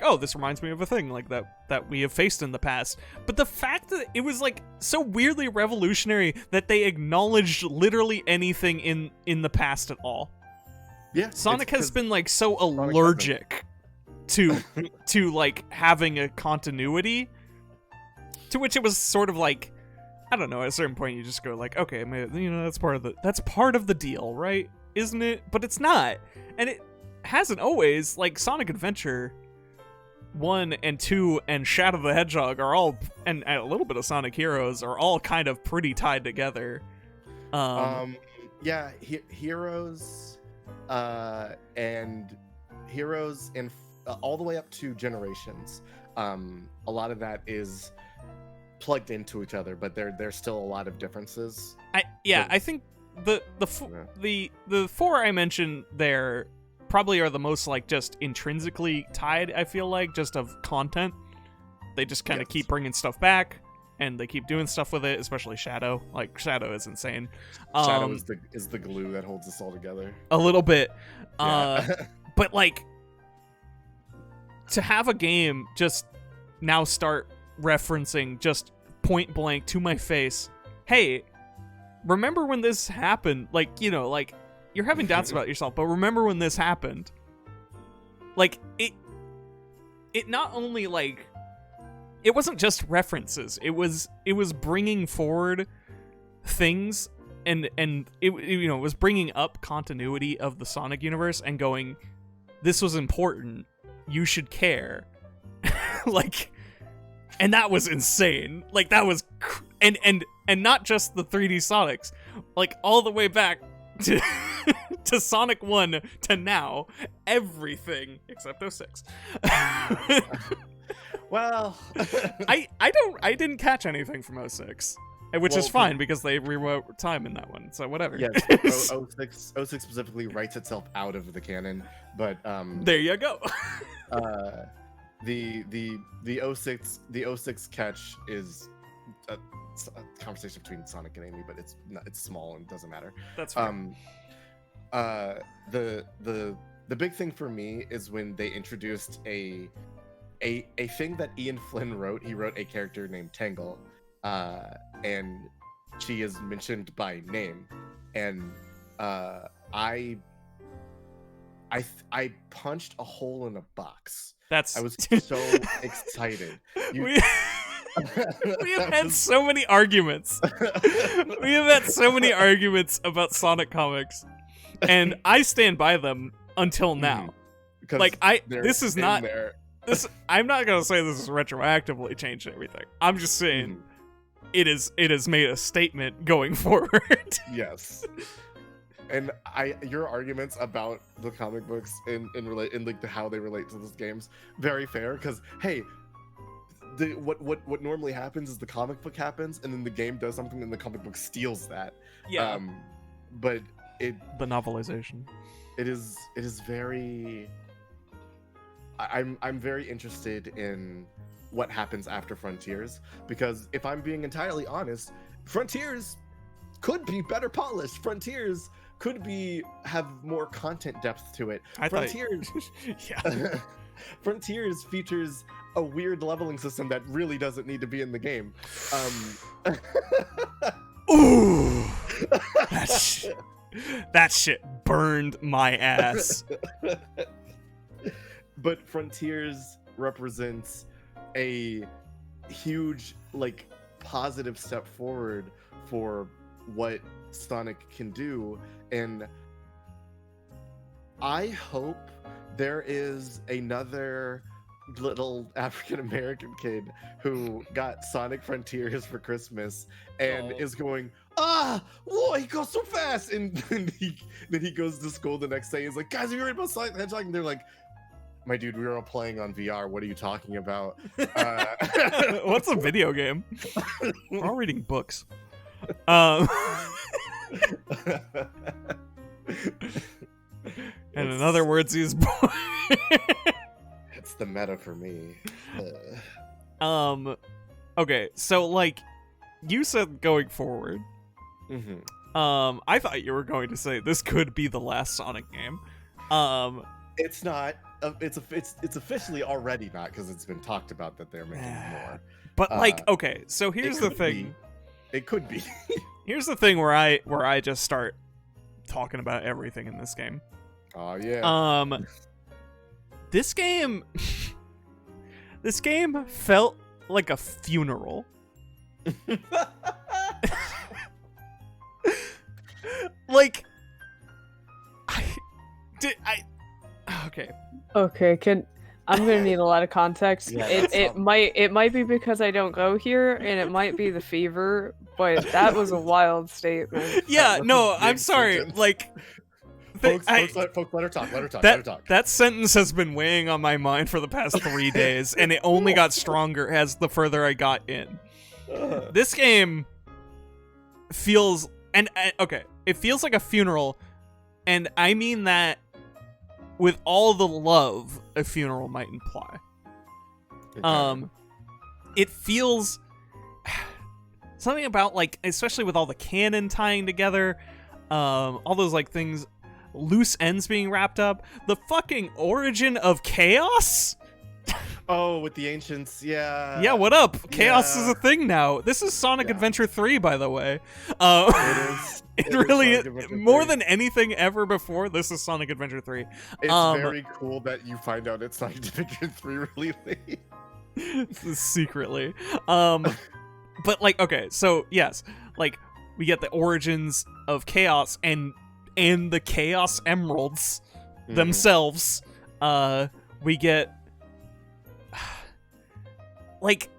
oh, this reminds me of a thing like that we have faced in the past. But the fact that it was like so weirdly revolutionary that they acknowledged literally anything in the past at all. Yeah. Sonic has been like so allergic to like having a continuity, to which it was sort of like, I don't know, at a certain point you just go like, okay, that's part of the deal, right? Isn't it? But it's not. And it hasn't always. Like Sonic Adventure 1 and 2 and Shadow the Hedgehog are all, and a little bit of Sonic Heroes are all kind of pretty tied together. Yeah, Heroes and all the way up to Generations. A lot of that is plugged into each other, but there's still a lot of differences. I think the 4 I mentioned there probably are the most like just intrinsically tied, I feel like, just of content. They just kind of keep bringing stuff back, and they keep doing stuff with it, especially Shadow. Like Shadow is insane. Shadow is the glue that holds us all together. A little bit. Yeah. But like to have a game just now start referencing just point blank to my face, hey, remember when this happened? Like, you know, like, you're having doubts about yourself, but remember when this happened. Like, it not only, like, it wasn't just references, it was bringing forward things, and it, you know, it was bringing up continuity of the Sonic universe and going, this was important, you should care. Like, and that was insane. Like, that was and not just the 3D Sonics, like all the way back to to Sonic 1 to now, everything except 06. Well, I didn't catch anything from 06. Which is fine because they rewrote time in that one, so whatever. Yes, 06 specifically writes itself out of the canon, but there you go. The 06 catch is a conversation between Sonic and Amy, but it's small and doesn't matter. That's fair. The big thing for me is when they introduced a thing that Ian Flynn wrote. He wrote a character named Tangle, and she is mentioned by name, and I punched a hole in a box. I was so excited. We have had so many arguments. We have had so many arguments about Sonic comics, and I stand by them until now. Like, this is not there. This. I'm not gonna say this has retroactively changed everything. I'm just saying it has made a statement going forward. Yes. And your arguments about the comic books in like how they relate to those games, very fair. Because hey, what normally happens is the comic book happens, and then the game does something, and the comic book steals that. Yeah. But the novelization. It is very. I'm very interested in what happens after Frontiers, because if I'm being entirely honest, Frontiers could be better polished. Frontiers could have more content depth to it. Frontiers features a weird leveling system that really doesn't need to be in the game. Ooh, that shit burned my ass. But Frontiers represents a huge, like, positive step forward for what Sonic can do, and I hope there is another little African American kid who got Sonic Frontiers for Christmas and is going, whoa, he goes so fast, and then he goes to school the next day. He's like, guys, have you heard about Sonic the Hedgehog? And they're like, my dude, we were all playing on VR. What are you talking about? What's a video game? We're all reading books. And in other words, he's born. It's the meta for me. Okay, so like you said, going forward, I thought you were going to say this could be the last Sonic game. It's not. It's officially already not, because it's been talked about that they're making more. But like, okay, so here's the thing. It could be. Here's the thing where I just start talking about everything in this game. Oh yeah. This game felt like a funeral. Like, okay. Okay, I'm gonna need a lot of context. Yeah, it might be because I don't go here, and it might be the fever, but that was a wild statement. Yeah, no, I'm sorry. Sentence. Like, folks, let her talk. That sentence has been weighing on my mind for the past 3 days, and it only got stronger as the further I got in. This game feels, it feels like a funeral, and I mean that with all the love a funeral might imply. It feels something about, like, especially with all the canon tying together, all those like things, loose ends being wrapped up, the fucking origin of chaos. Oh, with the ancients, yeah. Yeah, what up? Chaos is yeah. a thing now. This is Sonic Yeah. Adventure 3, by the way. It is. It is really Sonic is. Adventure More 3. than anything ever before, this is Sonic Adventure 3. It's Um, very cool that you find out it's Sonic Adventure 3 really late. Secretly. But like, okay, so yes, like we get the origins of Chaos and the Chaos Emeralds themselves. We get like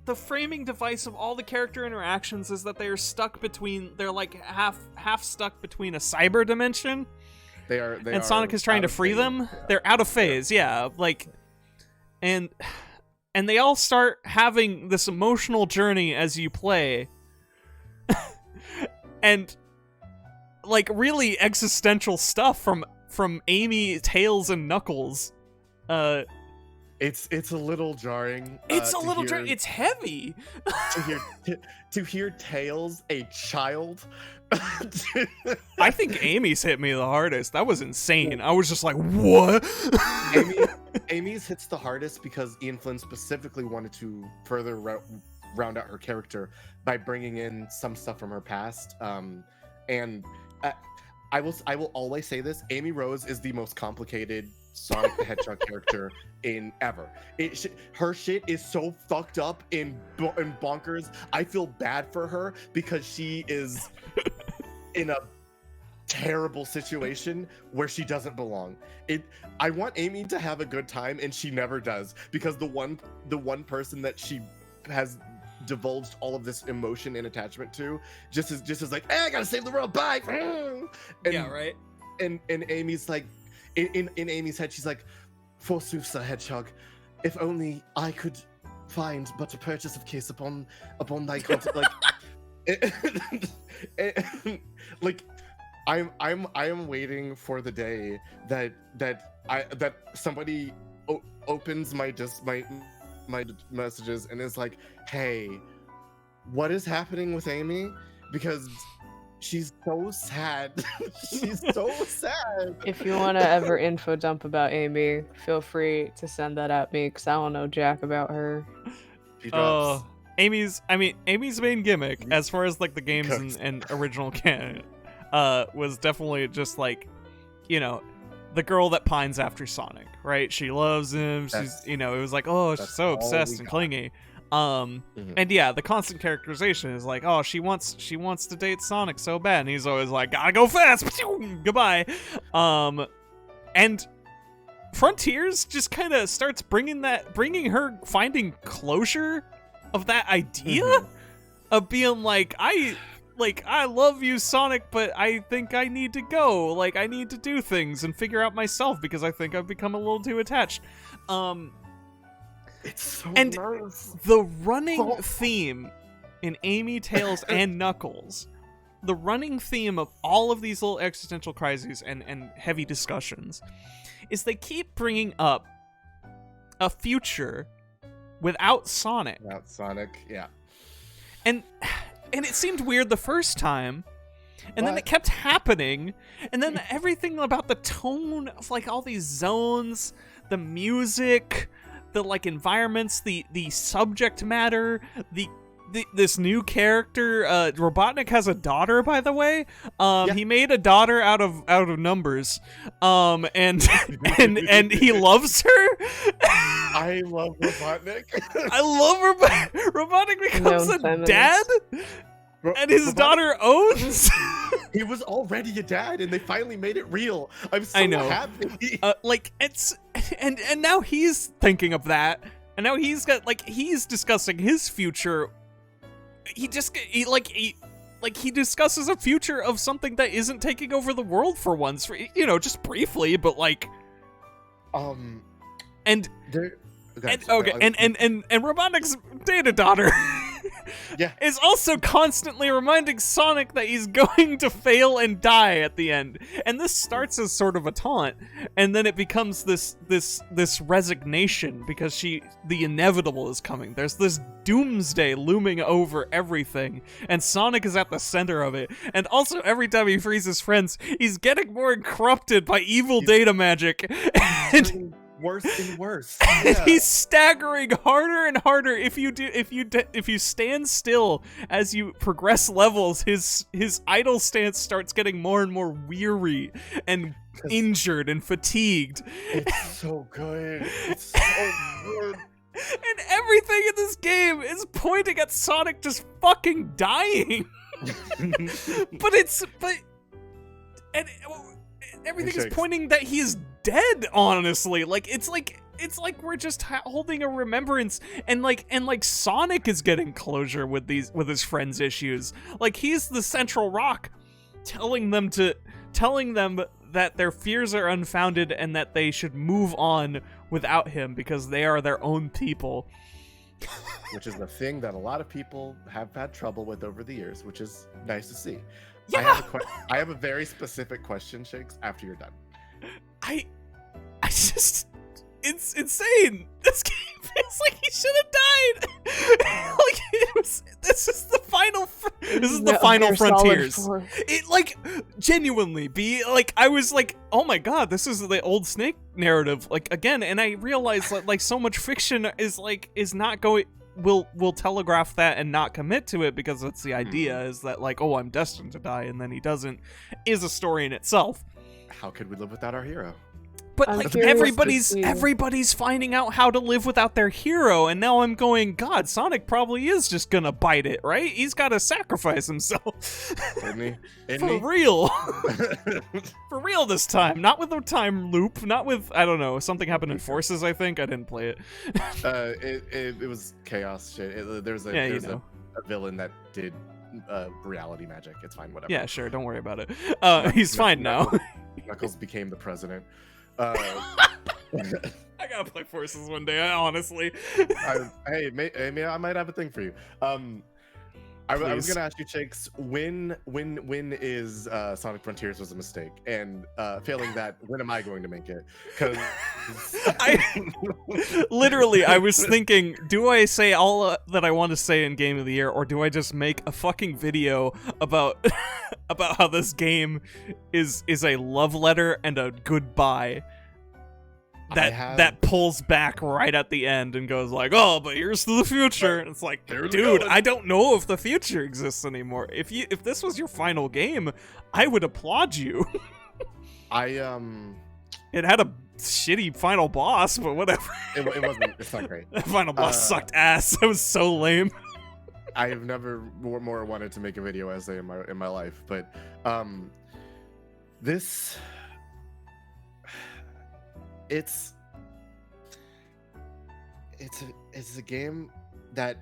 the framing device of all the character interactions is that they're like half stuck between a cyber dimension They and Sonic is trying out to of free phase. them. Yeah. They're out of phase, yeah. Like, and they all start having this emotional journey as you play, and like really existential stuff from Amy, Tails, and Knuckles. It's a little jarring. It's a to little hear- it's heavy. to hear Tails, a child. I think Amy's hit me the hardest. That was insane. I was just like, what? Amy's hits the hardest because Ian Flynn specifically wanted to further round out her character by bringing in some stuff from her past. And I will always say this: Amy Rose is the most complicated Sonic the Hedgehog character in ever. Her shit is so fucked up and bonkers. I feel bad for her because she is in a terrible situation where she doesn't belong. I want Amy to have a good time, and she never does, because the one person that she has divulged all of this emotion and attachment to just is like, hey, I gotta save the world, bye. And, Yeah, right. And Amy's like, in Amy's head, she's like, forsooth, Sir Hedgehog, if only I could find but a purchase of case upon thy content. Like, I am waiting for the day that somebody opens my messages and is like, hey, what is happening with Amy? Because she's so sad. She's so sad. If you want to ever info dump about Amy, feel free to send that at me, because I don't know jack about her. She drops. Amy's main gimmick, as far as like the games Cooks. and original canon, was definitely just like, you know, the girl that pines after Sonic, right? She loves him. She's, you know, it was like, oh, she's that's so all obsessed we and got. clingy. Mhm. And yeah, the constant characterization is like, oh, she wants to date Sonic so bad, and he's always like, gotta go fast, goodbye. And Frontiers just kind of starts bringing her finding closure of that idea Mhm. of being like, I love you, Sonic, but I think I need to go. Like, I need to do things and figure out myself because I think I've become a little too attached. It's so And nice. the running theme in Amy, Tails, and Knuckles, the running theme of all of these little existential crises and heavy discussions, is they keep bringing up a future without Sonic. Without Sonic, yeah. And it seemed weird the first time, and then But- it kept happening, and then everything about the tone of like all these zones, the music, the like environments, the subject matter, this new character, Robotnik has a daughter, by the way. Yeah. He made a daughter out of numbers, and and he loves her. I love Robotnik. I love Robotnik becomes No a feminist. dad, and his Robotnik- daughter owns. He was already a dad, and they finally made it real. I'm so I know. happy. Like it's and now he's thinking of that, and now he's discussing his future. He discusses a future of something that isn't taking over the world for once, you know, just briefly, but like, and There, Robotnik's data daughter Yeah. is also constantly reminding Sonic that he's going to fail and die at the end. And this starts as sort of a taunt, and then it becomes this resignation because the inevitable is coming. There's this doomsday looming over everything, and Sonic is at the center of it. And also, every time he frees his friends, he's getting more corrupted by evil data magic. And worse and worse. And he's staggering harder and harder. If you stand still as you progress levels, his idle stance starts getting more and more weary and injured and fatigued. It's so good. It's so good. And everything in this game is pointing at Sonic just fucking dying. but everything is pointing that he is dead, honestly. It's like we're just holding a remembrance, and Sonic is getting closure with his friends' issues. Like, he's the central rock telling them that their fears are unfounded and that they should move on without him because they are their own people. Which is the thing that a lot of people have had trouble with over the years, which is nice to see. Yeah. I have a very specific question, Shakes, after you're done. I just... It's insane. This game feels like he should have died. This is the final frontiers. It genuinely I was like, oh my god, this is the old Snake narrative again, and I realized that so much fiction is not going will telegraph that and not commit to it because it's the idea is that oh, I'm destined to die and then he doesn't, is a story in itself. How could we live without our hero? But everybody's finding out how to live without their hero, and now I'm going, God, Sonic probably is just gonna bite it, right? He's gotta sacrifice himself. Isn't he? For real. For real this time. Not with a time loop, not with, I don't know, something happened in Forces, I think. I didn't play it. It was chaos shit. There's a villain that did reality magic. It's fine, whatever. Yeah, sure, don't worry about it. He's fine now. Knuckles became the president. I gotta play Forces one day, honestly. I might have a thing for you. I was gonna ask you, Shakes, when is Sonic Frontiers was a mistake, and failing that, when am I going to make it? Because I was thinking, do I say all that I want to say in Game of the Year, or do I just make a fucking video about about how this game is a love letter and a goodbye that pulls back right at the end and goes oh, but here's to the future. And it's like, dude, I don't know if the future exists anymore. If this was your final game, I would applaud you. It had a shitty final boss, but whatever. It wasn't. It's not great. The final boss sucked ass. It was so lame. I have never more wanted to make a video essay in my life, but this. It's a game that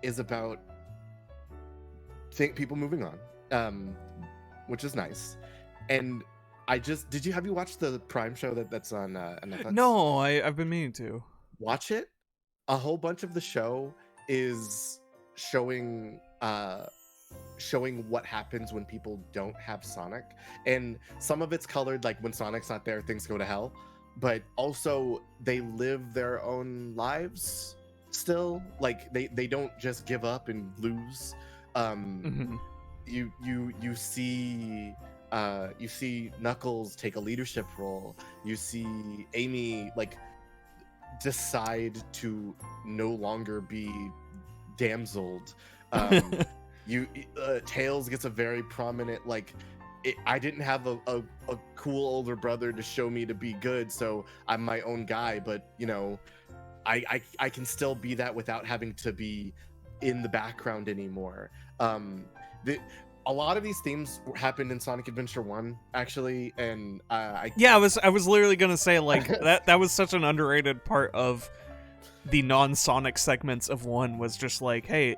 is about people moving on, which is nice. And have you watched the Prime show that's on Netflix? No, I've been meaning to watch it. A whole bunch of the show is showing what happens when people don't have Sonic, and some of it's colored, like when Sonic's not there, things go to hell. But also they live their own lives still. Like they don't just give up and lose. You see Knuckles take a leadership role. You see Amy decide to no longer be damseled. Tails gets a very prominent I didn't have a cool older brother to show me to be good, so I'm my own guy, but I can still be that without having to be in the background anymore. A lot of these themes happened in Sonic Adventure 1, actually, and I was literally gonna say that was such an underrated part of the non-Sonic segments of 1, was just hey,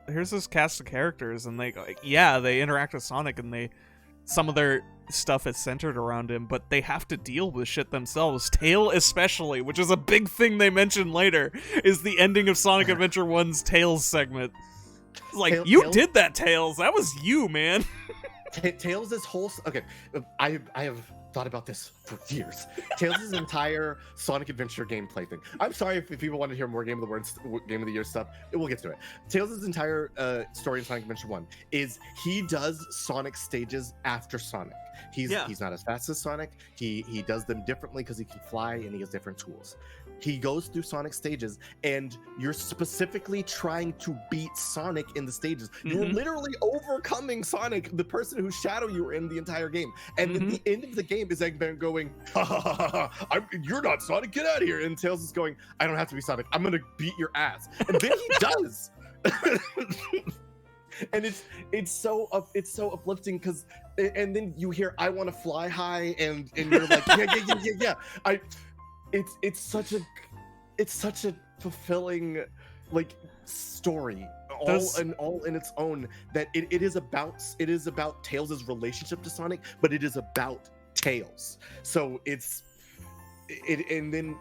here's this cast of characters, and they interact with Sonic, and some of their stuff is centered around him, but they have to deal with shit themselves. Tail especially, which is a big thing they mention later, is the ending of Sonic Adventure 1's Tails segment. It's you Tails? Did that, Tails. That was you, man. Tails' whole... Okay, I have thought about this for years. Tails' entire Sonic Adventure gameplay thing. I'm sorry if people want to hear more Game of the Year stuff. We'll get to it. Tails' entire story in Sonic Adventure 1 is he does Sonic stages after Sonic. He's not as fast as Sonic. He does them differently because he can fly and he has different tools. He goes through Sonic stages, and you're specifically trying to beat Sonic in the stages. You're literally overcoming Sonic, the person whose shadow you were in the entire game. And at the end of the game is Eggman going, ha ha ha ha, you're not Sonic, get out of here. And Tails is going, I don't have to be Sonic, I'm gonna beat your ass. And then he does. And it's so uplifting because, and then you hear I want to fly high, and you're like, yeah. It's such a fulfilling like story, all in its own, that it is about Tails' relationship to Sonic, but it is about Tails. So and then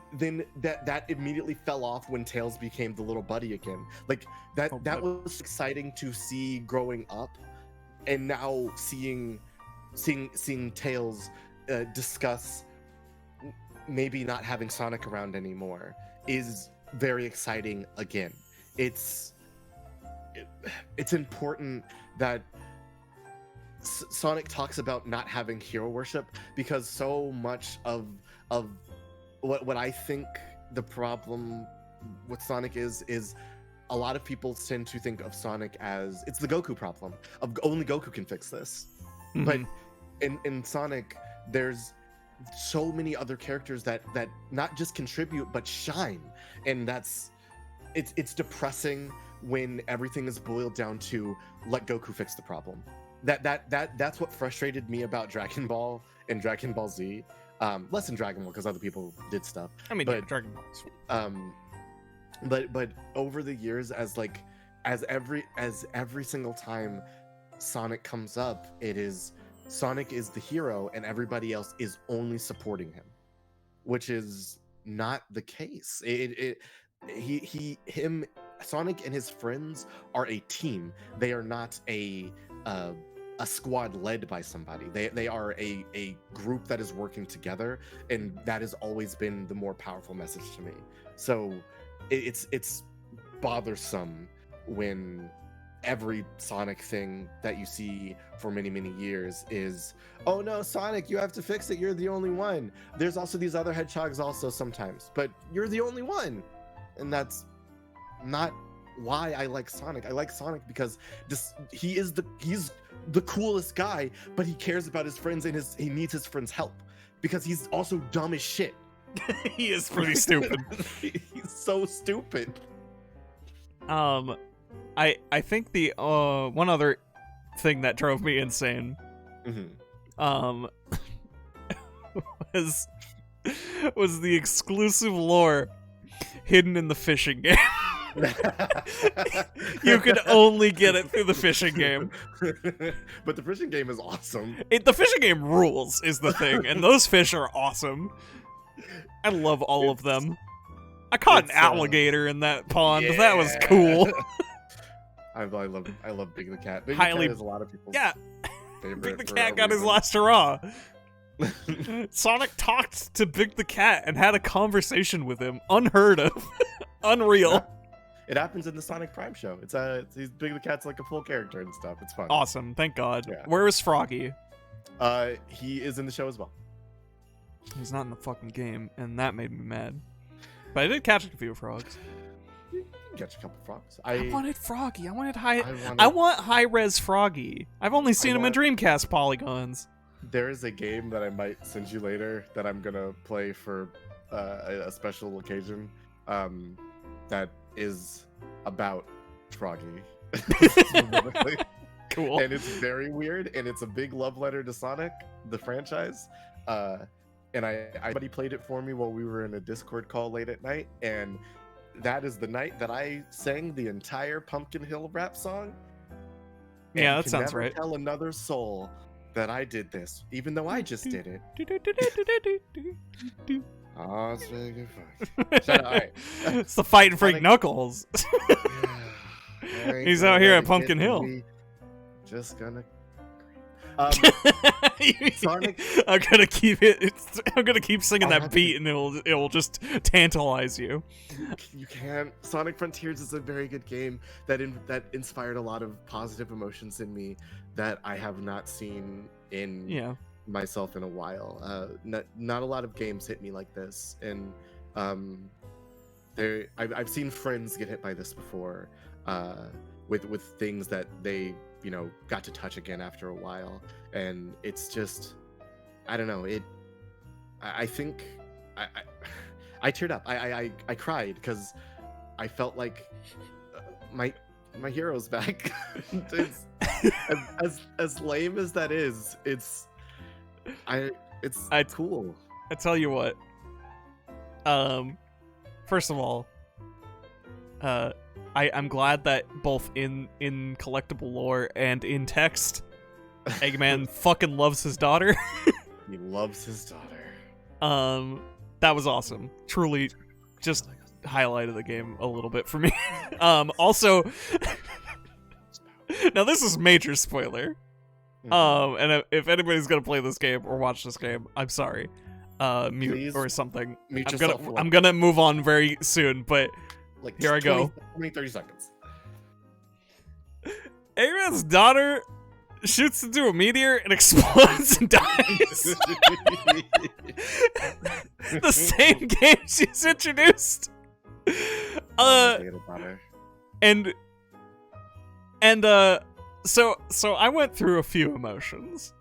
that immediately fell off when Tails became the little buddy again. Like that was exciting to see growing up, and now seeing Tails discuss maybe not having Sonic around anymore is very exciting again. It's important that Sonic talks about not having hero worship, because so much of what I think the problem with Sonic is a lot of people tend to think of Sonic as it's the Goku problem of only Goku can fix this. But in Sonic, there's so many other characters that not just contribute but shine, and it's depressing when everything is boiled down to let Goku fix the problem. That's what frustrated me about Dragon Ball and Dragon Ball Z. Less than Dragon Ball because other people did stuff. I mean, but Dragon Ball. But over the years, as every single time Sonic comes up, it is Sonic is the hero and everybody else is only supporting him, which is not the case. Sonic and his friends are a team. They are not a squad led by somebody. They are a group that is working together, and that has always been the more powerful message to me. So it's bothersome when every Sonic thing that you see for many years is, oh no, Sonic, you have to fix it, you're the only one. There's also these other hedgehogs also sometimes, but you're the only one. And that's not why I like Sonic. I like Sonic because he's the coolest guy, but he cares about his friends and he needs his friends' help because he's also dumb as shit. He is pretty stupid. He's so stupid. I think the one other thing that drove me insane was the exclusive lore hidden in the fishing game. You could only get it through the fishing game. But the fishing game is awesome. The fishing game rules is the thing, and those fish are awesome. I love all of them. I caught an alligator in that pond. Yeah. That was cool. I love Big the Cat. Big the Cat is a lot of people's favorite. Big the Cat got his last hurrah. Sonic talked to Big the Cat and had a conversation with him. Unheard of. Unreal. Yeah. It happens in the Sonic Prime show. He's Big the Cat's like a full character and stuff. It's fun. Awesome. Thank God. Yeah. Where is Froggy? He is in the show as well. He's not in the fucking game, and that made me mad. But I did catch a few frogs. You can catch a couple frogs. I wanted Froggy. I want high-res Froggy. I've only seen him in Dreamcast polygons. There is a game that I might send you later that I'm gonna play for a special occasion. That is about Froggy. Cool. And it's very weird, and it's a big love letter to Sonic, the franchise. And somebody played it for me while we were in a Discord call late at night, and that is the night that I sang the entire Pumpkin Hill rap song. Yeah, that sounds right. Tell another soul that I did this, even though I just did it. Oh, it's really good fun. Shut up. All right. It's the Fighting Freak Knuckles. He's out here at Pumpkin Hill. Just gonna. Sonic. I'm gonna keep it. I'm gonna keep singing I'll that have beat, and it'll just tantalize you. You can't. Sonic Frontiers is a very good game that inspired a lot of positive emotions in me that I have not seen in Yeah. myself in a while. Not a lot of games hit me like this, and I've seen friends get hit by this before, with things that they got to touch again after a while, and it's just, I don't know. I think I teared up. I cried because I felt like my hero's back. It's, as lame as that is, it's cool. I tell you what. First of all, I'm glad that both in collectible lore and in text, Eggman fucking loves his daughter. He loves his daughter. That was awesome. Truly, just highlighted the game a little bit for me. Also, now this is major spoiler. And if anybody's gonna play this game or watch this game, I'm sorry. Mute Please or something. mute yourself for, I'm gonna move on very soon, but like here I go. 30 seconds. Eggman's daughter shoots into a meteor and explodes and dies. The same game she's introduced. So I went through a few emotions.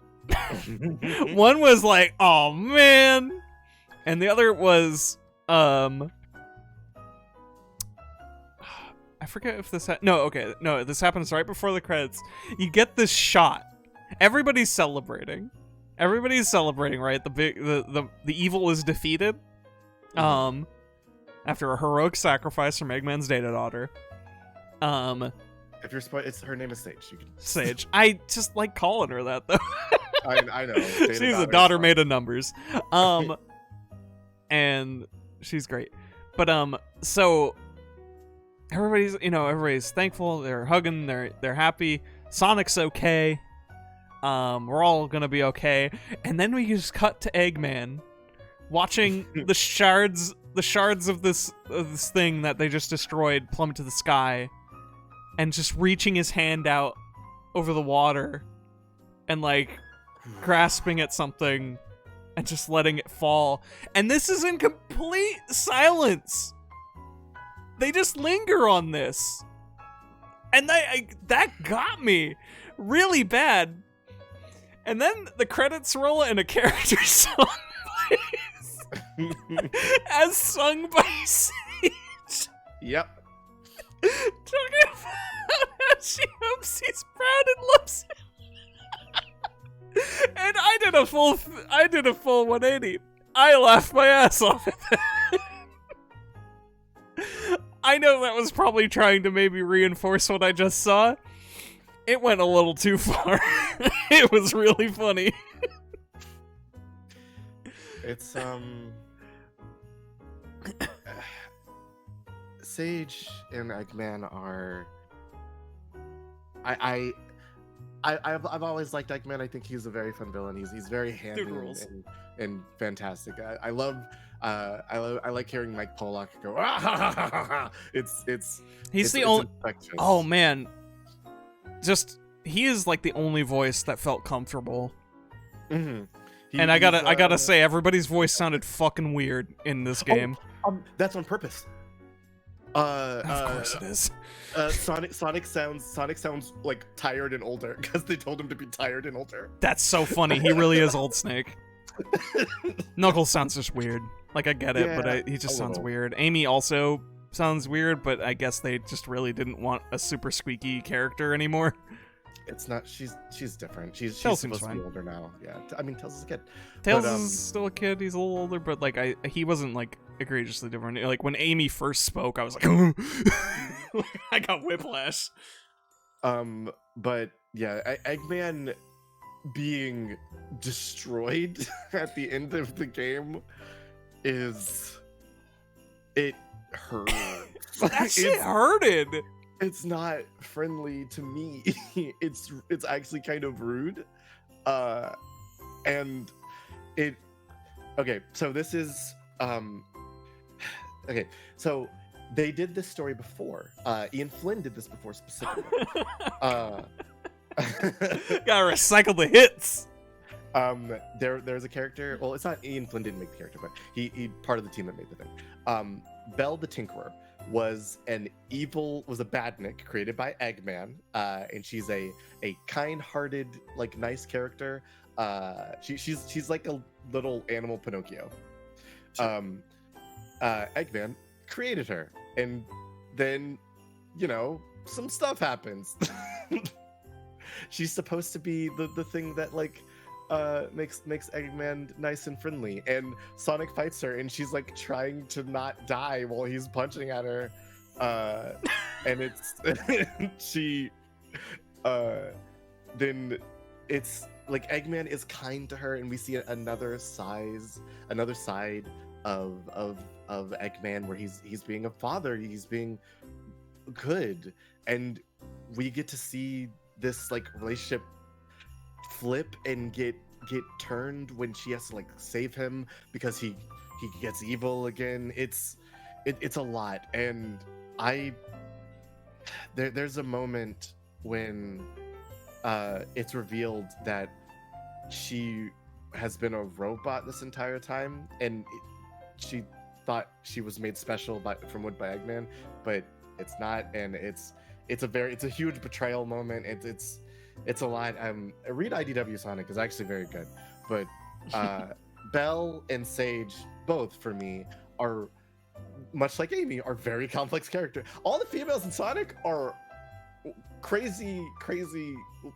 One was like, oh man, and the other was I forget if this this happens right before the credits. You get this shot. Everybody's celebrating, right? The evil is defeated after a heroic sacrifice from Eggman's data daughter. If you're it's her name is Sage. You can... Sage. I just like calling her that though. I know. She's a daughter made of numbers. And she's great. But so everybody's thankful, they're hugging, they're happy. Sonic's okay. We're all gonna be okay. And then we just cut to Eggman watching the shards of this thing that they just destroyed plummet to the sky, and just reaching his hand out over the water and like grasping at something and just letting it fall. And this is in complete silence. They just linger on this. And that got me really bad. And then the credits roll and a character song plays. As sung by Sage. Yep. Talking about how she hopes he's proud and loves him. And I did a full 180. I laughed my ass off at that. I know that was probably trying to maybe reinforce what I just saw. It went a little too far. It was really funny. It's Sage and Eggman are. I've always liked Eggman. I think he's a very fun villain. He's very handy and fantastic. I like hearing Mike Pollock go. Ah! It's the only. infectious. Oh man, he is like the only voice that felt comfortable. Mm-hmm. And I gotta say, everybody's voice sounded fucking weird in this game. That's on purpose. Of course it is. Sonic sounds like tired and older because they told him to be tired and older. That's so funny. He really is Old Snake. Knuckles sounds just weird. Like I get it, but he just sounds weird. Amy also sounds weird, but I guess they just really didn't want a super squeaky character anymore. It's not. She's different. She's Tails supposed seems to be fine. older now. Yeah. I mean, Tails is a kid. Tails is still a kid. He's a little older, but like he wasn't like egregiously different. Like when Amy first spoke, I was like, I got whiplash. But yeah, Eggman being destroyed at the end of the game it hurts. That shit hurted. It's not friendly to me. It's actually kind of rude. And it okay, so this is okay, so they did this story before. Ian Flynn did this before specifically. Gotta recycle the hits. There's a character. Well, it's not Ian Flynn didn't make the character, but he part of the team that made the thing. Belle the Tinkerer was a badnik created by Eggman, and she's a kind-hearted, like, nice character. She's like a little animal Pinocchio. Eggman created her, and then, you know, some stuff happens. She's supposed to be the thing that, like, makes Eggman nice and friendly, and Sonic fights her, and she's like trying to not die while he's punching at her, and it's then it's like Eggman is kind to her, and we see another side of Eggman where he's being a father, he's being good, and we get to see this, like, relationship flip and get turned when she has to, like, save him because he gets evil again. It's a lot, and there's a moment when it's revealed that she has been a robot this entire time, and she thought she was made special from Wood by Eggman, but it's not, and it's a huge betrayal moment. It's a lot. Read IDW Sonic is actually very good, but Belle and Sage, both for me, are much like Amy, are very complex characters. All the females in Sonic are crazy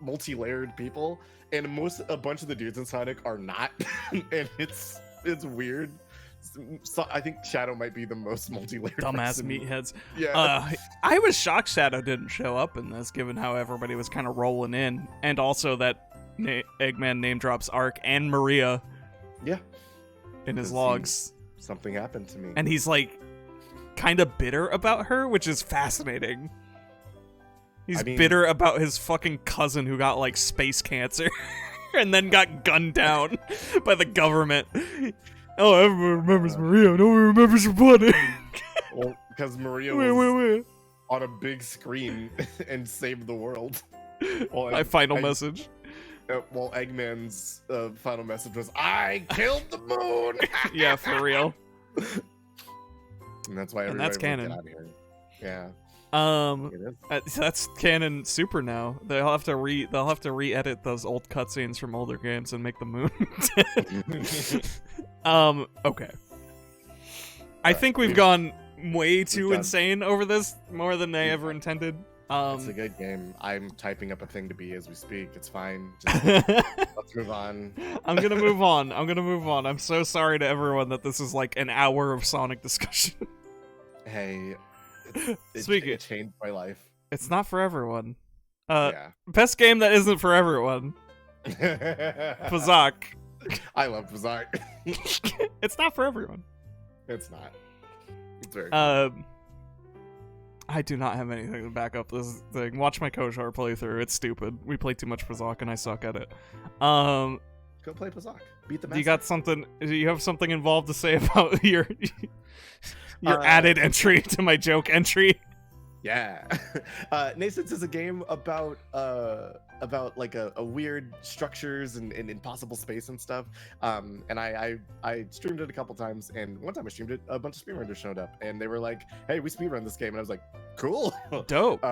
multi-layered people, and a bunch of the dudes in Sonic are not, and it's weird. So I think Shadow might be the most multi-layered Dumbass person. meatheads. Yeah. I was shocked Shadow didn't show up in this, given how everybody was kind of rolling in, and also that Eggman name drops Ark and Maria. Yeah. In his Because logs. Something happened to me. And he's like kind of bitter about her, which is fascinating. He's bitter about his fucking cousin who got, like, space cancer and then got gunned down by the government. Oh, everyone remembers Maria. No one remembers your buddy. Well, because Maria was on a big screen and saved the world. Well, My final message. Well, Eggman's final message was, "I killed the moon." Yeah, for real. And that's why that's canon. Get out of here. Yeah. It is. That's canon super now. They'll have to re-edit those old cutscenes from older games and make the moon. Okay. I think we've gone way too insane over this, more than I ever intended. It's a good game. I'm typing up a thing to be as we speak. It's fine. Let's move on. I'm gonna move on. I'm so sorry to everyone that this is like an hour of Sonic discussion. Hey, it changed my life. It's not for everyone. Yeah. Best game that isn't for everyone. Pazak. I love Pazak. It's not for everyone. It's not. It's very cool. I do not have anything to back up this thing. Watch my Koshar playthrough. It's stupid. We play too much Pazak and I suck at it. Go play Pazak. Beat the master. Do you have something involved to say about your added entry to my joke entry? Yeah. Nascence is a game about like a weird structures and impossible space and stuff. And I streamed it a couple times, and one time I streamed it, a bunch of speedrunners showed up, and they were like, "Hey, we speedrun this game," and I was like, "Cool, dope."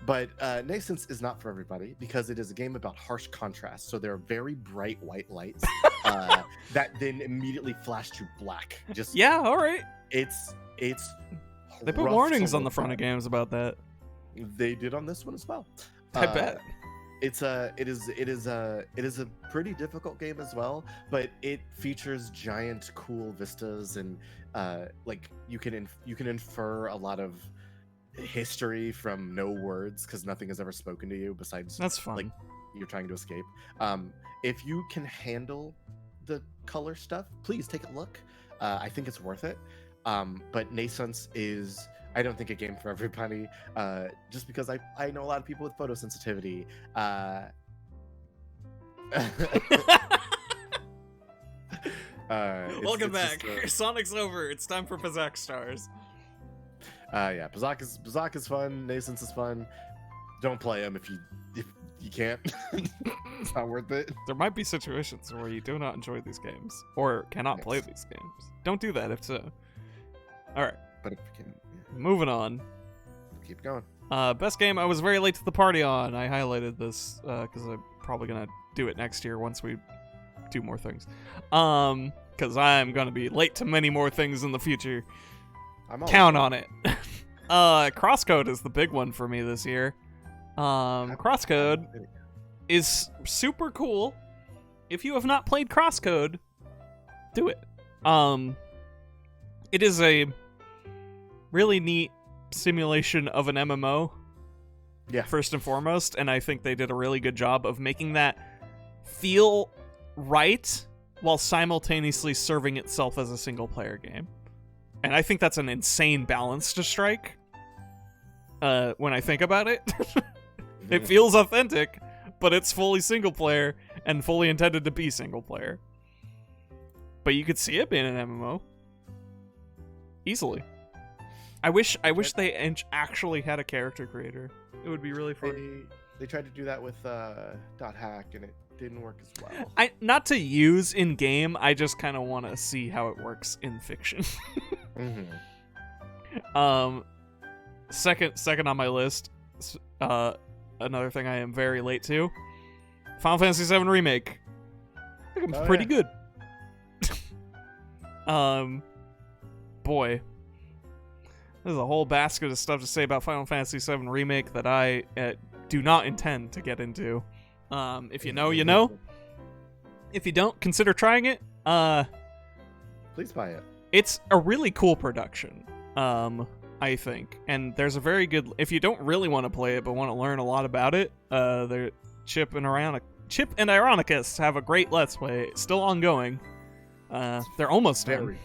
But Nascence is not for everybody because it is a game about harsh contrast. So there are very bright white lights that then immediately flash to black. Just yeah, all right. It's they put warnings on the front of games about that. They did on this one as well. I bet. It is a pretty difficult game as well, but it features giant cool vistas, and like you can infer a lot of history from no words because nothing is ever spoken to you besides that's fun. Like you're trying to escape. If you can handle the color stuff, please take a look. I think it's worth it. But Nascence is, I don't think, a game for everybody, just because I know a lot of people with photosensitivity. Welcome it's back. just, Sonic's over. It's time for Pazak Stars. yeah, Pazak is fun. Nascence is fun. Don't play him if you can't. It's not worth it. There might be situations where you do not enjoy these games or cannot play these games. Don't do that if so. All right, But if you can, yeah, moving on. keep going. Best game I was very late to the party on. I highlighted this because I'm probably gonna do it next year once we do more things. Because I'm gonna be late to many more things in the future. I'm all Count on it. Crosscode is the big one for me this year. Crosscode is super cool. If you have not played Crosscode, do it. It is a really neat simulation of an MMO. Yeah. First and foremost, and I think they did a really good job of making that feel right while simultaneously serving itself as a single player game. And I think that's an insane balance to strike. When I think about it. It feels authentic, but it's fully single player and fully intended to be single player. But you could see it being an MMO. Easily. I wish they actually had a character creator. It would be really fun. They tried to do that with .hack and it didn't work as well. Not to use in game, I just kind of want to see how it works in fiction. Second on my list, another thing I am very late to, Final Fantasy VII Remake. I think it's pretty good. Boy, there's a whole basket of stuff to say about Final Fantasy VII Remake that I do not intend to get into. If you know, you know. If you don't, consider trying it. Please buy it. It's a really cool production, I think. And there's a very good... If you don't really want to play it but want to learn a lot about it, Chip and Ironicus have a great Let's Play. It's still ongoing. They're almost done. Very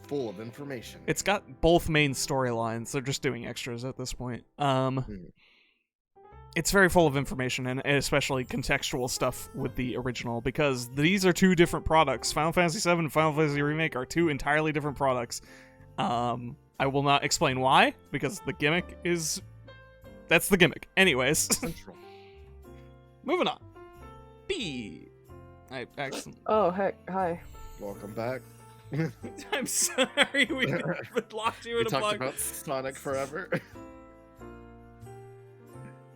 full of information. It's got both main storylines. They're just doing extras at this point. It's very full of information, and especially contextual stuff with the original, because these are two different products. Final Fantasy VII and Final Fantasy Remake are two entirely different products. I will not explain why, because the gimmick is... That's the gimmick. Anyways. Moving on. B. I accidentally... Oh, heck, hi. Welcome back. I'm sorry we locked you in We a talked box. about Sonic forever.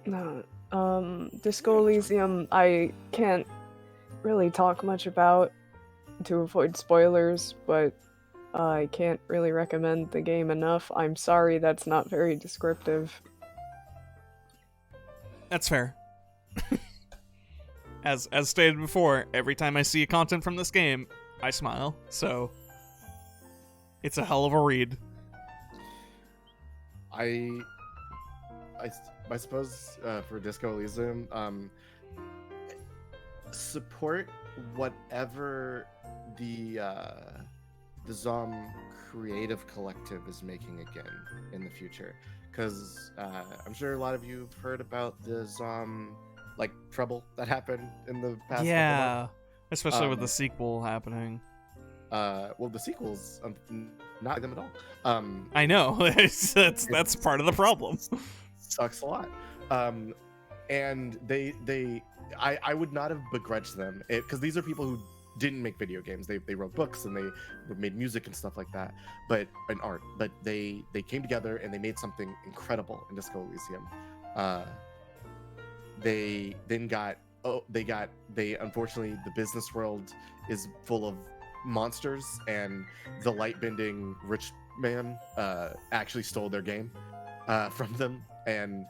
No, Disco Elysium, I can't really talk much about to avoid spoilers, but I can't really recommend the game enough. I'm sorry that's not very descriptive. That's fair. As stated before, every time I see content from this game, I smile, so it's a hell of a read. I suppose for Disco Elysium, support whatever the Zom Creative Collective is making again in the future, because I'm sure a lot of you have heard about the Zom trouble that happened in the past. Yeah, especially with the sequel happening. Well, the sequels, not them at all. I know. that's part of the problem. Sucks a lot. And I would not have begrudged them, because these are people who didn't make video games. They wrote books and they made music and stuff like that, and art. But they came together and they made something incredible in Disco Elysium. They unfortunately, the business world is full of monsters, and the light bending rich man actually stole their game from them, and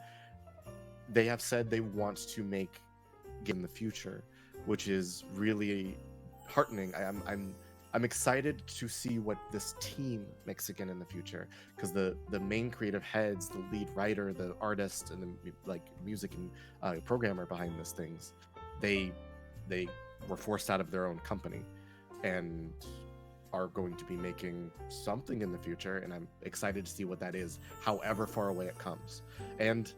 they have said they want to make game in the future, which is really heartening. I'm excited to see what this team makes again in the future, because the main creative heads, the lead writer, the artist, and the music and programmer behind these things, they were forced out of their own company and are going to be making something in the future, and I'm excited to see what that is, however far away it comes. And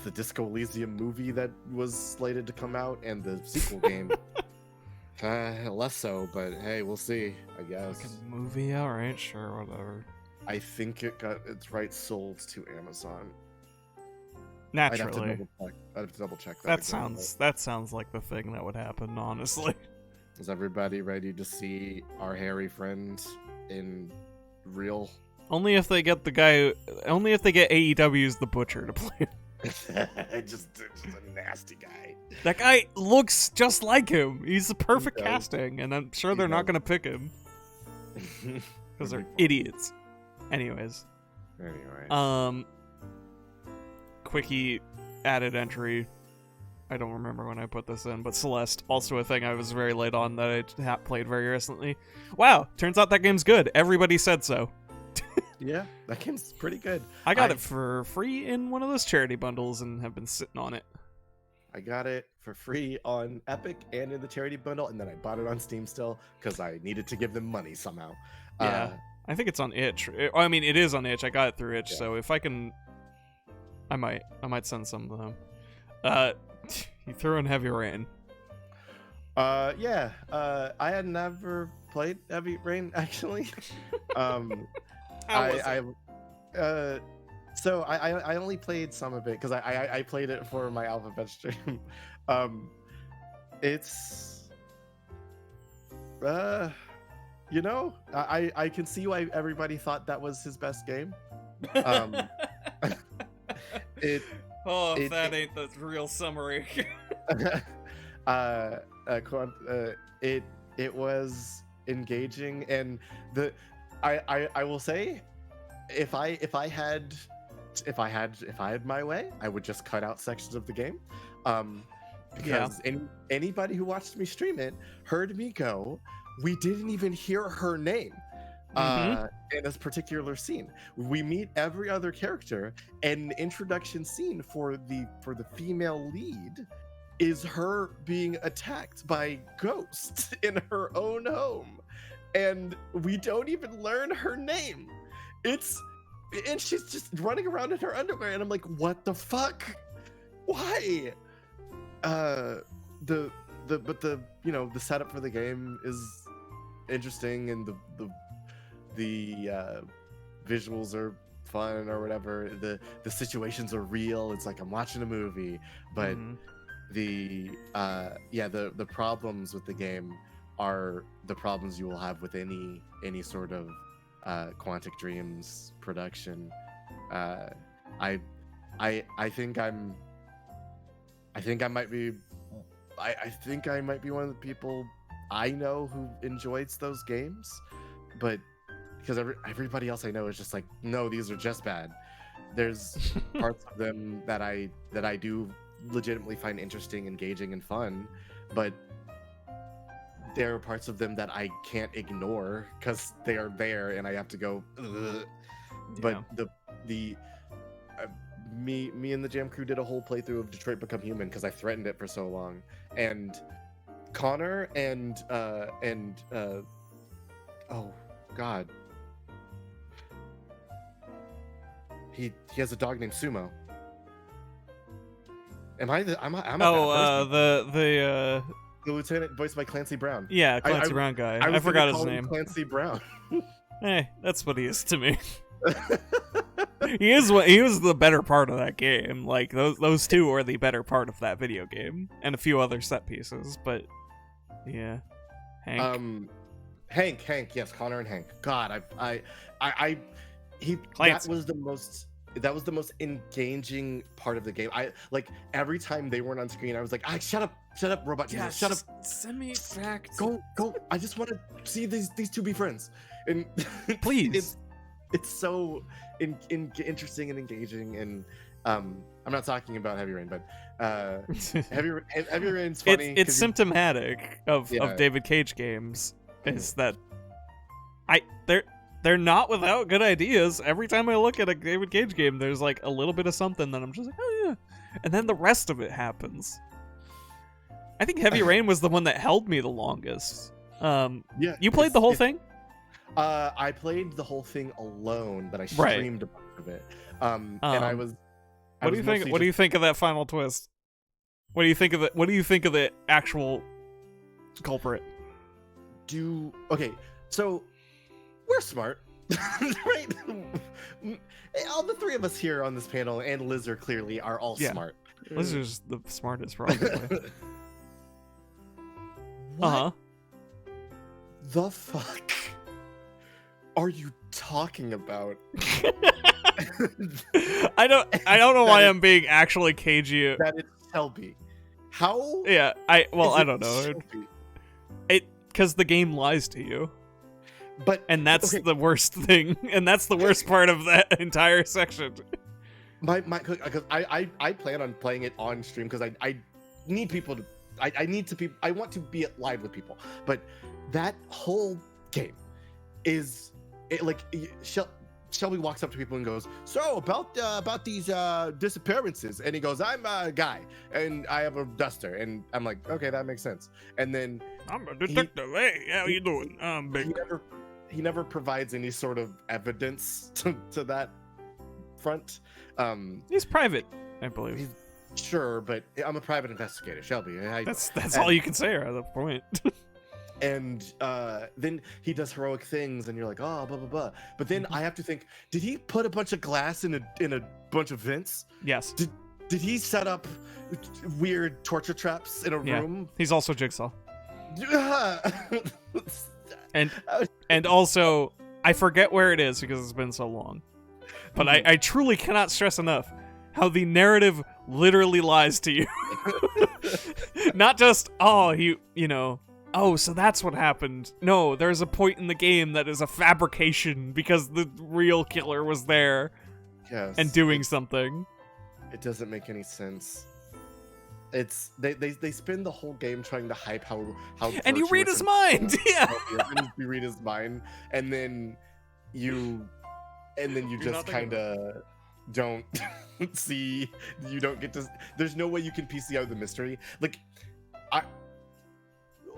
the Disco Elysium movie that was slated to come out, and the sequel game. Less so, but hey, we'll see. I guess. Like a movie, all right, sure, whatever. I think it got its rights sold to Amazon. Naturally, I'd have to double check that. that again, sounds like the thing that would happen. Honestly, is everybody ready to see our hairy friend in real? only if they get AEW's The Butcher to play him. just a nasty guy. That guy looks just like him. He's the perfect He does. casting, and I'm sure He they're not does. going to pick him because they're idiots. Anyways, Anyway. Quickie added entry. I don't remember when I put this in, but Celeste, also a thing I was very late on that I played very recently. Wow, turns out that game's good. Everybody said so. Yeah, that game's pretty good. I got it for free in one of those charity bundles and have been sitting on it. I got it for free on Epic and in the charity bundle, and then I bought it on Steam still because I needed to give them money somehow. Yeah. I think it's on itch. I mean, it is on itch. I got it through itch, Yeah. so if I can, I might send some to them. You threw in Heavy Rain. Yeah. I had never played Heavy Rain actually. How was it? So I only played some of it because I played it for my alphabet stream. It's you know, I can see why everybody thought that was his best game. It Oh, if it- that ain't the real summary. it was engaging, and I will say, if I had my way, I would just cut out sections of the game, because anybody who watched me stream it heard me go, we didn't even hear her name. In this particular scene, we meet every other character, and the introduction scene for the female lead is her being attacked by ghosts in her own home, and we don't even learn her name. And she's just running around in her underwear, and I'm like, what the fuck? Why? The you know, the setup for the game is interesting, and the visuals are fun or whatever. The situations are real. It's like I'm watching a movie, but the problems with the game are the problems you will have with any sort of Quantic Dreams production. I think I might be one of the people I know who enjoys those games, but because everybody else I know is just like, no, these are just bad. There's parts of them that I do legitimately find interesting, engaging, and fun, but there are parts of them that I can't ignore because they are there and I have to go. Ugh. But me and the Jam Crew did a whole playthrough of Detroit Become Human because I threatened it for so long, and Connor and oh god, he has a dog named Sumo. Am I the? I'm a bad person. the The lieutenant voiced by Clancy Brown. yeah, Clancy I- Brown guy. I I was forgot gonna his call him name. Clancy Brown. Hey, that's what he is to me. He is the better part of that game. Like those two are the better part of that video game, and a few other set pieces. But yeah, Hank. Hank, yes, Connor and Hank. God, Clancy. that was the most engaging part of the game. I like every time they weren't on screen, I was like, shut up, robot Jesus, shut up. Send me back. Go. I just want to see these two be friends. And Please. it's so interesting and engaging, and I'm not talking about Heavy Rain, but Heavy Rain's funny. It's symptomatic of Yeah. David Cage games. Is that they're not without good ideas. Every time I look at a David Cage game, there's like a little bit of something that I'm just like, oh yeah, and then the rest of it happens. I think Heavy Rain was the one that held me the longest. Yeah, You played the whole thing? I played the whole thing alone, but I Right. streamed a bunch of it. And I was What do you think? What do you think of that final twist? What do you think of it? What do you think of the actual culprit? Okay, so we're smart, right? All the three of us here on this panel and Liz clearly are all smart. Liz is the smartest, probably. What the fuck are you talking about? I don't know why I'm being actually cagey. That is Shelby. How? Yeah, I don't know. Shelby? Because the game lies to you. And that's okay. the worst thing. And that's the worst part of that entire section. Because I plan on playing it on stream because I need people to. I want to be live with people. But that whole game is Shelby walks up to people and goes, "So about these disappearances," and he goes, "I'm a guy and I have a duster," and I'm like, "Okay, that makes sense." And then I'm a detective. Hey, how you doing? I'm big. He never provides any sort of evidence to that front. He's private, I believe. Sure, but I'm a private investigator, Shelby. That's all you can say at the point. And then he does heroic things, and you're like, oh, blah blah blah. But then I have to think: did he put a bunch of glass in a bunch of vents? Yes. Did he set up weird torture traps in a room? He's also Jigsaw. and also, I forget where it is because it's been so long. But I truly cannot stress enough how the narrative literally lies to you. Not just, oh, so that's what happened. No, there's a point in the game that is a fabrication because the real killer was there and doing something. It doesn't make any sense. It's they spend the whole game trying to hype how and you read his mind. Yeah. You read his mind, and then you just kind of don't see. You don't get to. There's no way you can piece out the mystery. Like,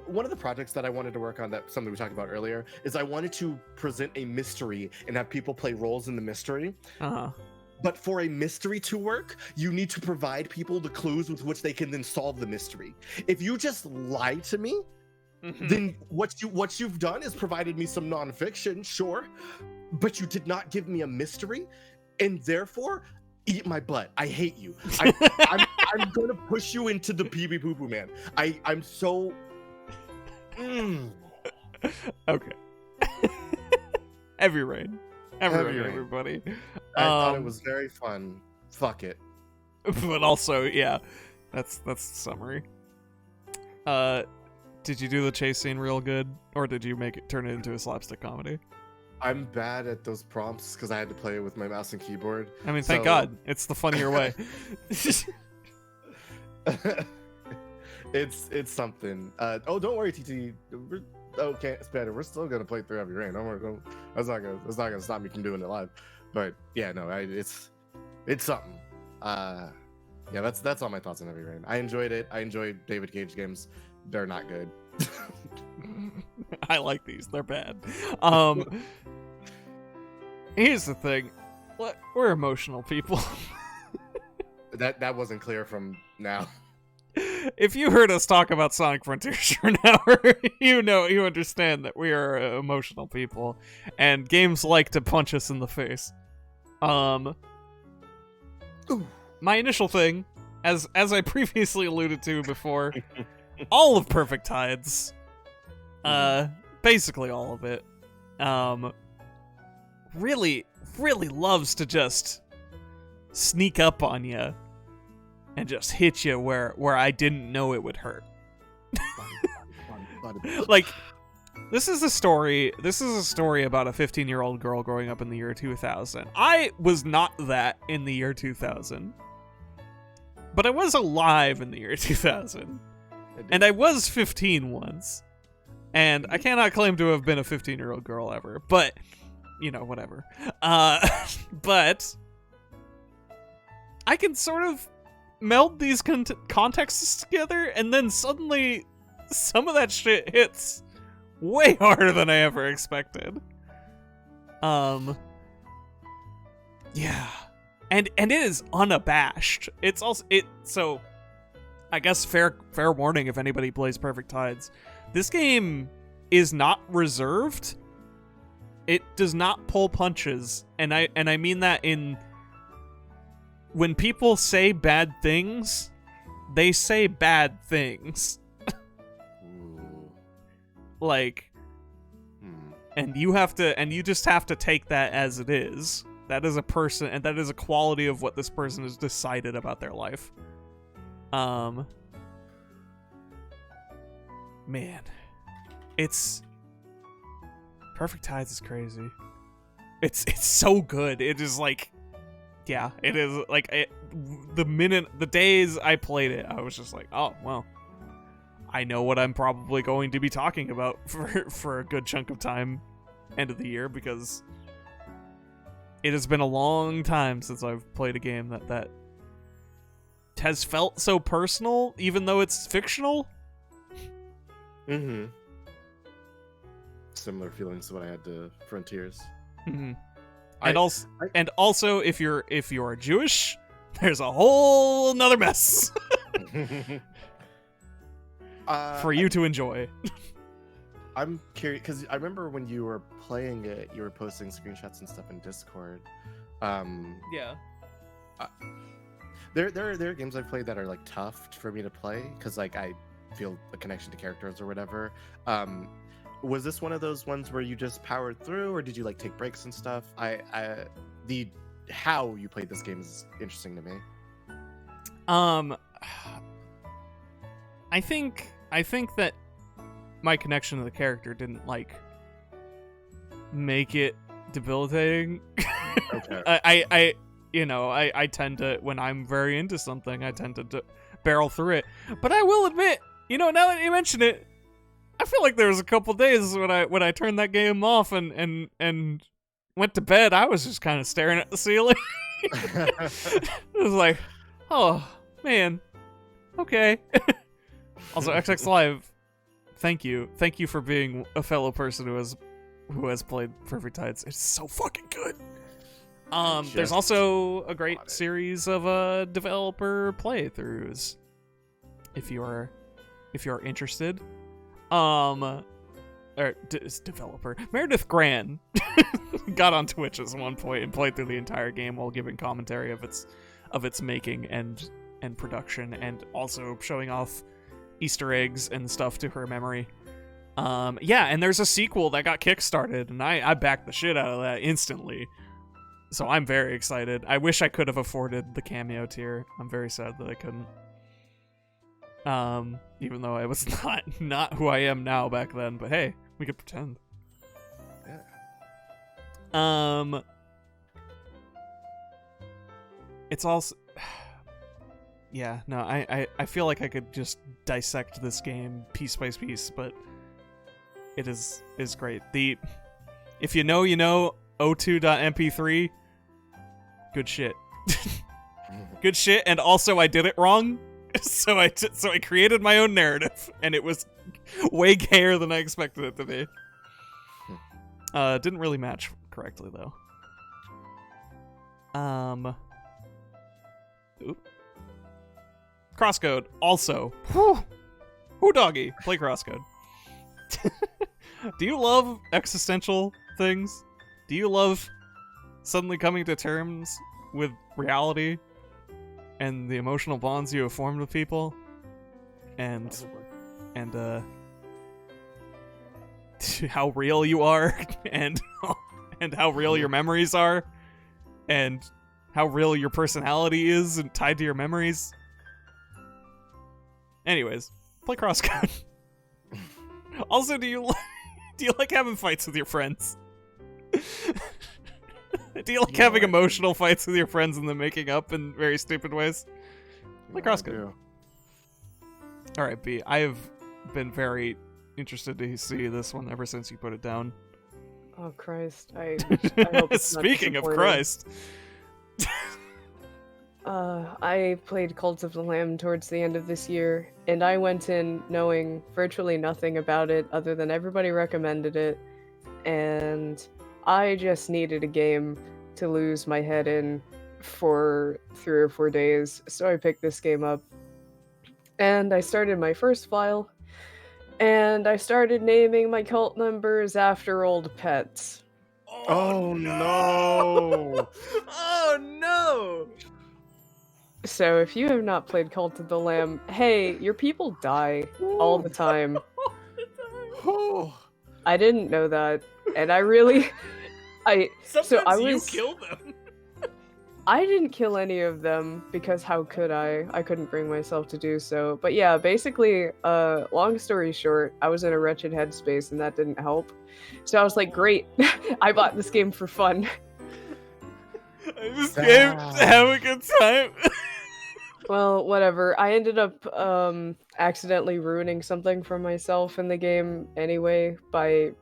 one of the projects that I wanted to work on, that something we talked about earlier, is I wanted to present a mystery and have people play roles in the mystery. But for a mystery to work, you need to provide people the clues with which they can then solve the mystery. If you just lie to me, then what you've done is provided me some nonfiction, sure, but you did not give me a mystery, and therefore, eat my butt. I hate you. I'm going to push you into the pee-pee poo-poo man. I'm so... Okay. Heavy rain. Heavy rain, everybody. I thought it was very fun. Fuck it. But also, yeah, that's the summary. Did you do the chase scene real good, or did you turn it into a slapstick comedy? I'm bad at those prompts because I had to play it with my mouse and keyboard. I mean, thank God. It's the funnier way. It's something. Don't worry, TT. Okay, Spatter, we're still gonna play through Heavy Rain. That's not gonna stop me from doing it live. But yeah, no, it's something. Yeah, that's all my thoughts on Heavy Rain. I enjoyed it. I enjoyed David Cage games. They're not good. I like these. They're bad. Here's the thing. We're emotional people. That wasn't clear from now. If you heard us talk about Sonic Frontiers for an hour, you understand that we are emotional people, and games like to punch us in the face. My initial thing, as I previously alluded to before, all of Perfect Tides, basically all of it, really, really loves to just sneak up on you and just hit you where I didn't know it would hurt. Like, this is a story about a 15-year-old girl growing up in the year 2000. I was not that in the year 2000. But I was alive in the year 2000. And I was 15 once. And I cannot claim to have been a 15-year-old girl ever, but whatever. But I can sort of meld these contexts together, and then suddenly some of that shit hits way harder than I ever expected. Yeah. and it is unabashed. It's also so I guess fair warning if anybody plays Perfect Tides. This game is not reserved. It does not pull punches, and I mean that in when people say bad things, they say bad things. Ooh. Like, and you just have to take that as it is. That is a person, and that is a quality of what this person has decided about their life. Man, it's Perfect Tides is crazy. It's so good. It is like, yeah, it is like the days I played it, I was just like, oh well, I know what I'm probably going to be talking about for a good chunk of time, end of the year, because it has been a long time since I've played a game that has felt so personal, even though it's fictional. Mm-hmm. Similar feelings to what I had to Frontiers. Mm-hmm. And also, if you're Jewish, there's a whole nother mess for you to enjoy. I'm curious because I remember when you were playing it, you were posting screenshots and stuff in Discord. Yeah. There are games I've played that are like tough for me to play because like I feel a connection to characters or whatever. Was this one of those ones where you just powered through, or did you like take breaks and stuff? How you played this game is interesting to me. I think that my connection to the character didn't like make it debilitating. Okay. I tend to, when I'm very into something, I tend to barrel through it. But I will admit, now that you mention it, I feel like there was a couple days when I turned that game off and went to bed, I was just kind of staring at the ceiling. It was like, oh man, okay. Also, XX Live, thank you for being a fellow person who has played Perfect Tides. It's so fucking good. There's also a great series of developer playthroughs if you're interested. Developer Meredith Gran got on Twitch at one point and played through the entire game while giving commentary of its making and production, and also showing off Easter eggs and stuff to her memory. And there's a sequel that got kickstarted, and I backed the shit out of that instantly. So I'm very excited. I wish I could have afforded the cameo tier. I'm very sad that I couldn't. Even though I was not who I am now back then, but hey, we could pretend. Yeah. It's also, yeah, no, I feel like I could just dissect this game piece by piece, but it is great. If you know, O2.mp3, good shit. Good shit, and also I did it wrong. So I created my own narrative, and it was way gayer than I expected it to be. Didn't really match correctly though. Crosscode also. Whoo doggy, play Crosscode. Do you love existential things? Do you love suddenly coming to terms with reality and the emotional bonds you have formed with people, and how real you are, and how real your memories are, and how real your personality is and tied to your memories? Anyways, play Crosscode. Also, do you like having fights with your friends? Do you like having emotional fights with your friends and then making up in very stupid ways? Like Crosscode. Alright, B. I have been very interested to see this one ever since you put it down. Oh, Christ. I hope it's not Speaking of disappointing. Christ. I played Cult of the Lamb towards the end of this year, and I went in knowing virtually nothing about it other than everybody recommended it, and I just needed a game to lose my head in for 3 or 4 days, so I picked this game up, and I started my first file, and I started naming my cult members after old pets. Oh, no! Oh no! So if you have not played Cult of the Lamb, hey, your people die all the time. Oh. I didn't know that, and I really, Sometimes you was- kill them. I didn't kill any of them because how could I? I couldn't bring myself to do so. But yeah, basically, long story short, I was in a wretched headspace and that didn't help. So I was like, great, I bought this game for fun. I just came to have a good time. Well, whatever. I ended up accidentally ruining something for myself in the game anyway by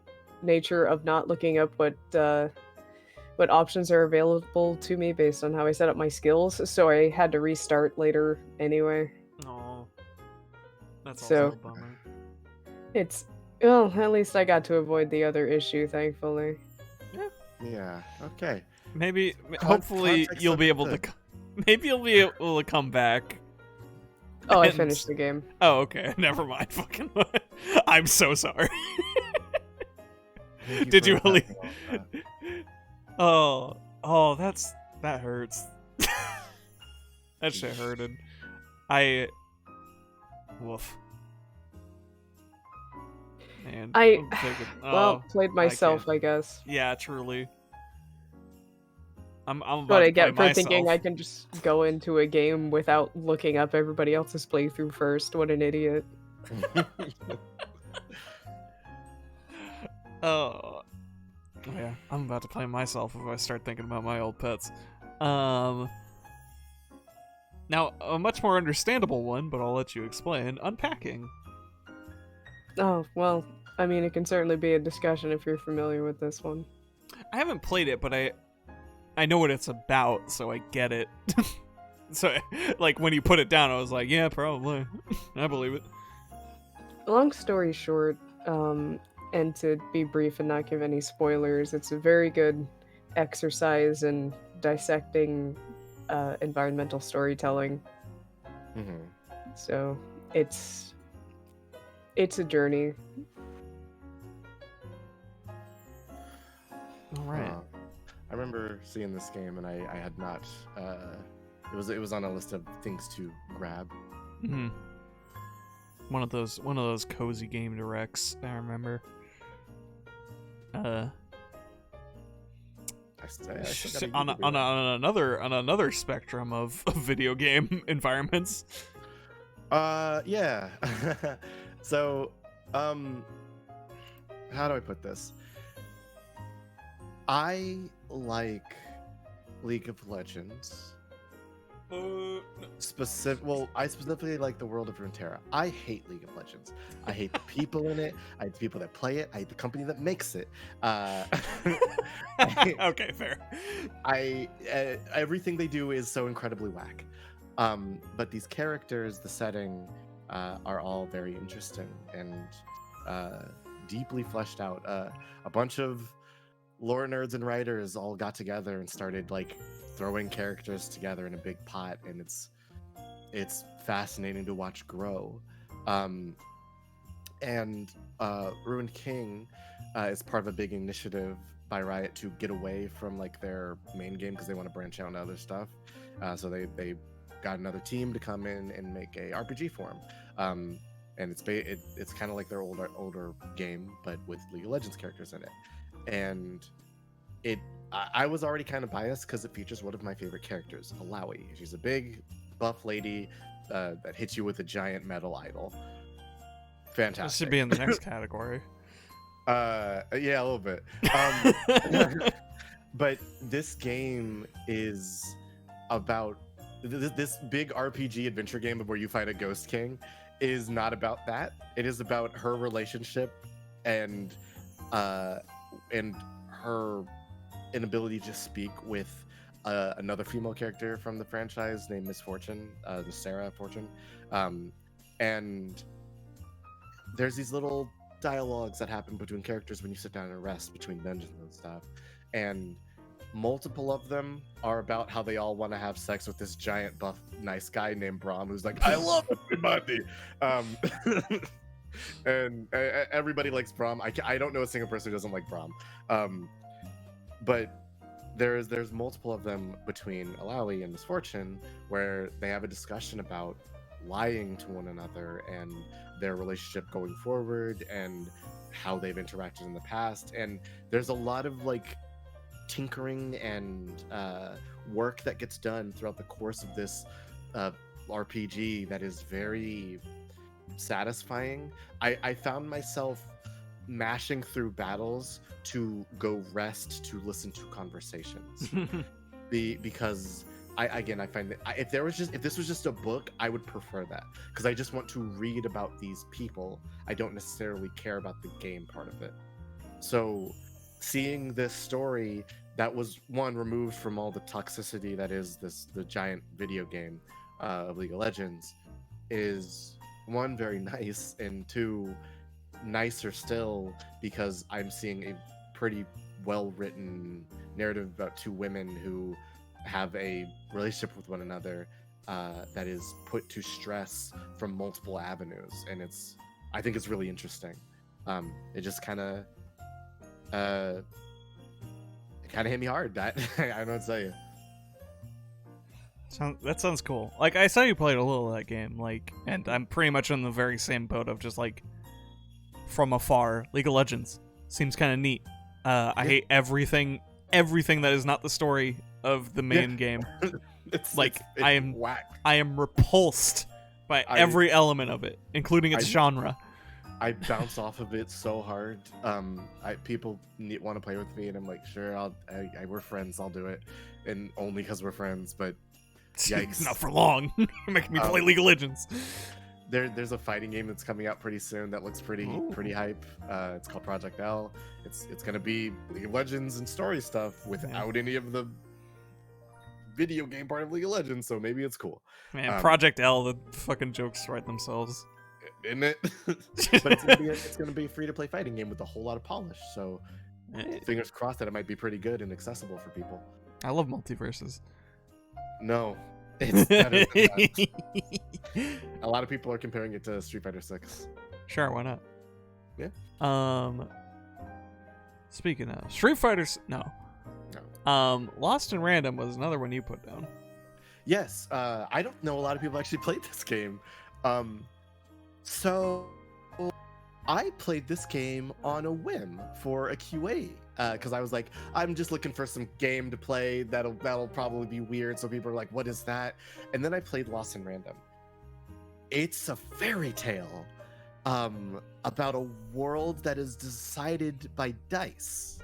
nature of not looking up what options are available to me based on how I set up my skills, so I had to restart later anyway. Oh, that's So- also a bummer. It's well, at least I got to avoid the other issue, thankfully. Yeah, okay. Maybe, hopefully, context you'll be able to. understood. Maybe you'll be able to come back. Oh, I And- finished the game. Oh, okay. Never mind. Fucking. I'm so sorry. Thank Did for you really? unpacking all of that. Oh, that hurts. That shit hurted. Woof. Man, I- I'm thinking- Well, played myself, can't. I guess. yeah, truly. I'm about What to I get play for thinking myself. I can just go into a game without looking up everybody else's playthrough first. What an idiot. Oh, yeah. I'm about to play myself if I start thinking about my old pets. Now, a much more understandable one, but I'll let you explain. Unpacking. Oh, well, I mean, it can certainly be a discussion if you're familiar with this one. I haven't played it, but I know what it's about, so I get it. So, like, when you put it down, I was like, yeah, probably. I believe it. Long story short, and to be brief and not give any spoilers, it's a very good exercise in dissecting environmental storytelling. Mhm. So it's a journey. All right. I remember seeing this game and I had not. It was on a list of things to grab. Mhm. One of those cozy game directs. I remember. I still gotta On Google it. another spectrum of video game environments. Yeah. So, how do I put this? I like League of Legends. Well, I specifically like the world of Runeterra. I hate League of Legends. I hate the people in it. I hate the people that play it. I hate the company that makes it. Okay, fair. Everything they do is so incredibly whack. But these characters, the setting, are all very interesting and deeply fleshed out. A bunch of lore nerds and writers all got together and started like throwing characters together in a big pot, and it's fascinating to watch grow. And Ruined King is part of a big initiative by Riot to get away from like their main game because they want to branch out into other stuff. So they got another team to come in and make a RPG for them. And it's kind of like their older game, but with League of Legends characters in it. And I was already kind of biased because it features one of my favorite characters, Alawi. She's a big buff lady that hits you with a giant metal idol. This Fantastic. should be in the next category. Yeah, a little bit. But this game is about this big RPG adventure game where you fight a ghost king is not about that. It is about her relationship and her inability to speak with another female character from the franchise named Miss Fortune, Miss Sarah Fortune, and there's these little dialogues that happen between characters when you sit down and rest between dungeons and stuff, and multiple of them are about how they all want to have sex with this giant buff nice guy named Braum who's like, I love everybody. And everybody likes Braum. I don't know a single person who doesn't like Braum. But there's multiple of them between Alawi and Misfortune where they have a discussion about lying to one another and their relationship going forward and how they've interacted in the past. And there's a lot of like tinkering and work that gets done throughout the course of this RPG that is very satisfying. I found myself mashing through battles to go rest to listen to conversations because I find that if this was just a book, I would prefer that because I just want to read about these people. I don't necessarily care about the game part of it. So seeing this story that was one removed from all the toxicity that is the giant video game of League of Legends is one, very nice, and two, nicer still because I'm seeing a pretty well written narrative about two women who have a relationship with one another that is put to stress from multiple avenues, and I think it's really interesting. It just kind of hit me hard. That I don't know what to tell you. That sounds cool. Like, I saw you played a little of that game, like, and I'm pretty much in the very same boat of just, like, from afar. League of Legends seems kind of neat. I hate everything that is not the story of the main game. It's I am whack. I am repulsed by every element of it, including its genre. I bounce off of it so hard. People want to play with me, and I'm like, sure, we're friends, I'll do it, and only because we're friends. But yikes, not for long. You're making me play League of Legends. There's a fighting game that's coming out pretty soon that looks pretty hype. It's called Project L. It's gonna be League of Legends and story stuff without any of the video game part of League of Legends, so maybe it's cool. Man, Project L, the fucking jokes write themselves. Isn't it? But it's gonna be a free to play fighting game with a whole lot of polish, so fingers crossed that it might be pretty good and accessible for people. I love multiverses. No, it's better than that. A lot of people are comparing it to Street Fighter 6. Sure, why not? Yeah. Speaking of Street Fighters, no. Lost in Random was another one you put down. Yes, I don't know a lot of people actually played this game. So I played this game on a whim for a QA because I was like, I'm just looking for some game to play that'll probably be weird. So people are like, what is that? And then I played Lost in Random. It's a fairy tale about a world that is decided by dice.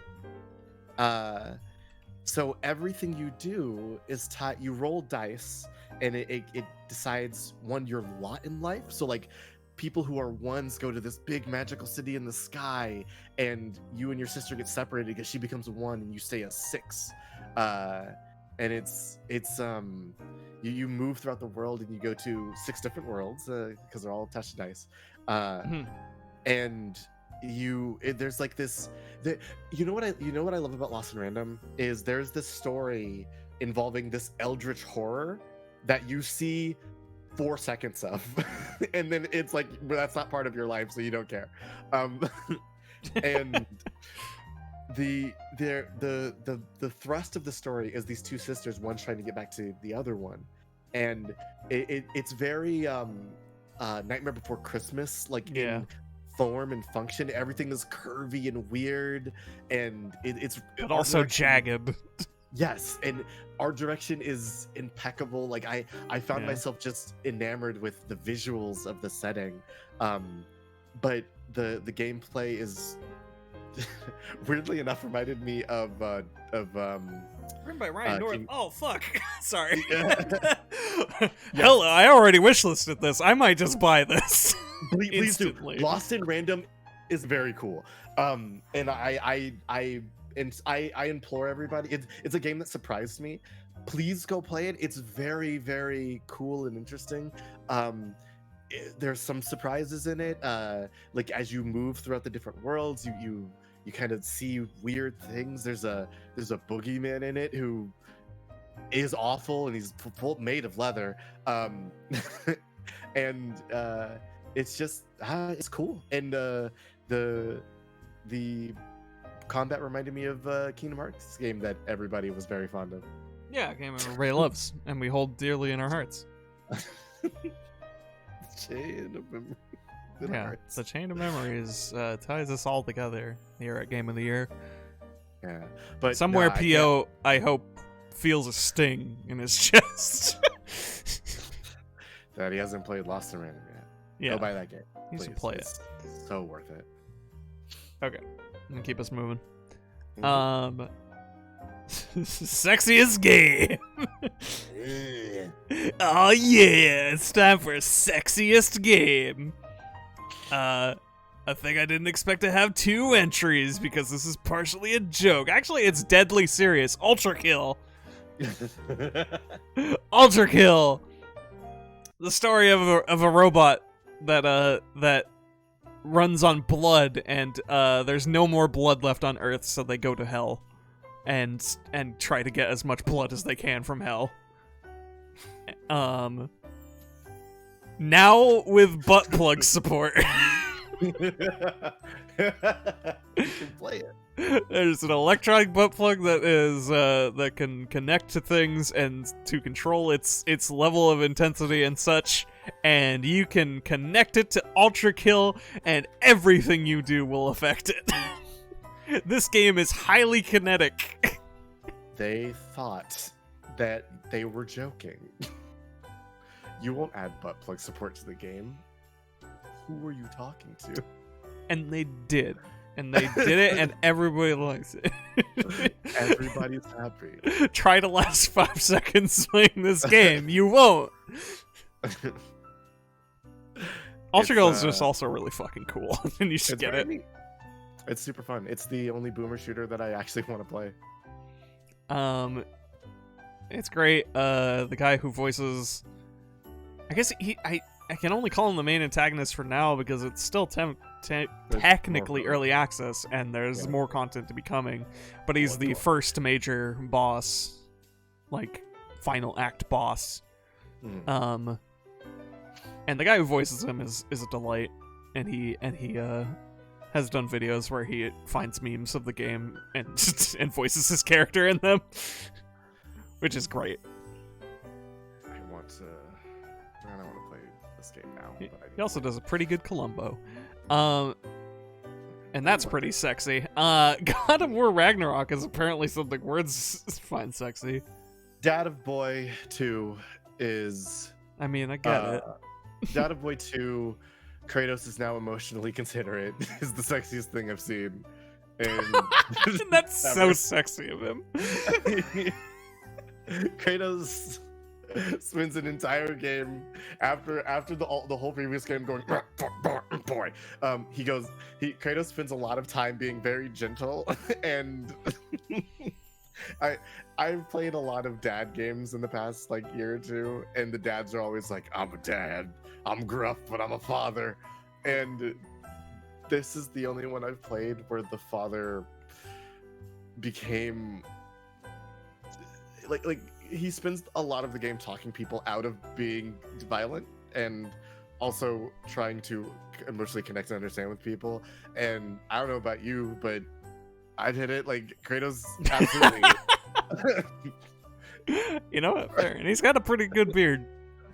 So everything you do is you roll dice, and it decides your lot in life. So like, people who are ones go to this big magical city in the sky, and you and your sister get separated because she becomes a 1 and you stay a 6. And it's you move throughout the world, and you go to 6 different worlds because they're all touch dice. And there's like this you know what I love about Lost in Random is there's this story involving this eldritch horror that you see 4 seconds of and then it's like, that's not part of your life, so you don't care. And the thrust of the story is these two sisters, one's trying to get back to the other one, and it's very Nightmare Before Christmas, like in form and function. Everything is curvy and weird, and it's but also jagged. Yes, and art direction is impeccable. Like I found myself just enamored with the visuals of the setting, but the gameplay is weirdly enough reminded me of written by Ryan North. Oh fuck! Sorry. Hello, I already wishlisted this. I might just buy this. Please do. Lost in Random is very cool. And I implore everybody. It's a game that surprised me. Please go play it. It's very, very cool and interesting. There's some surprises in it. Like as you move throughout the different worlds, you kind of see weird things. There's a boogeyman in it who is awful, and he's made of leather. And it's just it's cool. And the combat reminded me of Kingdom Hearts game that everybody was very fond of. Yeah, a game everybody loves, and we hold dearly in our hearts. Chain of memories. The chain of memories ties us all together here at Game of the Year. Yeah, but somewhere, no, P.O., I hope, feels a sting in his chest. that he hasn't played Lost in Random yet. Yeah, Go buy that game. You should Please. play it. It's so worth it. Okay, and keep us moving. Mhm. Sexiest game. Oh yeah, it's time for sexiest game. A thing I didn't expect to have 2 entries because this is partially a joke. Actually, it's deadly serious. Ultra Kill. Ultra Kill. The story of a robot that runs on blood, and there's no more blood left on Earth, so they go to hell and try to get as much blood as they can from hell. Now with butt plug support. You can play it. There's an electronic butt plug that is that can connect to things and to control its level of intensity and such, and you can connect it to Ultra Kill, and everything you do will affect it. This game is highly kinetic. They thought that they were joking. You won't add butt plug support to the game. Who are you talking to? And they did. And they did it, and everybody likes it. Everybody's happy. Try to last 5 seconds playing this game. You won't. Ultra Kill is just also really fucking cool, and you should get it. Neat. It's super fun. It's the only boomer shooter that I actually want to play. It's great. The guy who voices, I guess I can only call him the main antagonist for now because it's still technically early access, and there's more content to be coming. But he's the first major boss, like final act boss. And the guy who voices him is a delight, and he has done videos where he finds memes of the game and and voices his character in them, which is great. I don't want to play this game now. He also does a pretty good Columbo. And that's pretty sexy. God of War Ragnarok is apparently something words find sexy. Dad of Boy 2 is... I mean, I get it. Dad of Boy 2, Kratos is now emotionally considerate, is the sexiest thing I've seen. And that's so sexy of him. Kratos spends an entire game after the whole previous game going boy. Kratos spends a lot of time being very gentle, and I've played a lot of dad games in the past like year or two, and the dads are always like, I'm a dad, I'm gruff, but I'm a father. And this is the only one I've played where the father became like he spends a lot of the game talking people out of being violent and also trying to emotionally connect and understand with people. And I don't know about you, but I've hit it. Like, Kratos absolutely you know what, fair. And he's got a pretty good beard.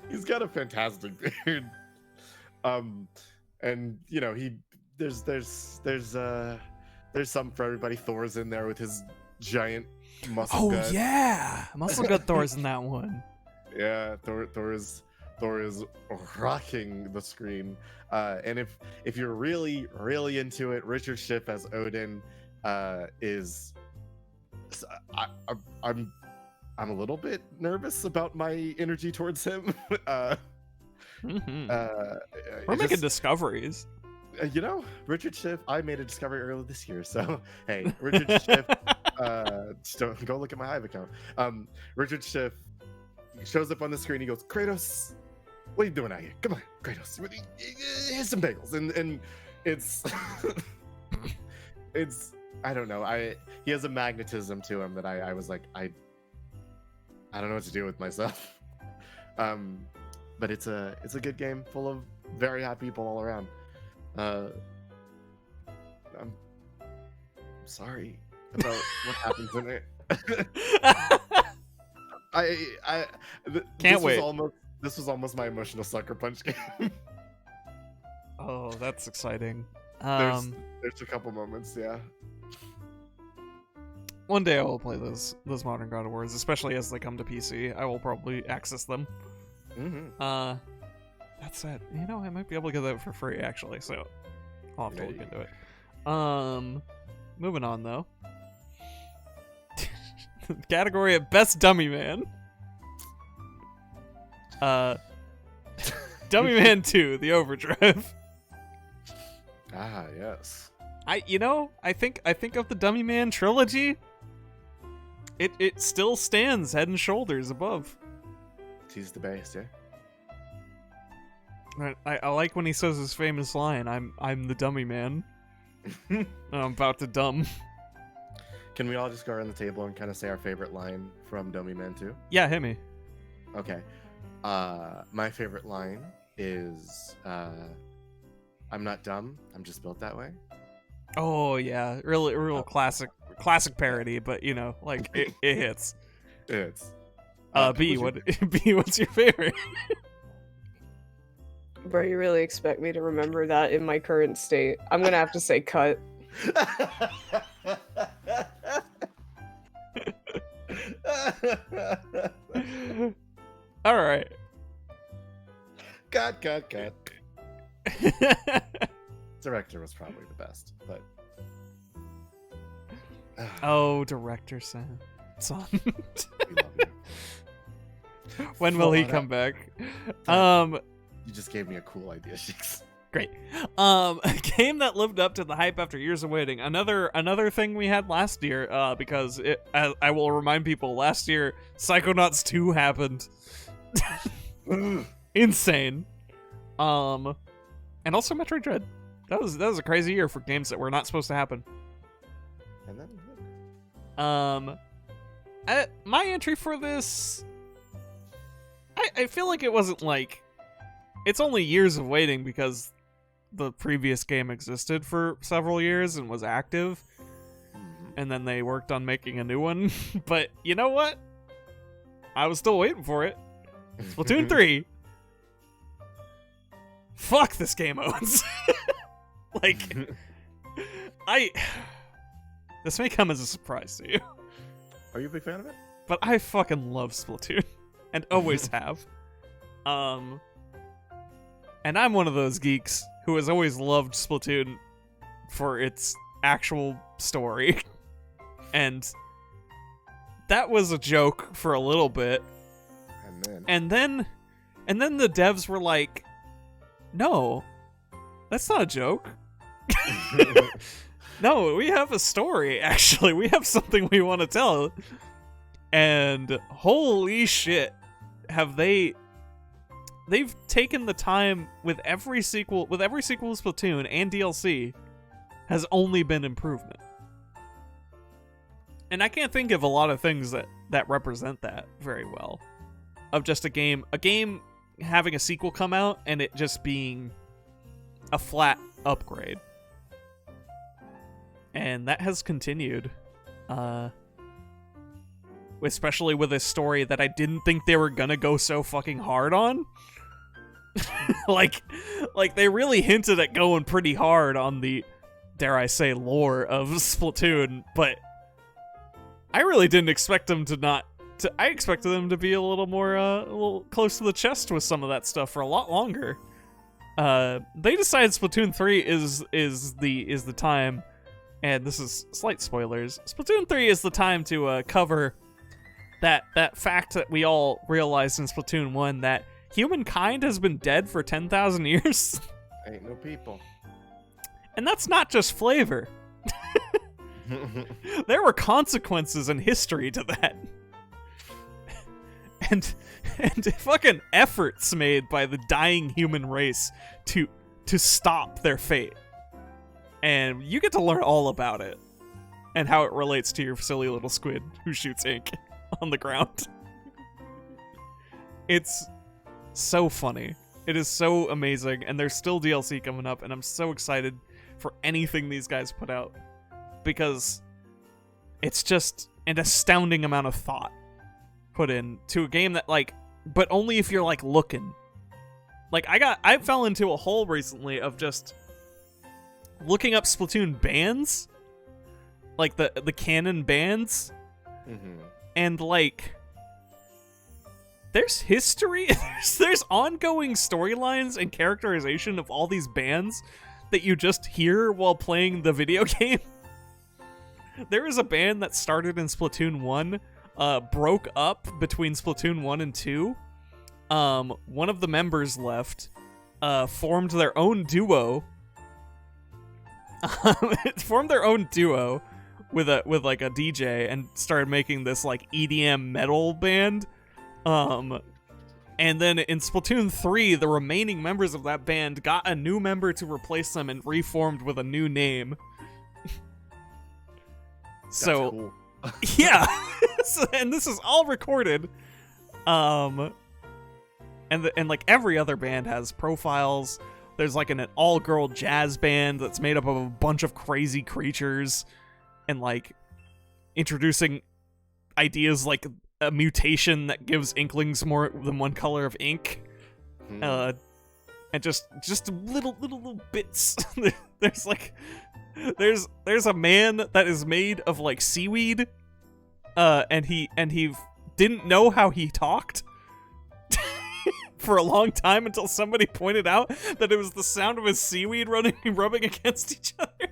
He's got a fantastic beard. And you know, there's some for everybody. Thor's in there with his giant muscle gut. Yeah, muscle gut Thor's in that one. Yeah, Thor is rocking the screen. And if you're really into it, Richard Schiff as Odin is. I'm a little bit nervous about my energy towards him. We're making discoveries. You know, Richard Schiff, I made a discovery earlier this year, so hey, Richard Schiff, just go look at my Hive account. Richard Schiff shows up on the screen, he goes, Kratos, what are you doing out here? Come on, Kratos, here's some bagels. And it's I don't know. He has a magnetism to him that I was like, I don't know what to do with myself. But it's a good game full of very happy people all around. I'm sorry about what happens in it. Can't wait. This was almost my emotional sucker punch game. Oh, that's exciting. There's a couple moments, yeah. One day I will play those modern God of Wars, especially as they come to PC. I will probably access them. Mm-hmm. That's it. You know, I might be able to get that for free actually, so I'll have to look into it. Moving on though. Category of Best Dummy Man. Dummy Man 2, The Overdrive. Ah, yes. I think of the Dummy Man trilogy. It still stands head and shoulders above. He's the best, yeah. I like when he says his famous line, I'm the dummy man. I'm about to dumb. Can we all just go around the table and kind of say our favorite line from Dummy Man 2? Yeah, hit me. Okay. My favorite line is I'm not dumb, I'm just built that way. Oh yeah, real classic parody, but you know, like it hits. It's B, what's your favorite? Bro, you really expect me to remember that in my current state? I'm gonna have to say cut. All right. Cut. Director was probably the best, but oh, director son. we love you. When will he come back? You just gave me a cool idea, Shix. Great. A game that lived up to the hype after years of waiting. Another thing we had last year, because I will remind people, last year Psychonauts 2 happened. Insane. And also Metroid Dread. That was a crazy year for games that were not supposed to happen. And then my entry for this, I feel like it wasn't like, it's only years of waiting because the previous game existed for several years and was active, and then they worked on making a new one. But you know what? I was still waiting for it. Splatoon 3. Fuck, this game owns. Like, this may come as a surprise to you. Are you a big fan of it? But I fucking love Splatoon, and always have. And I'm one of those geeks who has always loved Splatoon for its actual story. And that was a joke for a little bit. And then the devs were like, no, that's not a joke. No, we have a story, actually. We have something we want to tell. And holy shit, have they've taken the time with every sequel to Splatoon and DLC has only been improvement. And I can't think of a lot of things that represent that very well. Of just a game having a sequel come out and it just being a flat upgrade. And that has continued. Especially with a story that I didn't think they were gonna go so fucking hard on. like they really hinted at going pretty hard on the, dare I say, lore of Splatoon, but I really didn't expect them I expected them to be a little more, a little close to the chest with some of that stuff for a lot longer. They decided Splatoon 3 is the time, and this is slight spoilers. Splatoon 3 is the time to cover that fact that we all realized in Splatoon 1, that humankind has been dead for 10,000 years. Ain't no people. And that's not just flavor. There were consequences in history to that. And fucking efforts made by the dying human race to stop their fate. And you get to learn all about it. and how it relates to your silly little squid who shoots ink on the ground. It's so funny. It is so amazing, and there's still DLC coming up, and I'm so excited for anything these guys put out, because it's just an astounding amount of thought put in to a game that, like, but only if you're, like, looking. Like, I fell into a hole recently of just looking up Splatoon bands, like the canon bands, and, like, there's history, there's ongoing storylines and characterization of all these bands that you just hear while playing the video game. There is a band that started in Splatoon 1, broke up between Splatoon 1 and 2. One of the members left, formed their own duo. Formed their own duo with like a DJ and started making this like EDM metal band. And then in Splatoon 3, the remaining members of that band got a new member to replace them and reformed with a new name. So, cool. Yeah. And this is all recorded. And like every other band has profiles. There's like an all-girl jazz band that's made up of a bunch of crazy creatures and like introducing ideas like a mutation that gives inklings more than one color of ink. And just little bits. There's like there's a man that is made of like seaweed, and he didn't know how he talked for a long time until somebody pointed out that it was the sound of his seaweed rubbing against each other.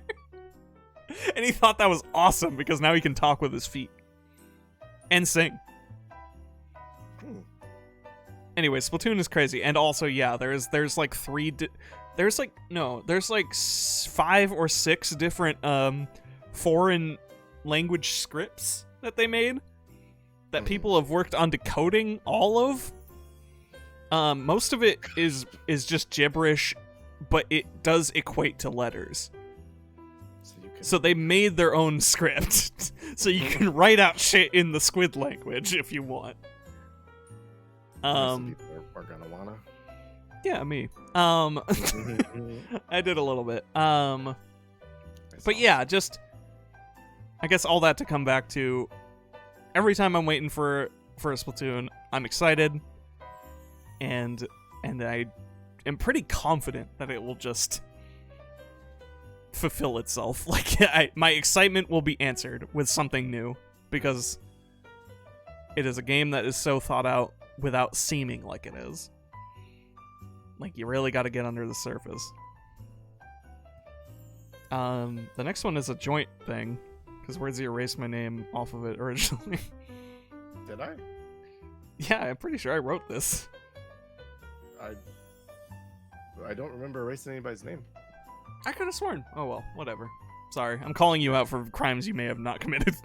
And he thought that was awesome because now he can talk with his feet and sing. Anyway, Splatoon is crazy, and also, yeah, there's like there's like 5 or 6 different foreign language scripts that they made that people have worked on decoding all of. Most of it is just gibberish, but it does equate to letters. So they made their own script, so you can write out shit in the squid language if you want. Are gonna wanna. Yeah, me. I did a little bit. But yeah, just I guess all that to come back to every time I'm waiting for a Splatoon, I'm excited, and I am pretty confident that it will just fulfill itself. Like my excitement will be answered with something new because it is a game that is so thought out without seeming like it is. Like, you really got to get under the surface. The next one is a joint thing, because Wordsy erased my name off of it originally. Did I? Yeah, I'm pretty sure I wrote this. I don't remember erasing anybody's name. I could have sworn. Oh well, whatever. Sorry, I'm calling you out for crimes you may have not committed.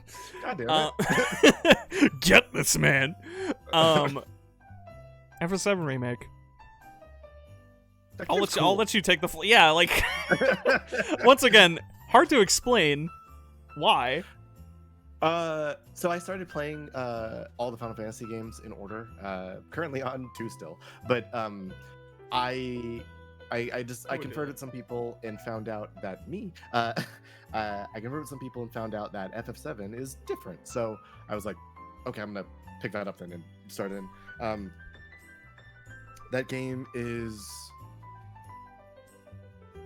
God damn it. Get this man. FF7 remake. I'll let you take the yeah, like once again, hard to explain why. So I started playing all the Final Fantasy games in order. Currently on 2 still, but I converted some people and found out that I converted some people and found out that FF7 is different. So I was like, okay, I'm gonna pick that up then and start in. That game is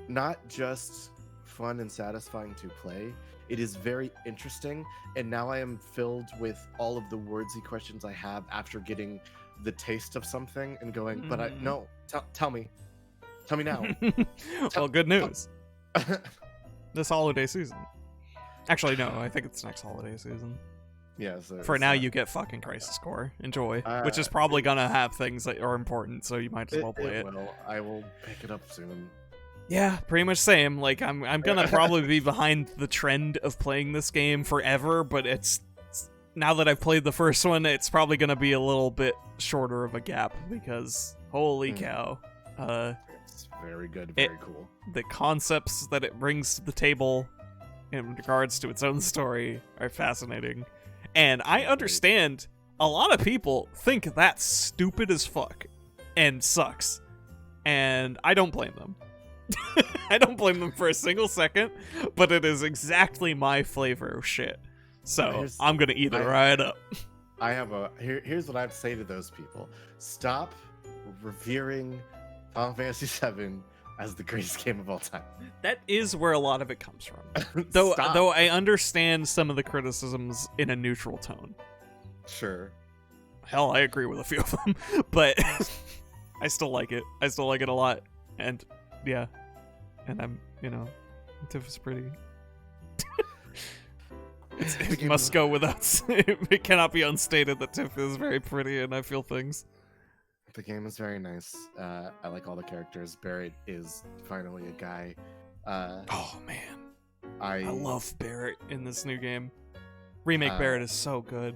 not just fun and satisfying to play. It is very interesting, and now I am filled with all of the wordsy questions I have after getting the taste of something and going, but tell me now. Well, good news. This holiday season. Actually, no, I think it's next holiday season. Yeah. So for now, you get fucking Crisis Core. Enjoy, which is probably gonna have things that are important, so you might as well play it. I will pick it up soon. Yeah, pretty much same. Like, I'm gonna probably be behind the trend of playing this game forever, but it's now that I've played the first one, it's probably gonna be a little bit shorter of a gap because holy cow, it's very good, very cool. The concepts that it brings to the table in regards to its own story are fascinating. And I understand a lot of people think that's stupid as fuck and sucks. And I don't blame them. I don't blame them for a single second, but it is exactly my flavor of shit. So I'm gonna eat it right up. I have here's what I have to say to those people. Stop revering Final Fantasy VII as the greatest game of all time. That is where a lot of it comes from. Though I understand some of the criticisms in a neutral tone. Sure. Hell, I agree with a few of them, but I still like it. I still like it a lot. And yeah. And I'm, Tiff is pretty. It must go without. It cannot be unstated that Tiff is very pretty, and I feel things. The game is very nice. I like all the characters. Barrett is finally a guy. Oh man, I love Barrett in this new game. Remake Barrett is so good.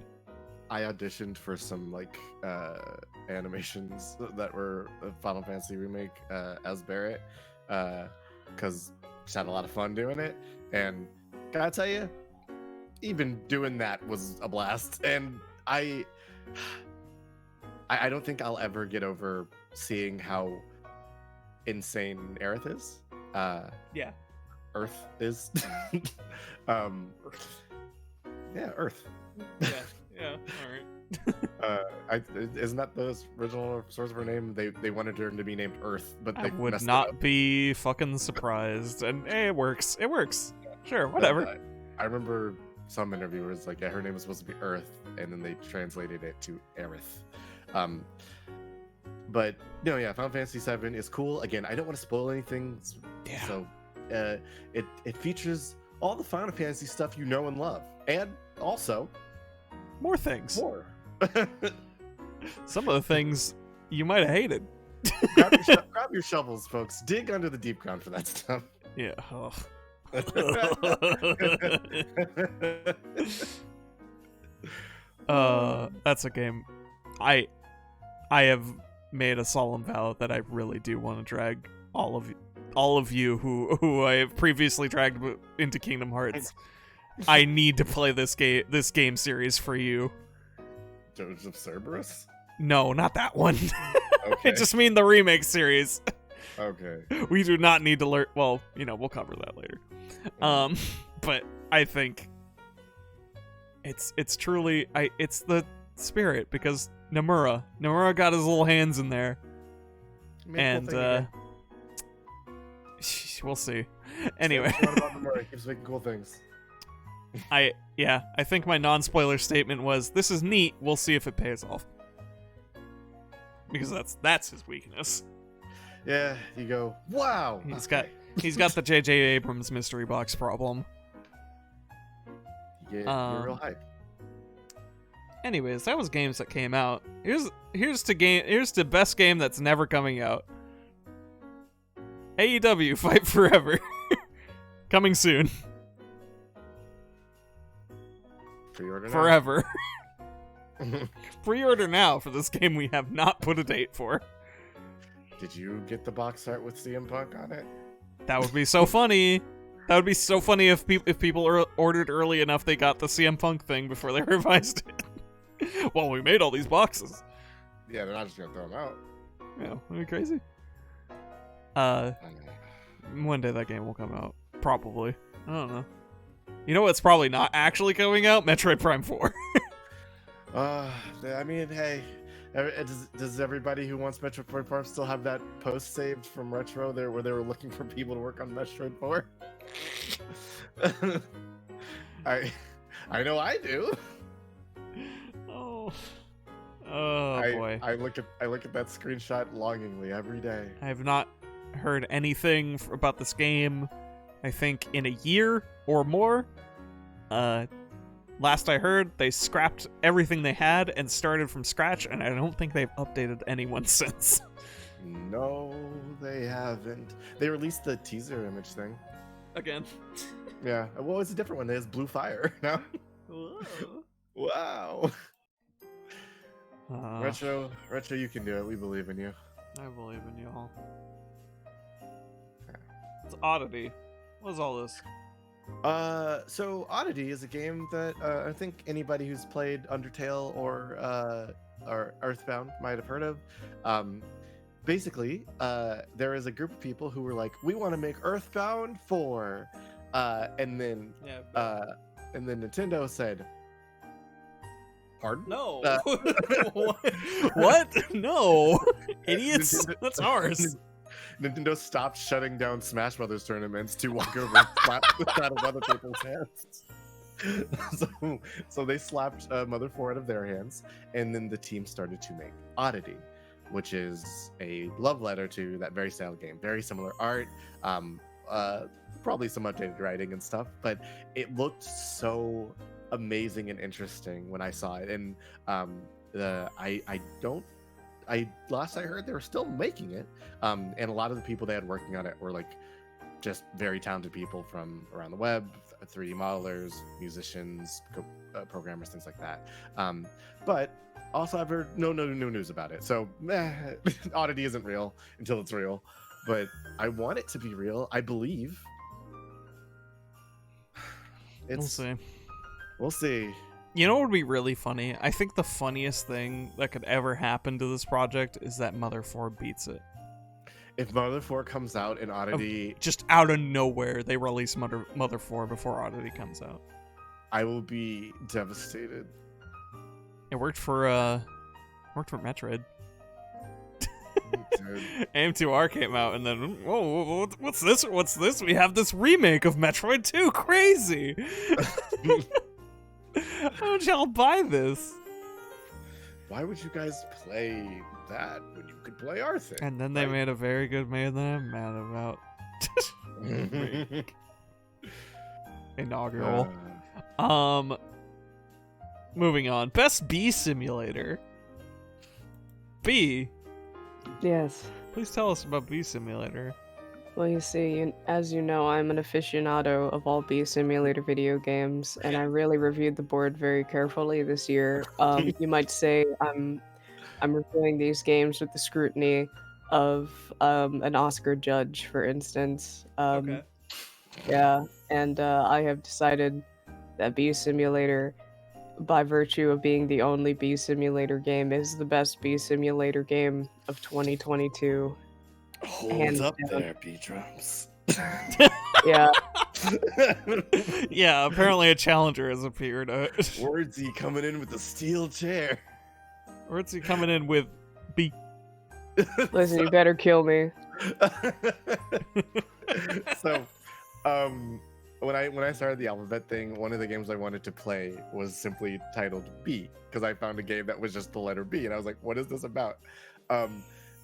I auditioned for some animations that were a Final Fantasy remake as Barrett, because just had a lot of fun doing it. And gotta tell you, even doing that was a blast. And I don't think I'll ever get over seeing how insane Aerith is. Yeah. Earth is. Yeah, Earth. Yeah. All right. Isn't that the original source of her name? They wanted her to be named Earth, but they I would messed it not up. be fucking surprised. And it works. It works. Sure, whatever. I remember some interviewers like, yeah, her name was supposed to be Earth, and then they translated it to Aerith. But no, yeah, Final Fantasy VII is cool. Again, I don't want to spoil anything. Yeah. So, it features all the Final Fantasy stuff you know and love, and also More things. more. Some of the things you might have hated. grab your shovels, folks. Dig under the deep ground for that stuff. Yeah. Oh. That's a game. I have made a solemn vow that I really do want to drag all of you who I have previously dragged into Kingdom Hearts. I need to play this game series for you. Joseph of Cerberus? No, not that one. Okay. I just mean the remake series. Okay. We do not need to learn. Well, we'll cover that later. But I think it's truly it's the spirit, because Nomura got his little hands in there, and we'll see. Anyway, Nomura keeps making cool things. I think my non-spoiler statement was, this is neat, we'll see if it pays off. Because that's his weakness. Yeah, you go, wow. He's got the J.J. Abrams mystery box problem. You're real hype. Anyways, that was games that came out. Here's the best game that's never coming out. AEW Fight Forever. Coming soon. Pre-order now. Forever. Pre-order now for this game we have not put a date for. Did you get the box art with CM Punk on it? That would be so funny. That would be so funny if people ordered early enough they got the CM Punk thing before they revised it. Well, we made all these boxes. Yeah, they're not just gonna throw them out. Yeah, that'd be crazy. One day that game will come out. Probably. I don't know. You know what's probably not actually coming out? Metroid Prime 4. I mean, hey, does everybody who wants Metroid Prime still have that post saved from Retro there where they were looking for people to work on Metroid 4? I know I do. Oh boy. I look at that screenshot longingly every day. I have not heard anything about this game, I think, in a year or more. Last I heard, they scrapped everything they had and started from scratch, and I don't think they've updated anyone since. No, they haven't. They released the teaser image thing. Again. Yeah. Well, it's a different one. It has blue fire now. Wow. Retro, you can do it. We believe in you. I believe in you all. It's Oddity. What is all this? So Oddity is a game that I think anybody who's played Undertale or Earthbound might have heard of. Basically, there is a group of people who were like, "We want to make Earthbound 4," and then Nintendo said, "Pardon? No. Uh, What? No. Idiots. Nintendo- That's ours. Nintendo stopped shutting down Smash Brothers tournaments to walk over and slap the out of other people's hands. So they slapped Mother 4 out of their hands, and then the team started to make Oddity, which is a love letter to that very style game. Very similar art, probably some updated writing and stuff, but it looked so amazing and interesting when I saw it. And last I heard they were still making it, and a lot of the people they had working on it were like just very talented people from around the web, 3D modelers, musicians, programmers, things like that. But also I've heard no news about it, so Oddity isn't real until it's real, but I want it to be real. I believe We'll see. We'll see. You know what would be really funny? I think the funniest thing that could ever happen to this project is that Mother 4 beats it. If Mother 4 comes out in Oddity, Just out of nowhere, they release Mother 4 before Oddity comes out. I will be devastated. It worked for Metroid. Dude. AM2R came out, and then whoa, what's this? What's this? We have this remake of Metroid 2. Crazy. How would y'all buy this? Why would you guys play that when you could play our thing? And then they made a very good man that I'm mad about. Inaugural. Moving on. Best Bee Simulator. Bee, Yes. please tell us about Bee Simulator. Well, you see, as you know, I'm an aficionado of all Bee Simulator video games, and I really reviewed the board very carefully this year. You might say I'm reviewing these games with the scrutiny of an Oscar judge, for instance. Okay. Yeah, and I have decided that Bee Simulator, by virtue of being the only Bee Simulator game, is the best Bee Simulator game of 2022. Hands Hold up down. there, B-Drums. Yeah. Yeah, apparently a challenger has appeared. Wordsy coming in with the steel chair. Where's he coming in with Bee? Listen, you better kill me. So, when I started the alphabet thing, one of the games I wanted to play was simply titled B, because I found a game that was just the letter B, and I was like, what is this about?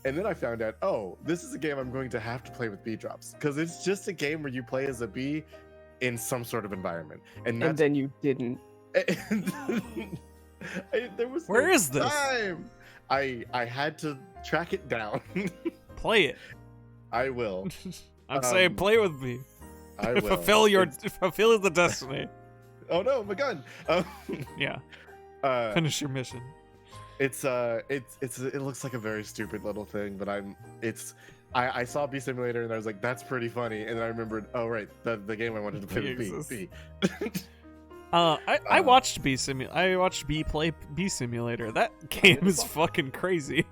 And then I found out, oh, this is a game I'm going to have to play with bee drops, because it's just a game where you play as a bee in some sort of environment. And then you didn't. There was Where no is this? time. I had to track it down. Play it. I will. I'm saying play with me. I will. Fulfill the destiny. Oh no, my gun. Yeah. Uh, Finish your mission. it looks like a very stupid little thing, but I saw Bee Simulator and I was like, that's pretty funny, and then I remembered, oh right, the game I wanted to play with Bee. I watched Bee Simulator. I watched Bee play Bee Simulator. That game is fucking crazy.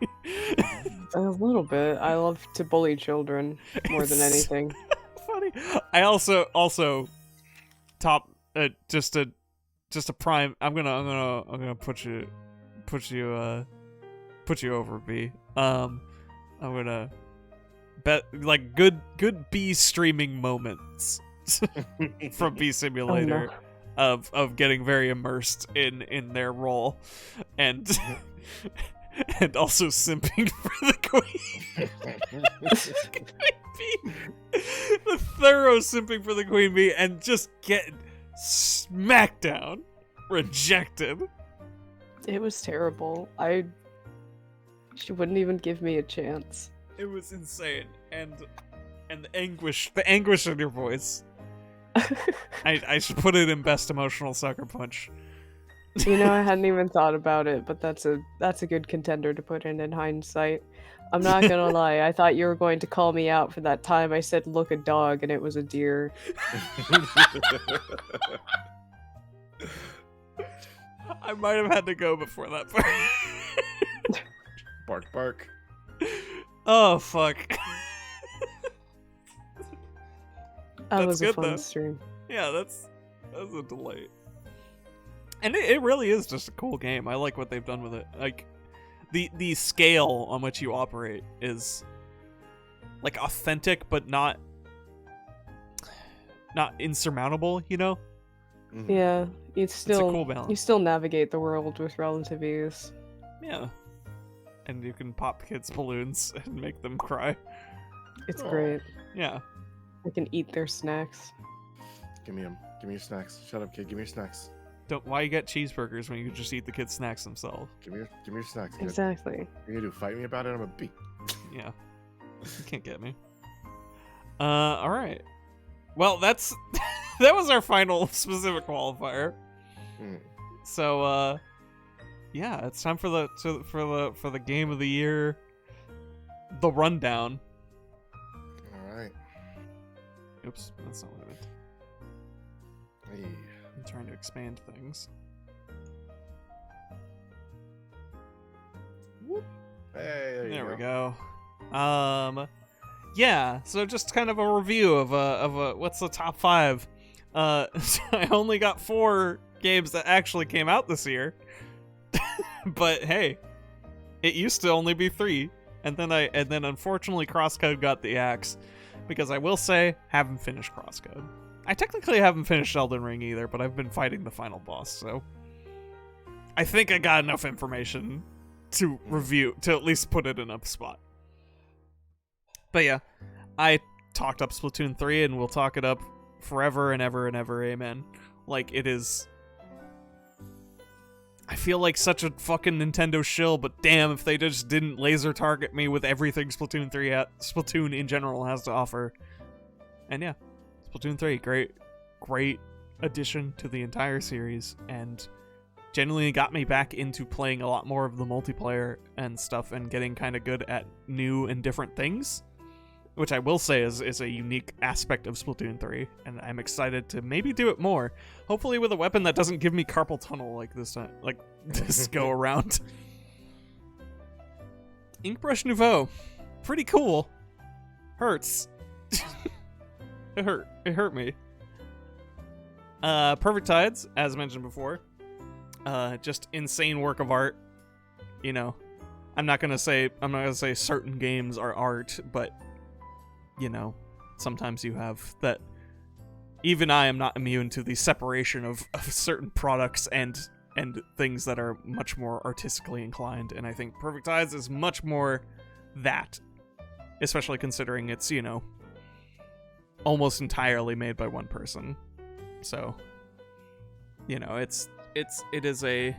A little bit. I love to bully children more than It's anything. Funny. I also top just a prime. I'm gonna put you over, Bee. I'm gonna bet like good Bee streaming moments from Bee Simulator. Oh, no. Of getting very immersed in their role, and and also simping for the queen. The thorough simping for the queen bee, and just getting smacked down, rejected. It was terrible. She wouldn't even give me a chance. It was insane, and the anguish in your voice. I should put it in best emotional sucker punch. You know, I hadn't even thought about it, but that's a good contender to put in hindsight. I'm not gonna lie, I thought you were going to call me out for that time I said look a dog and it was a deer. I might have had to go before that part. Bark, bark. Oh, fuck. That That's was a good, fun though. stream. Yeah, that's a delight. And it really is just a cool game. I like what they've done with it. Like, the scale on which you operate is, like, authentic, but not insurmountable, you know? Mhm. Yeah, you It's a cool still balance. you still navigate the world with relative ease. Yeah. And you can pop kids' balloons and make them cry. It's Aw. great. Yeah. I can eat their snacks. Give me them. Give me your snacks. Shut up, kid. Give me your snacks. Why you get cheeseburgers when you can just eat the kids' snacks themselves? Give me your snacks, kid. Exactly. What are you gonna do? Fight me about it? I'm a beat. Yeah. You can't get me. Alright. Well, that's that was our final specific qualifier. Mm. So yeah, it's time for the game of the year, the rundown. All right. Oops, that's not what I meant. Hey. I'm trying to expand things. Whoop. Hey, There we go. Yeah, so just kind of a review of a what's the top 5. I only got 4 games that actually came out this year. But hey, it used to only be 3, and then unfortunately Crosscode got the axe, because I will say haven't finished Crosscode. I technically haven't finished Elden Ring either, but I've been fighting the final boss, so I think I got enough information to review, to at least put it in a spot. But yeah, I talked up Splatoon 3 and we'll talk it up forever and ever and ever, amen. Like, it is... I feel like such a fucking Nintendo shill, but damn if they just didn't laser target me with everything Splatoon in general has to offer. And yeah, Splatoon 3, great addition to the entire series, and genuinely got me back into playing a lot more of the multiplayer and stuff, and getting kind of good at new and different things, which I will say is a unique aspect of Splatoon 3, and I'm excited to maybe do it more. Hopefully with a weapon that doesn't give me carpal tunnel like this time, like this go around. Inkbrush Nouveau, pretty cool. Hurts. It hurt me. Perfect Tides, as mentioned before. Just insane work of art. You know, I'm not gonna say certain games are art, but you know, sometimes you have that. Even I am not immune to the separation of certain products and things that are much more artistically inclined, and I think Perfect Tides is much more that, especially considering it's, you know, almost entirely made by one person. So, you know, it is a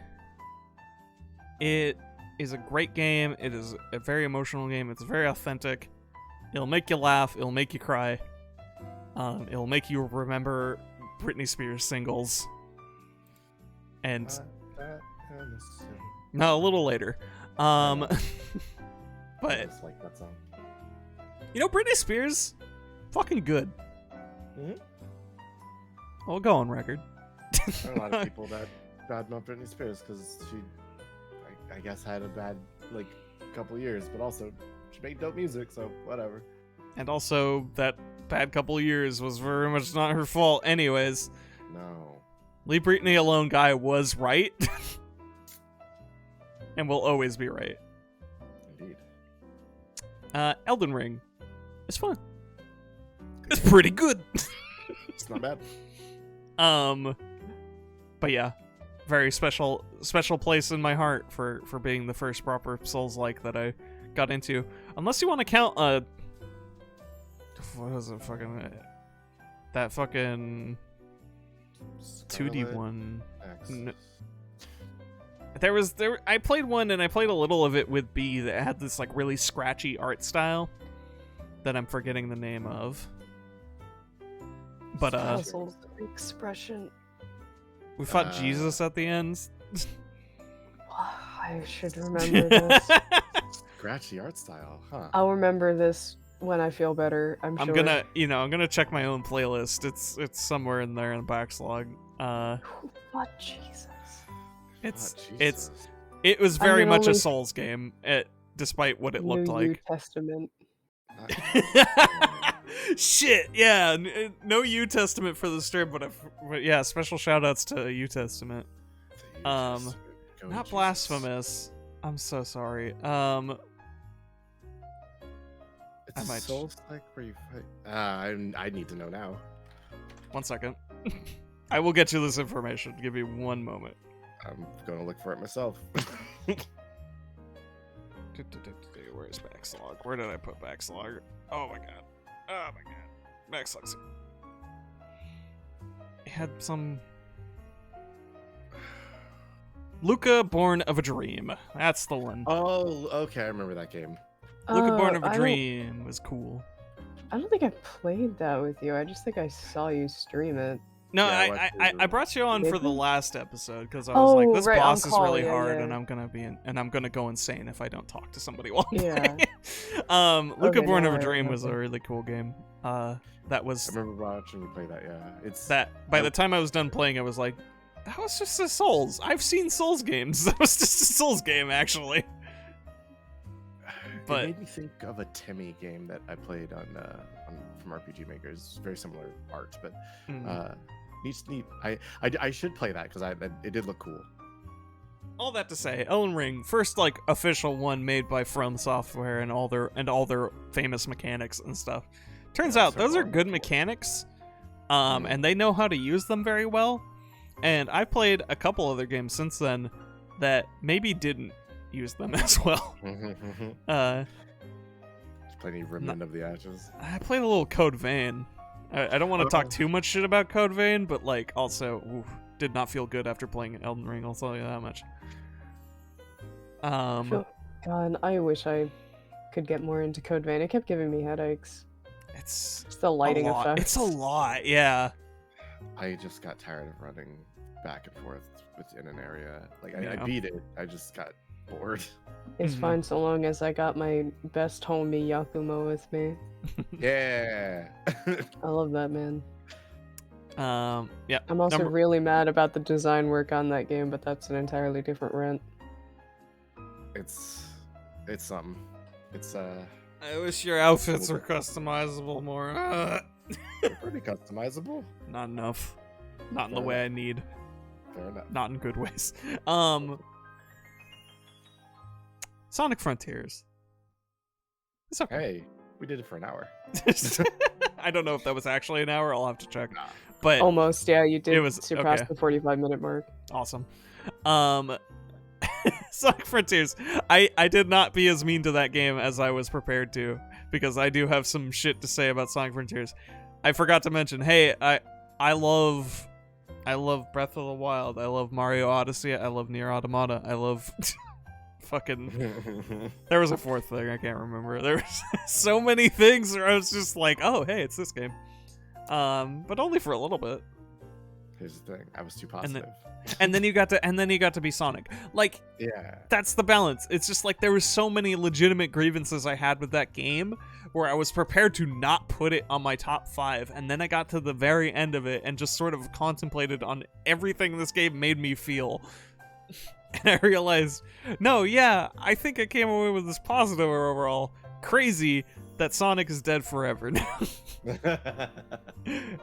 great game. It is a very emotional game. It's very authentic. It'll make you laugh. It'll make you cry. It'll make you remember Britney Spears singles. And no, a little later. I But just like that song. you know, Britney Spears, fucking good. Mhm. I'll go on record. There are a lot of people that badmouth Britney Spears because she, I guess, had a bad couple years, but also she made dope music, so whatever. And also, that bad couple of years was very much not her fault. Anyways, No. Leave Britney Alone guy was right. And will always be right. Indeed. Elden Ring. It's fun. It's pretty good. It's not bad. But yeah, very special place in my heart for being the first proper Souls-like that I got into. Unless you want to count what was it, that fucking 2D Scarlet one. X. I played one, and I played a little of it with B that had this like really scratchy art style that I'm forgetting the name of. But Puzzle expression. we fought Jesus at the end. I should remember this. Scratchy art style, huh? I'll remember this when I feel better. I'm sure. I'm gonna check my own playlist. It's somewhere in there in the backlog. What Jesus? It was very much a only- Souls game, despite what it looked New like. Testament. Shit, yeah, no U Testament for the stream, but yeah, special shout outs to U Testament. Go Not Jesus. blasphemous. I'm so sorry. It's I a might- Souls like where you fight. I need to know now. 1 second. I will get you this information. Give me 1 moment. I'm gonna look for it myself. Where's backlog? Where did I put backlog? Oh my god. Oh my god. Backlog's. It had some. Luca Born of a Dream. That's the one. Oh, okay, I remember that game. Luca Born of a I don't- Dream was cool. I don't think I played that with you. I just think I saw you stream it. No, Yeah, I I watched brought you on for the Maybe? last episode because I was like, Oh, this right, on boss is call, really yeah, hard, yeah. and I'm gonna go insane if I don't talk to somebody while I'm Yeah. playing. Luca Okay, Born now of a I Dream was a remember. really cool game. That was I remember watching you play that. Yeah, it's that. By the time I was done playing, I was like, that was just a Souls. I've seen Souls games. That was just a Souls game, actually. But- it made me think of a Timmy game that I played on from RPG Maker. It's very similar art, but Mm. neat. I should play that because it did look cool. All that to say, Elden Ring, first like official one made by From Software and all their famous mechanics and stuff. Turns Yeah, out those are certainly good cool. mechanics, Mm. and they know how to use them very well. And I played a couple other games since then that maybe didn't use them as well. Plenty Remnant of the Ashes. I played a little Code Vein. I don't want to talk Okay. too much shit about Code Vein, but like also did not feel good after playing Elden Ring. I'll tell you that much. Feel- God, I wish I could get more into Code Vein. It kept giving me headaches. It's Just the lighting a lot. effects. It's a lot, yeah. I just got tired of running back and forth within an area. Like I Yeah. beat it. I just got bored. It's Mhm. fine so long as I got my best homie Yakumo with me. Yeah. I love that man. Yeah. I'm also Number- really mad about the design work on that game, but that's an entirely different rant. it's something. It's I wish your outfits were customizable more. they're pretty customizable. Not enough. Not in the Fair way I need. Fair enough. Not in good ways. Sonic Frontiers. It's okay. Hey, we did it for an hour. I don't know if that was actually an hour. I'll have to check. Nah. But Almost, yeah, you did It was- surpass okay. the 45-minute mark. awesome. Sonic Frontiers. I did not be as mean to that game as I was prepared to, because I do have some shit to say about Sonic Frontiers. I forgot to mention, hey, I love Breath of the Wild. I love Mario Odyssey. I love Nier Automata. I love fucking there was a fourth thing I can't remember. There was so many things where I was just like, oh hey, it's this game. But only for a little bit. Here's the thing. I was too And then- positive. And then you got to be Sonic. Like, Yeah. that's the balance. It's just like there was so many legitimate grievances I had with that game where I was prepared to not put it on my top 5, and then I got to the very end of it and just sort of contemplated on everything this game made me feel. And I realized, no, yeah, I think I came away with this positive overall. Crazy that Sonic is dead forever now.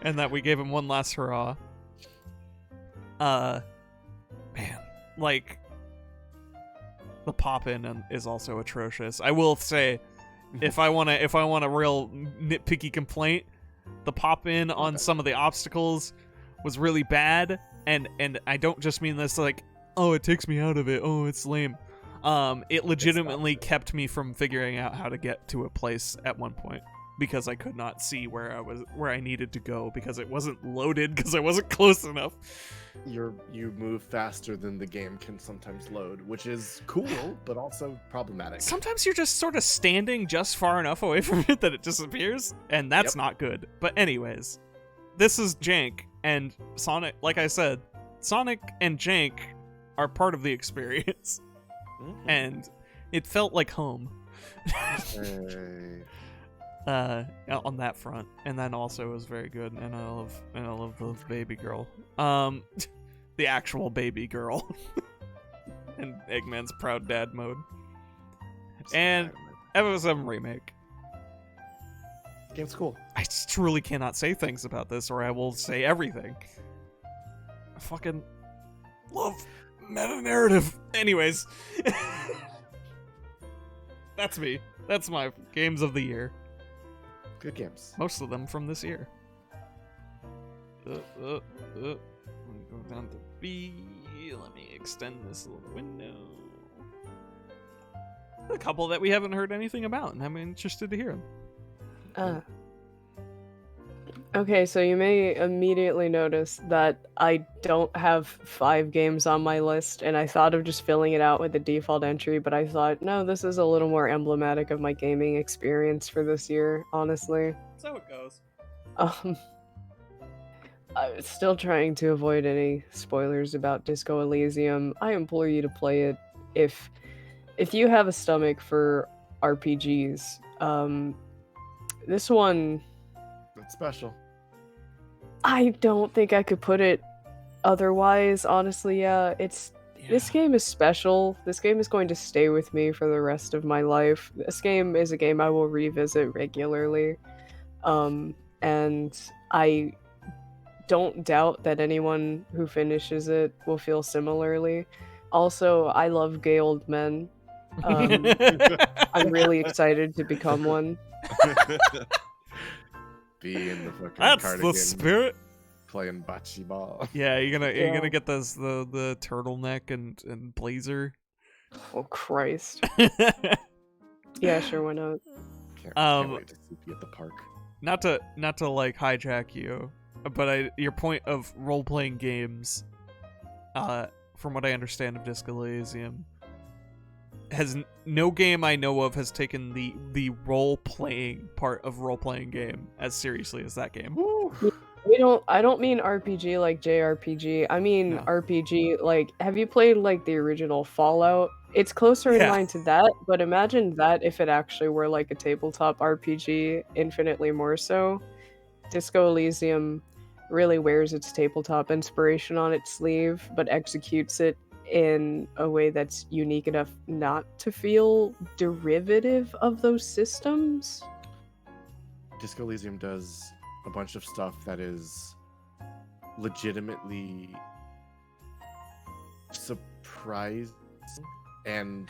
And that we gave him one last hurrah. Man, like the pop-in is also atrocious. I will say, if I want a real nitpicky complaint, the pop-in on Okay. some of the obstacles was really bad, and I don't just mean this like, oh, it takes me out of it, oh, it's lame. It legitimately kept me from figuring out how to get to a place at one point because I could not see where I needed to go because it wasn't loaded because I wasn't close enough. You move faster than the game can sometimes load, which is cool, but also problematic. Sometimes you're just sort of standing just far enough away from it that it disappears, and that's Yep. not good. But anyways, this is jank, and Sonic, like I said, Sonic and jank are part of the experience, Mhm. and it felt like home. Hey. On that front, and then also was very good, and I love the baby girl, the actual baby girl, and Eggman's proud dad mode, and FF7 remake. Game's cool. I truly cannot say things about this, or I will say everything. I fucking love meta narrative. Anyways, that's me. That's my games of the year. Good games. Most of them from this year. Let me go down to B. Let me extend this little window. A couple that we haven't heard anything about, and I'm interested to hear them. Okay, so you may immediately notice that I don't have 5 games on my list, and I thought of just filling it out with the default entry, but I thought, no, this is a little more emblematic of my gaming experience for this year, honestly. That's how it goes. I'm still trying to avoid any spoilers about Disco Elysium. I implore you to play it if you have a stomach for RPGs. This one, It's special. I don't think I could put it otherwise, honestly. This game is special. This game is going to stay with me for the rest of my life. This game is a game I will revisit regularly. And I don't doubt that anyone who finishes it will feel similarly. Also, I love gay old men. I'm really excited to become one. Be in the fucking That's cardigan, the spirit. playing bocce ball. Yeah, you're Yeah. gonna get the turtleneck and blazer. Oh Christ. Yeah, sure, why not? Can't wait to see you at the park. not to like hijack you, but your point of role playing games, from what I understand of Disco Elysium, no game I know of has taken the role playing part of role playing game as seriously as that game. I don't mean RPG like JRPG. I mean No. RPG like, have you played like the original Fallout? It's closer in Yeah. line to that, but imagine that if it actually were like a tabletop RPG, infinitely more so. Disco Elysium really wears its tabletop inspiration on its sleeve, but executes it in a way that's unique enough not to feel derivative of those systems. Disco Elysium does a bunch of stuff that is legitimately surprising, and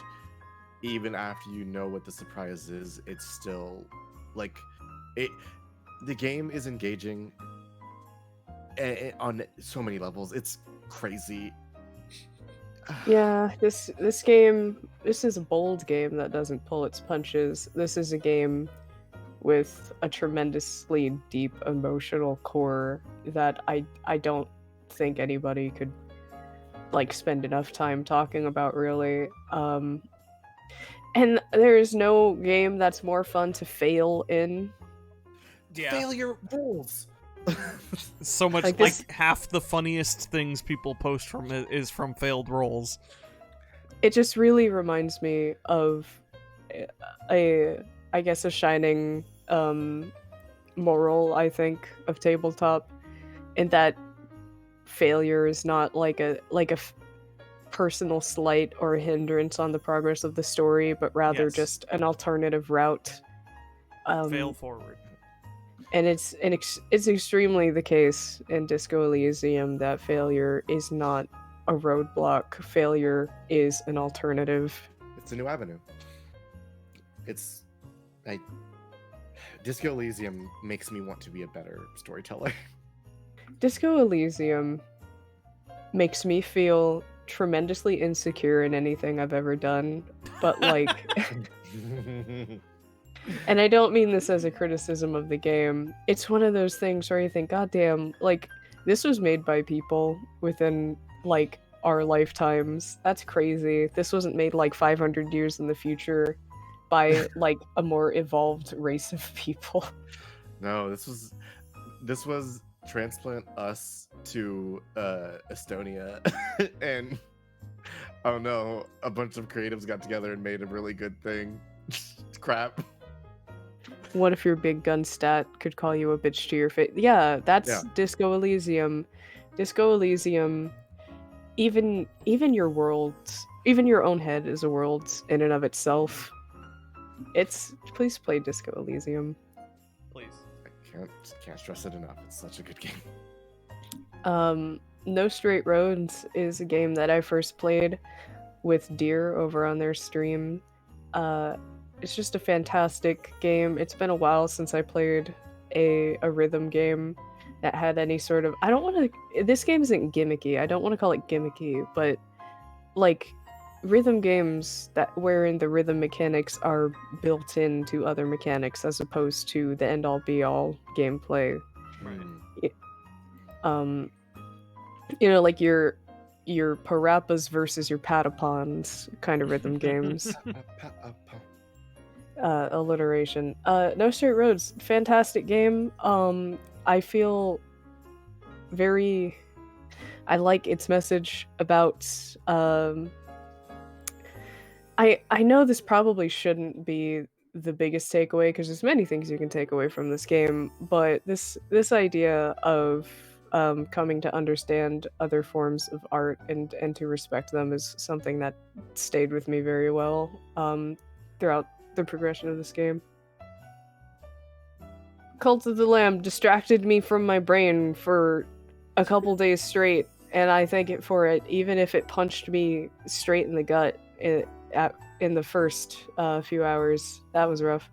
even after you know what the surprise is, it's still like it. The game is engaging on so many levels. It's crazy. Yeah, this game, this is a bold game that doesn't pull its punches. This is a game with a tremendously deep emotional core that I don't think anybody could like spend enough time talking about, really. And there is no game that's more fun to fail in. Yeah. Failure rules. So much Like like this- half the funniest things people post from it is from failed roles. It just really reminds me of I guess a shining moral, I think, of tabletop, in that failure is not like a personal slight or hindrance on the progress of the story, but rather Yes. just an alternative route. Fail forward. And it's extremely the case in Disco Elysium that failure is not a roadblock. Failure is an alternative. It's a new avenue. Disco Elysium makes me want to be a better storyteller. Disco Elysium makes me feel tremendously insecure in anything I've ever done, but like, and I don't mean this as a criticism of the game. It's one of those things where you think, God damn, like, this was made by people within, like, our lifetimes. That's crazy. This wasn't made, like, 500 years in the future by, like, a more evolved race of people. No, this was transplant us to Estonia, and oh no, a bunch of creatives got together and made a really good thing. crap. What if your big gun stat could call you a bitch to your face? Yeah, that's Yeah. Disco Elysium. Disco Elysium, even your worlds, even your own head is a world in and of itself. Please play Disco Elysium. Please. I can't stress it enough. It's such a good game. No Straight Roads is a game that I first played with Deer over on their stream. It's just a fantastic game. It's been a while since I played a rhythm game that had any sort of... I don't want to... This game isn't gimmicky. I don't want to call it gimmicky, but like rhythm games that wherein the rhythm mechanics are built into other mechanics as opposed to the end-all be-all gameplay. Right. You know, like your Parappas versus your Patapons kind of rhythm games. Alliteration. No Straight Roads, fantastic game. I feel very... I like its message about... I know this probably shouldn't be the biggest takeaway because there's many things you can take away from this game, but this idea of coming to understand other forms of art and to respect them is something that stayed with me very well throughout the progression of this game. Cult of the Lamb distracted me from my brain for a couple days straight, and I thank it for it, even if it punched me straight in the gut in the first few hours. That was rough.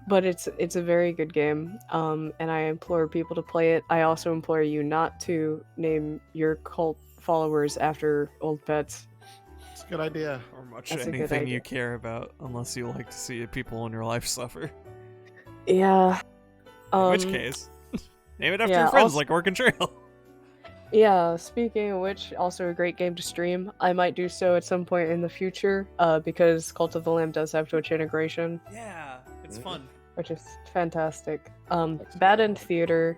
But it's a very good game, and I implore people to play it. I also implore you not to name your cult followers after old pets. It's a good idea. Or much That's a good anything idea. you care about, unless you like to see people in your life suffer. Yeah. In which case, name it after yeah, your friends, also- like Oregon Trail. Yeah, speaking of which, also a great game to stream. I might do so at some point in the future, because Cult of the Lamb does have Twitch integration, Yeah, it's Mhm. fun. which is fantastic. Bad End Theater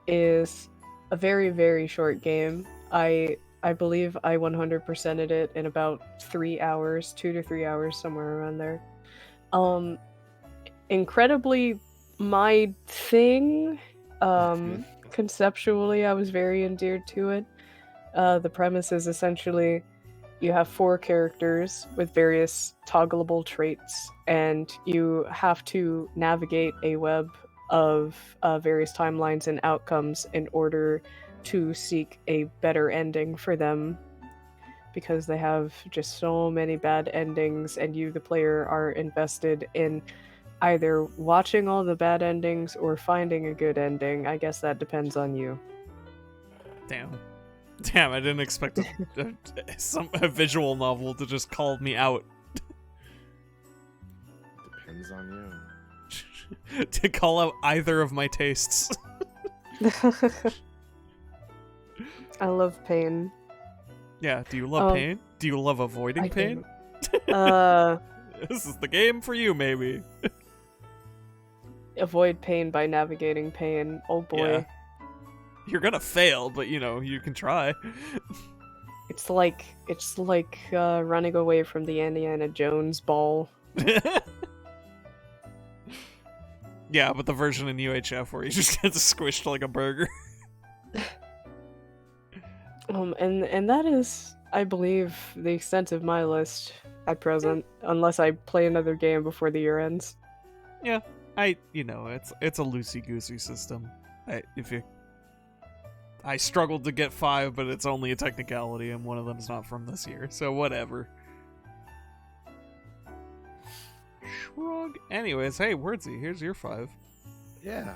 is a very, very short game. I believe I 100%ed it in about 3 hours, 2 to 3 hours, somewhere around there. Incredibly my thing. Conceptually, I was very endeared to it. The premise is essentially you have 4 characters with various toggleable traits, and you have to navigate a web of various timelines and outcomes in order to seek a better ending for them, because they have just so many bad endings, and you, the player, are invested in either watching all the bad endings or finding a good ending. I guess that depends on you. Damn, I didn't expect a visual novel to just call me out. Depends on To call out either of my tastes. I love pain. Yeah, do you love Um, pain? Do you love avoiding I pain? do. This is the game for you, maybe. Avoid pain by navigating pain. Oh boy. Yeah. You're gonna fail, but you can try. It's like running away from the Indiana Jones ball. Yeah, but the version in UHF where you just get squished like a burger. And that is, I believe, the extent of my list at present, unless I play another game before the year ends. Yeah, it's a loosey-goosey system. I struggled to get 5, but it's only a technicality, and one of them's not from this year, so whatever. Shrug. Anyways, hey, Wordsy, here's your 5. Yeah.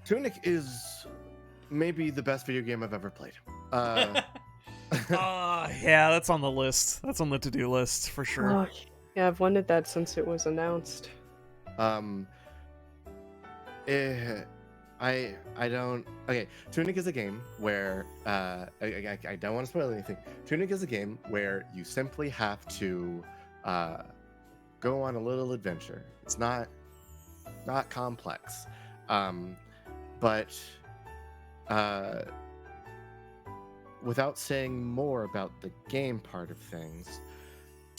Tunic is maybe the best video game I've ever played. Yeah, that's on the list. That's on the to-do list, for sure. Oh, yeah, I've wanted that since it was announced. I don't. Okay, Tunic is a game where I don't want to spoil anything. Tunic is a game where you simply have to go on a little adventure. It's not complex, but without saying more about the game part of things,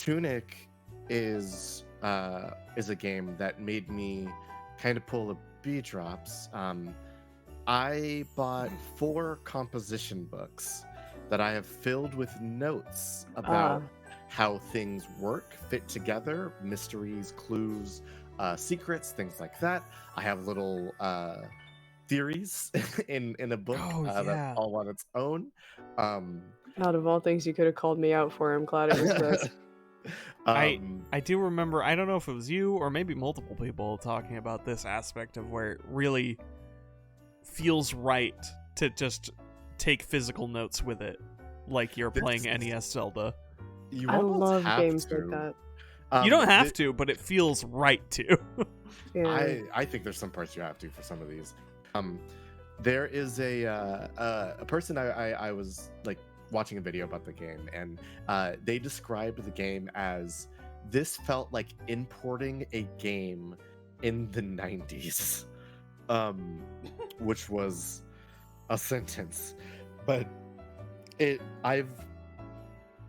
Tunic is a game that made me kind of pull the B drops. I bought 4 composition books that I have filled with notes about how things work, fit together, mysteries, clues, secrets, things like that. I have little theories in a book that's all on its own. Out of all things you could have called me out for, I'm glad it was this. I do remember, I don't know if it was you or maybe multiple people talking about this aspect of where it really feels right to just take physical notes with it, like you're playing NES Zelda. I love games like that. You don't have to, but it feels right to. Yeah. I think there's some parts you have to for some of these. There is a person I was like watching a video about the game, and they described the game as, this felt like importing a game in the 90s, which was a sentence. But I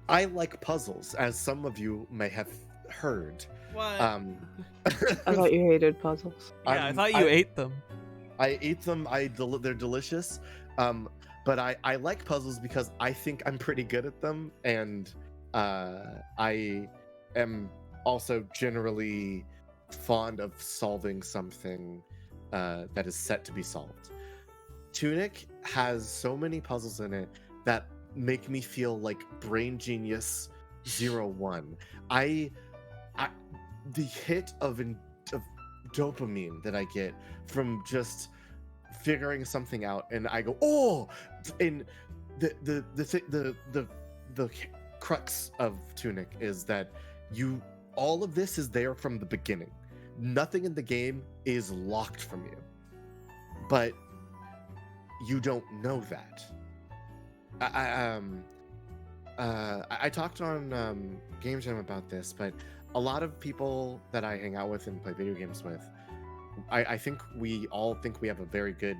like puzzles, as some of you may have heard. What? I thought you hated puzzles. Yeah, I thought you ate them. I ate them. They're delicious. But I like puzzles because I think I'm pretty good at them, and I am also generally fond of solving something that is set to be solved. Tunic has so many puzzles in it that make me feel like Brain Genius 01. The hit of dopamine that I get from just figuring something out, and I go, oh, and the crux of Tunic is that all of this is there from the beginning. Nothing in the game is locked from you, but you don't know that. I talked on Game Jam about this, but a lot of people that I hang out with and play video games with, I think we all think we have a very good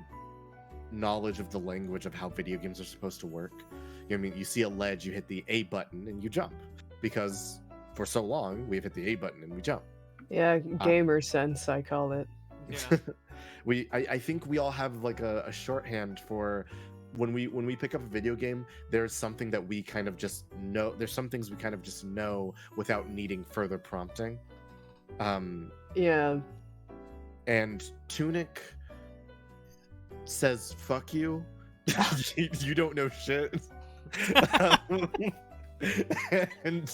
knowledge of the language of how video games are supposed to work. You know what I mean? You see a ledge, you hit the A button and you jump, because for so long we've hit the A button and we jump. Yeah, gamer sense, I call it. Yeah. I think we all have like a shorthand for when we pick up a video game. There's something that we kind of just know. There's some things we kind of just know without needing further prompting. Yeah. And Tunic says, "Fuck you." You don't know shit. and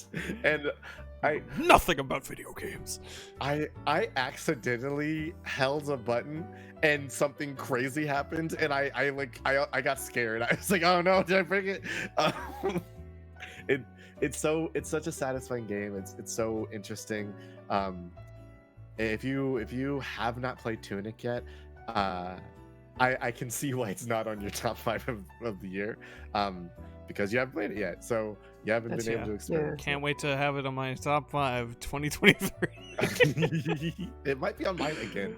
I nothing about video games. I accidentally held a button and something crazy happened, and I got scared. I was like, oh no, did I break it? It's such a satisfying game. It's so interesting. If you have not played Tunic yet, I can see why it's not on your top 5 of the year, because you haven't played it yet. So you haven't been able to experience. Can't wait to have it on my top 5 2023. It might be on mine again.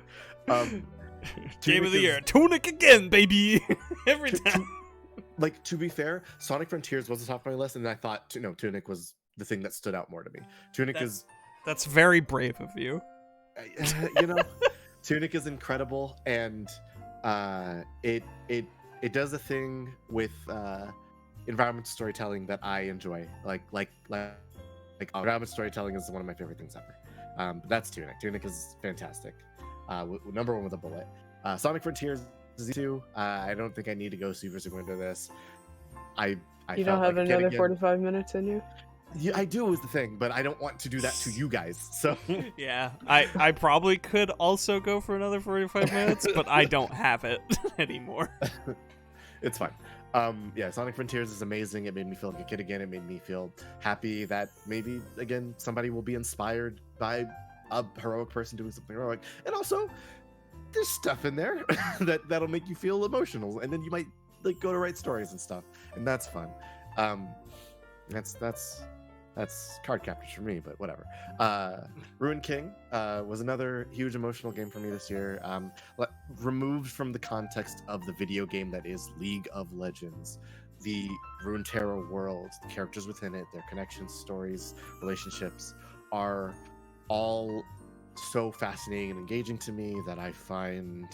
Game of the year, Tunic again, baby. Every time. Like, to be fair, Sonic Frontiers was the top of my list, and I thought, Tunic was the thing that stood out more to me. That's very brave of you. Tunic is incredible, and it does a thing with environment storytelling that I enjoy. Like environment storytelling is one of my favorite things ever. But that's Tunic. Tunic is fantastic. Number 1 with a bullet. Sonic Frontiers is 2. I don't think I need to go super into this. I you don't have another 45 minutes in you? Yeah, I do, is the thing, but I don't want to do that to you guys. So yeah, I probably could also go for another 45 minutes, but I don't have it anymore. It's fine. Yeah, Sonic Frontiers is amazing. It made me feel like a kid again. It made me feel happy that maybe again somebody will be inspired by a heroic person doing something heroic. And also, there's stuff in there that'll make you feel emotional, and then you might like go to write stories and stuff, and that's fun. That's That's card captors for me, but whatever. Ruin King was another huge emotional game for me this year. Removed from the context of the video game that is League of Legends, the Runeterra world, the characters within it, their connections, stories, relationships are all so fascinating and engaging to me that I find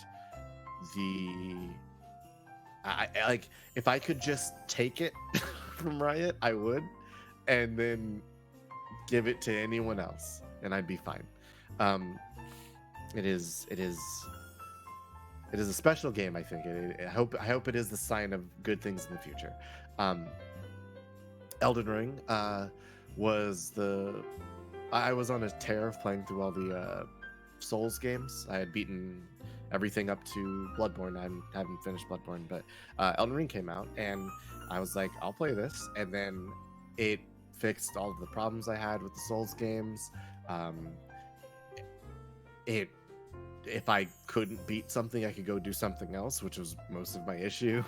I like, if I could just take it from Riot, I would, and then give it to anyone else, and I'd be fine. It is a special game. I think. I hope it is the sign of good things in the future. Elden Ring was I was on a tear of playing through all the Souls games. I had beaten everything up to Bloodborne. I haven't finished Bloodborne, but Elden Ring came out, and I was like, I'll play this, and then it fixed all of the problems I had with the Souls games. If I couldn't beat something, I could go do something else, which was most of my issue.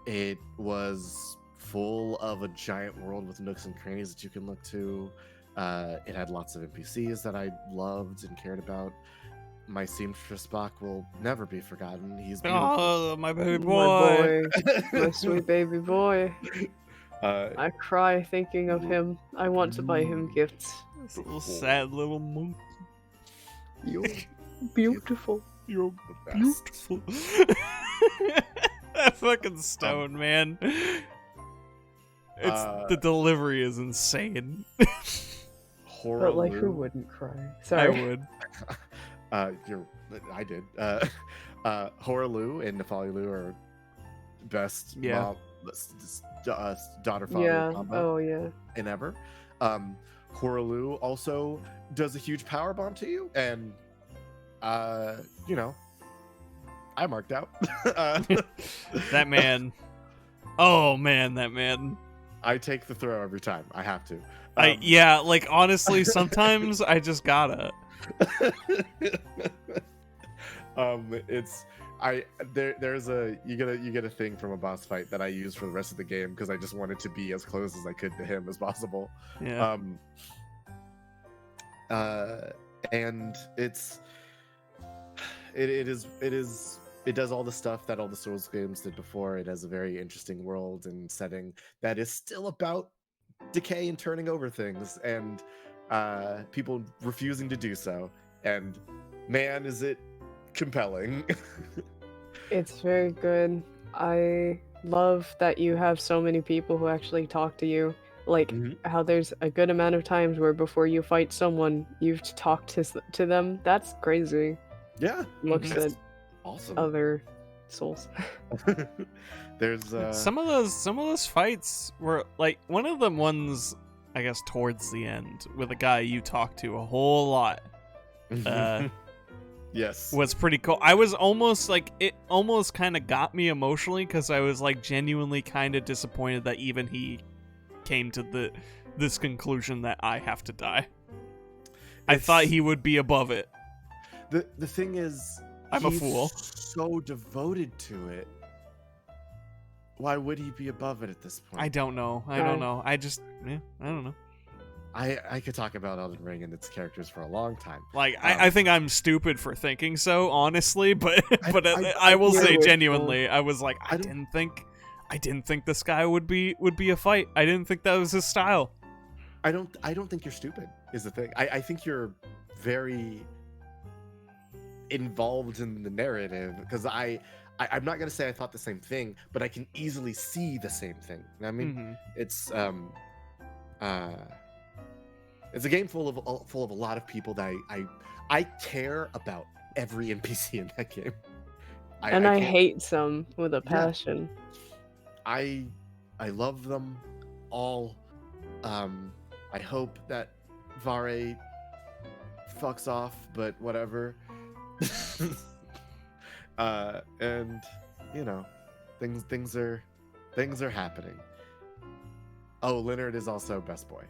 It was full of a giant world with nooks and crannies that you can look to. It had lots of NPCs that I loved and cared about. My seamstress Bach will never be forgotten. He's beautiful. Oh, my baby boy. My sweet baby boy. Uh, I cry thinking of him. I want to buy him gifts. This little sad little monk. You're beautiful. You're the best. beautiful. That fucking stone, man. The delivery is insane. Horror. But like, who wouldn't cry? I Sorry. would. I did. Horaloo and Nefalilu are best Yeah. daughter-father Yeah. combo Oh yeah. in ever. Horaloo also does a huge power bomb to you, and I marked out. That man. Oh man, that man. I take the throw every time. I have to. Yeah, like honestly, sometimes I just gotta. There's you get a thing from a boss fight that I use for the rest of the game because I just wanted to be as close as I could to him as possible. Yeah. And it does all the stuff that all the Souls games did before. It has a very interesting world and setting that is still about decay and turning over things and people refusing to do so. And man, is it compelling. It's very good. I love that you have so many people who actually talk to you. Like how there's a good amount of times where before you fight someone, you've talked to them. That's crazy. Yeah, Looks that's at awesome. other souls. There's some of those fights were like one of the ones, I guess, towards the end with a guy you talk to a whole lot. Yes, Was pretty cool. I was almost like, it almost kind of got me emotionally because I was like genuinely kind of disappointed that even he came to this conclusion that I have to die. I thought he would be above it. The thing is, I'm a he's fool. so devoted to it. Why would he be above it at this point? I don't know. I don't know. I don't know. I could talk about Elden Ring and its characters for a long time. Like, I think I'm stupid for thinking so, honestly, but I will you're say with genuinely, I was like, I didn't think this guy would be a fight. I didn't think that was his style. I don't think you're stupid, is the thing. I think you're very involved in the narrative, because I'm not gonna say I thought the same thing, but I can easily see the same thing. You know what I mean? It's a game full of a lot of people that I care about every NPC in that game. I hate some with a passion. I love them all. I hope that Vare fucks off, but whatever. And things are happening. Oh, Leonard is also best boy.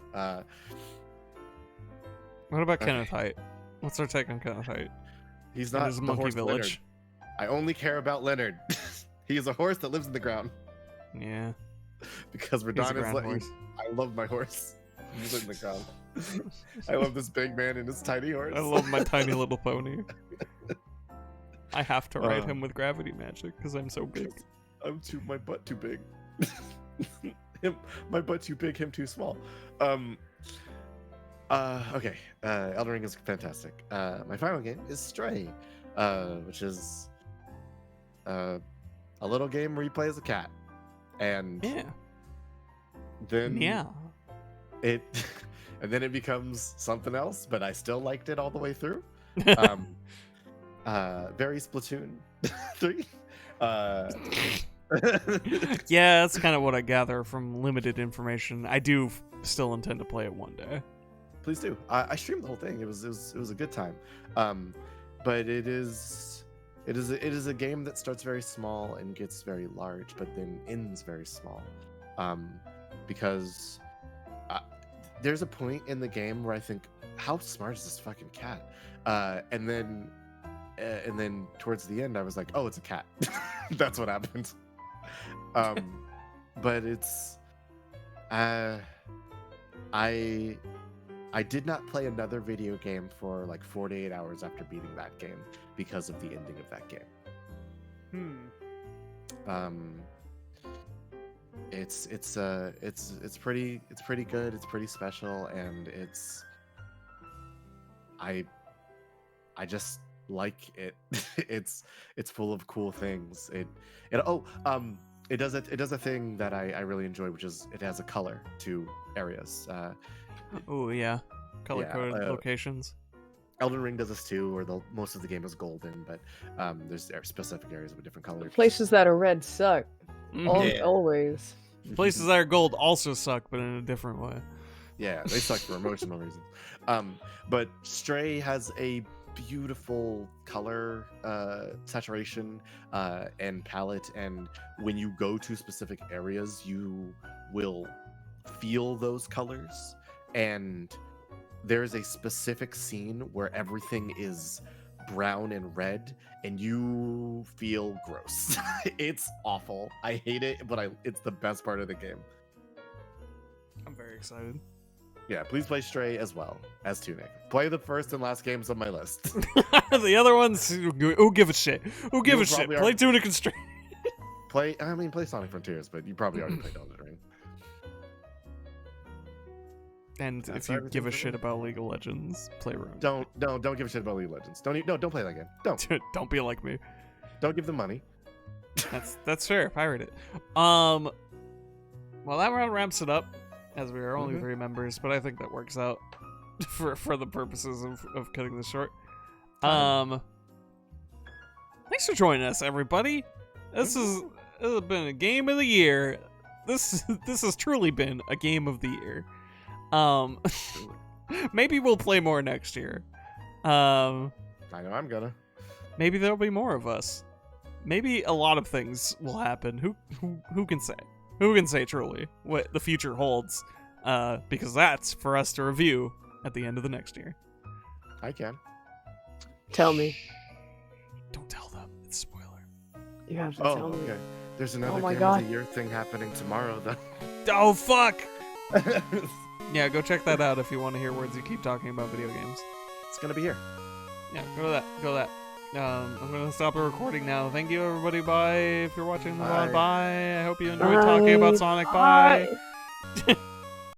What about Kenneth Haidt? What's our take on Kenneth Haidt? He's And not his the Monkey horse Village. Leonard. I only care about Leonard. He is a horse that lives in the ground. Yeah. because He's a Radahn is grand like, horse. I love my horse. He's in the ground. I love this big man and his tiny horse. I love my tiny little pony. I have to ride Uh, him with gravity magic because I'm so big. My butt too big. My butt too big, him too small. Okay. Elden Ring is fantastic. My final game is Stray, which is a little game where you play as a cat, and Yeah. then Yeah. it and then it becomes something else. But I still liked it all the way through. Very Splatoon 3. Yeah, that's kind of what I gather from limited information. I do still intend to play it one day. Please do. I streamed the whole thing. It was a good time. But it is a game that starts very small and gets very large, but then ends very small. Because there's a point in the game where I think, how smart is this fucking cat? And then towards the end, I was like, oh, it's a cat. That's what happened. But it's I did not play another video game for like 48 hours after beating that game because of the ending of that game. It's pretty good. It's pretty special, and I just like it. it's full of cool things. It does a thing that I really enjoy, which is it has a color to areas. Oh yeah, color-coded Yeah, locations. Elden Ring does this too, where most of the game is golden, but there's specific areas with different colors. Places that are red suck. Mhm. Yeah. Always. Places that are gold also suck, but in a different way. Yeah, they suck for emotional reasons. But Stray has a beautiful color saturation and palette, and when you go to specific areas, you will feel those colors. And there's a specific scene where everything is brown and red, and you feel gross. It's awful. I hate it, but it's the best part of the game. I'm very excited. Yeah, please play Stray as well as Tunic. Play the first and last games on my list. The other ones, who give a shit? Who give You a shit? probably Play are- Tunic and Stray. play Sonic Frontiers, but you probably already played Elden Ring. And That's if you everything give a for shit me. about League of Legends, play Rune. Don't give a shit about League of Legends. Don't play that game. Don't be like me. Don't give them money. That's fair. Pirate it. Well, that round wraps it up, as we are only Mhm. 3 members, but I think that works out for the purposes of cutting this short. Thanks for joining us, everybody. This has been a game of the year. This has truly been a game of the year. Maybe we'll play more next year. I know I'm gonna. Maybe there'll be more of us. Maybe a lot of things will happen. Who can say? Who can say truly what the future holds? Because that's for us to review at the end of the next year. I can. Tell me. Don't tell them. It's a spoiler. You have to Oh, tell me. okay. There's another my game God. of the year thing happening tomorrow, though. Oh fuck! Yeah, go check that out if you want to hear words you keep talking about video games. It's gonna be here. Yeah, go to that. Go to that. I'm gonna stop the recording now. Thank you, everybody. Bye. If you're watching the VOD, Bye. bye. I hope you enjoyed talking about Sonic. Bye. Bye.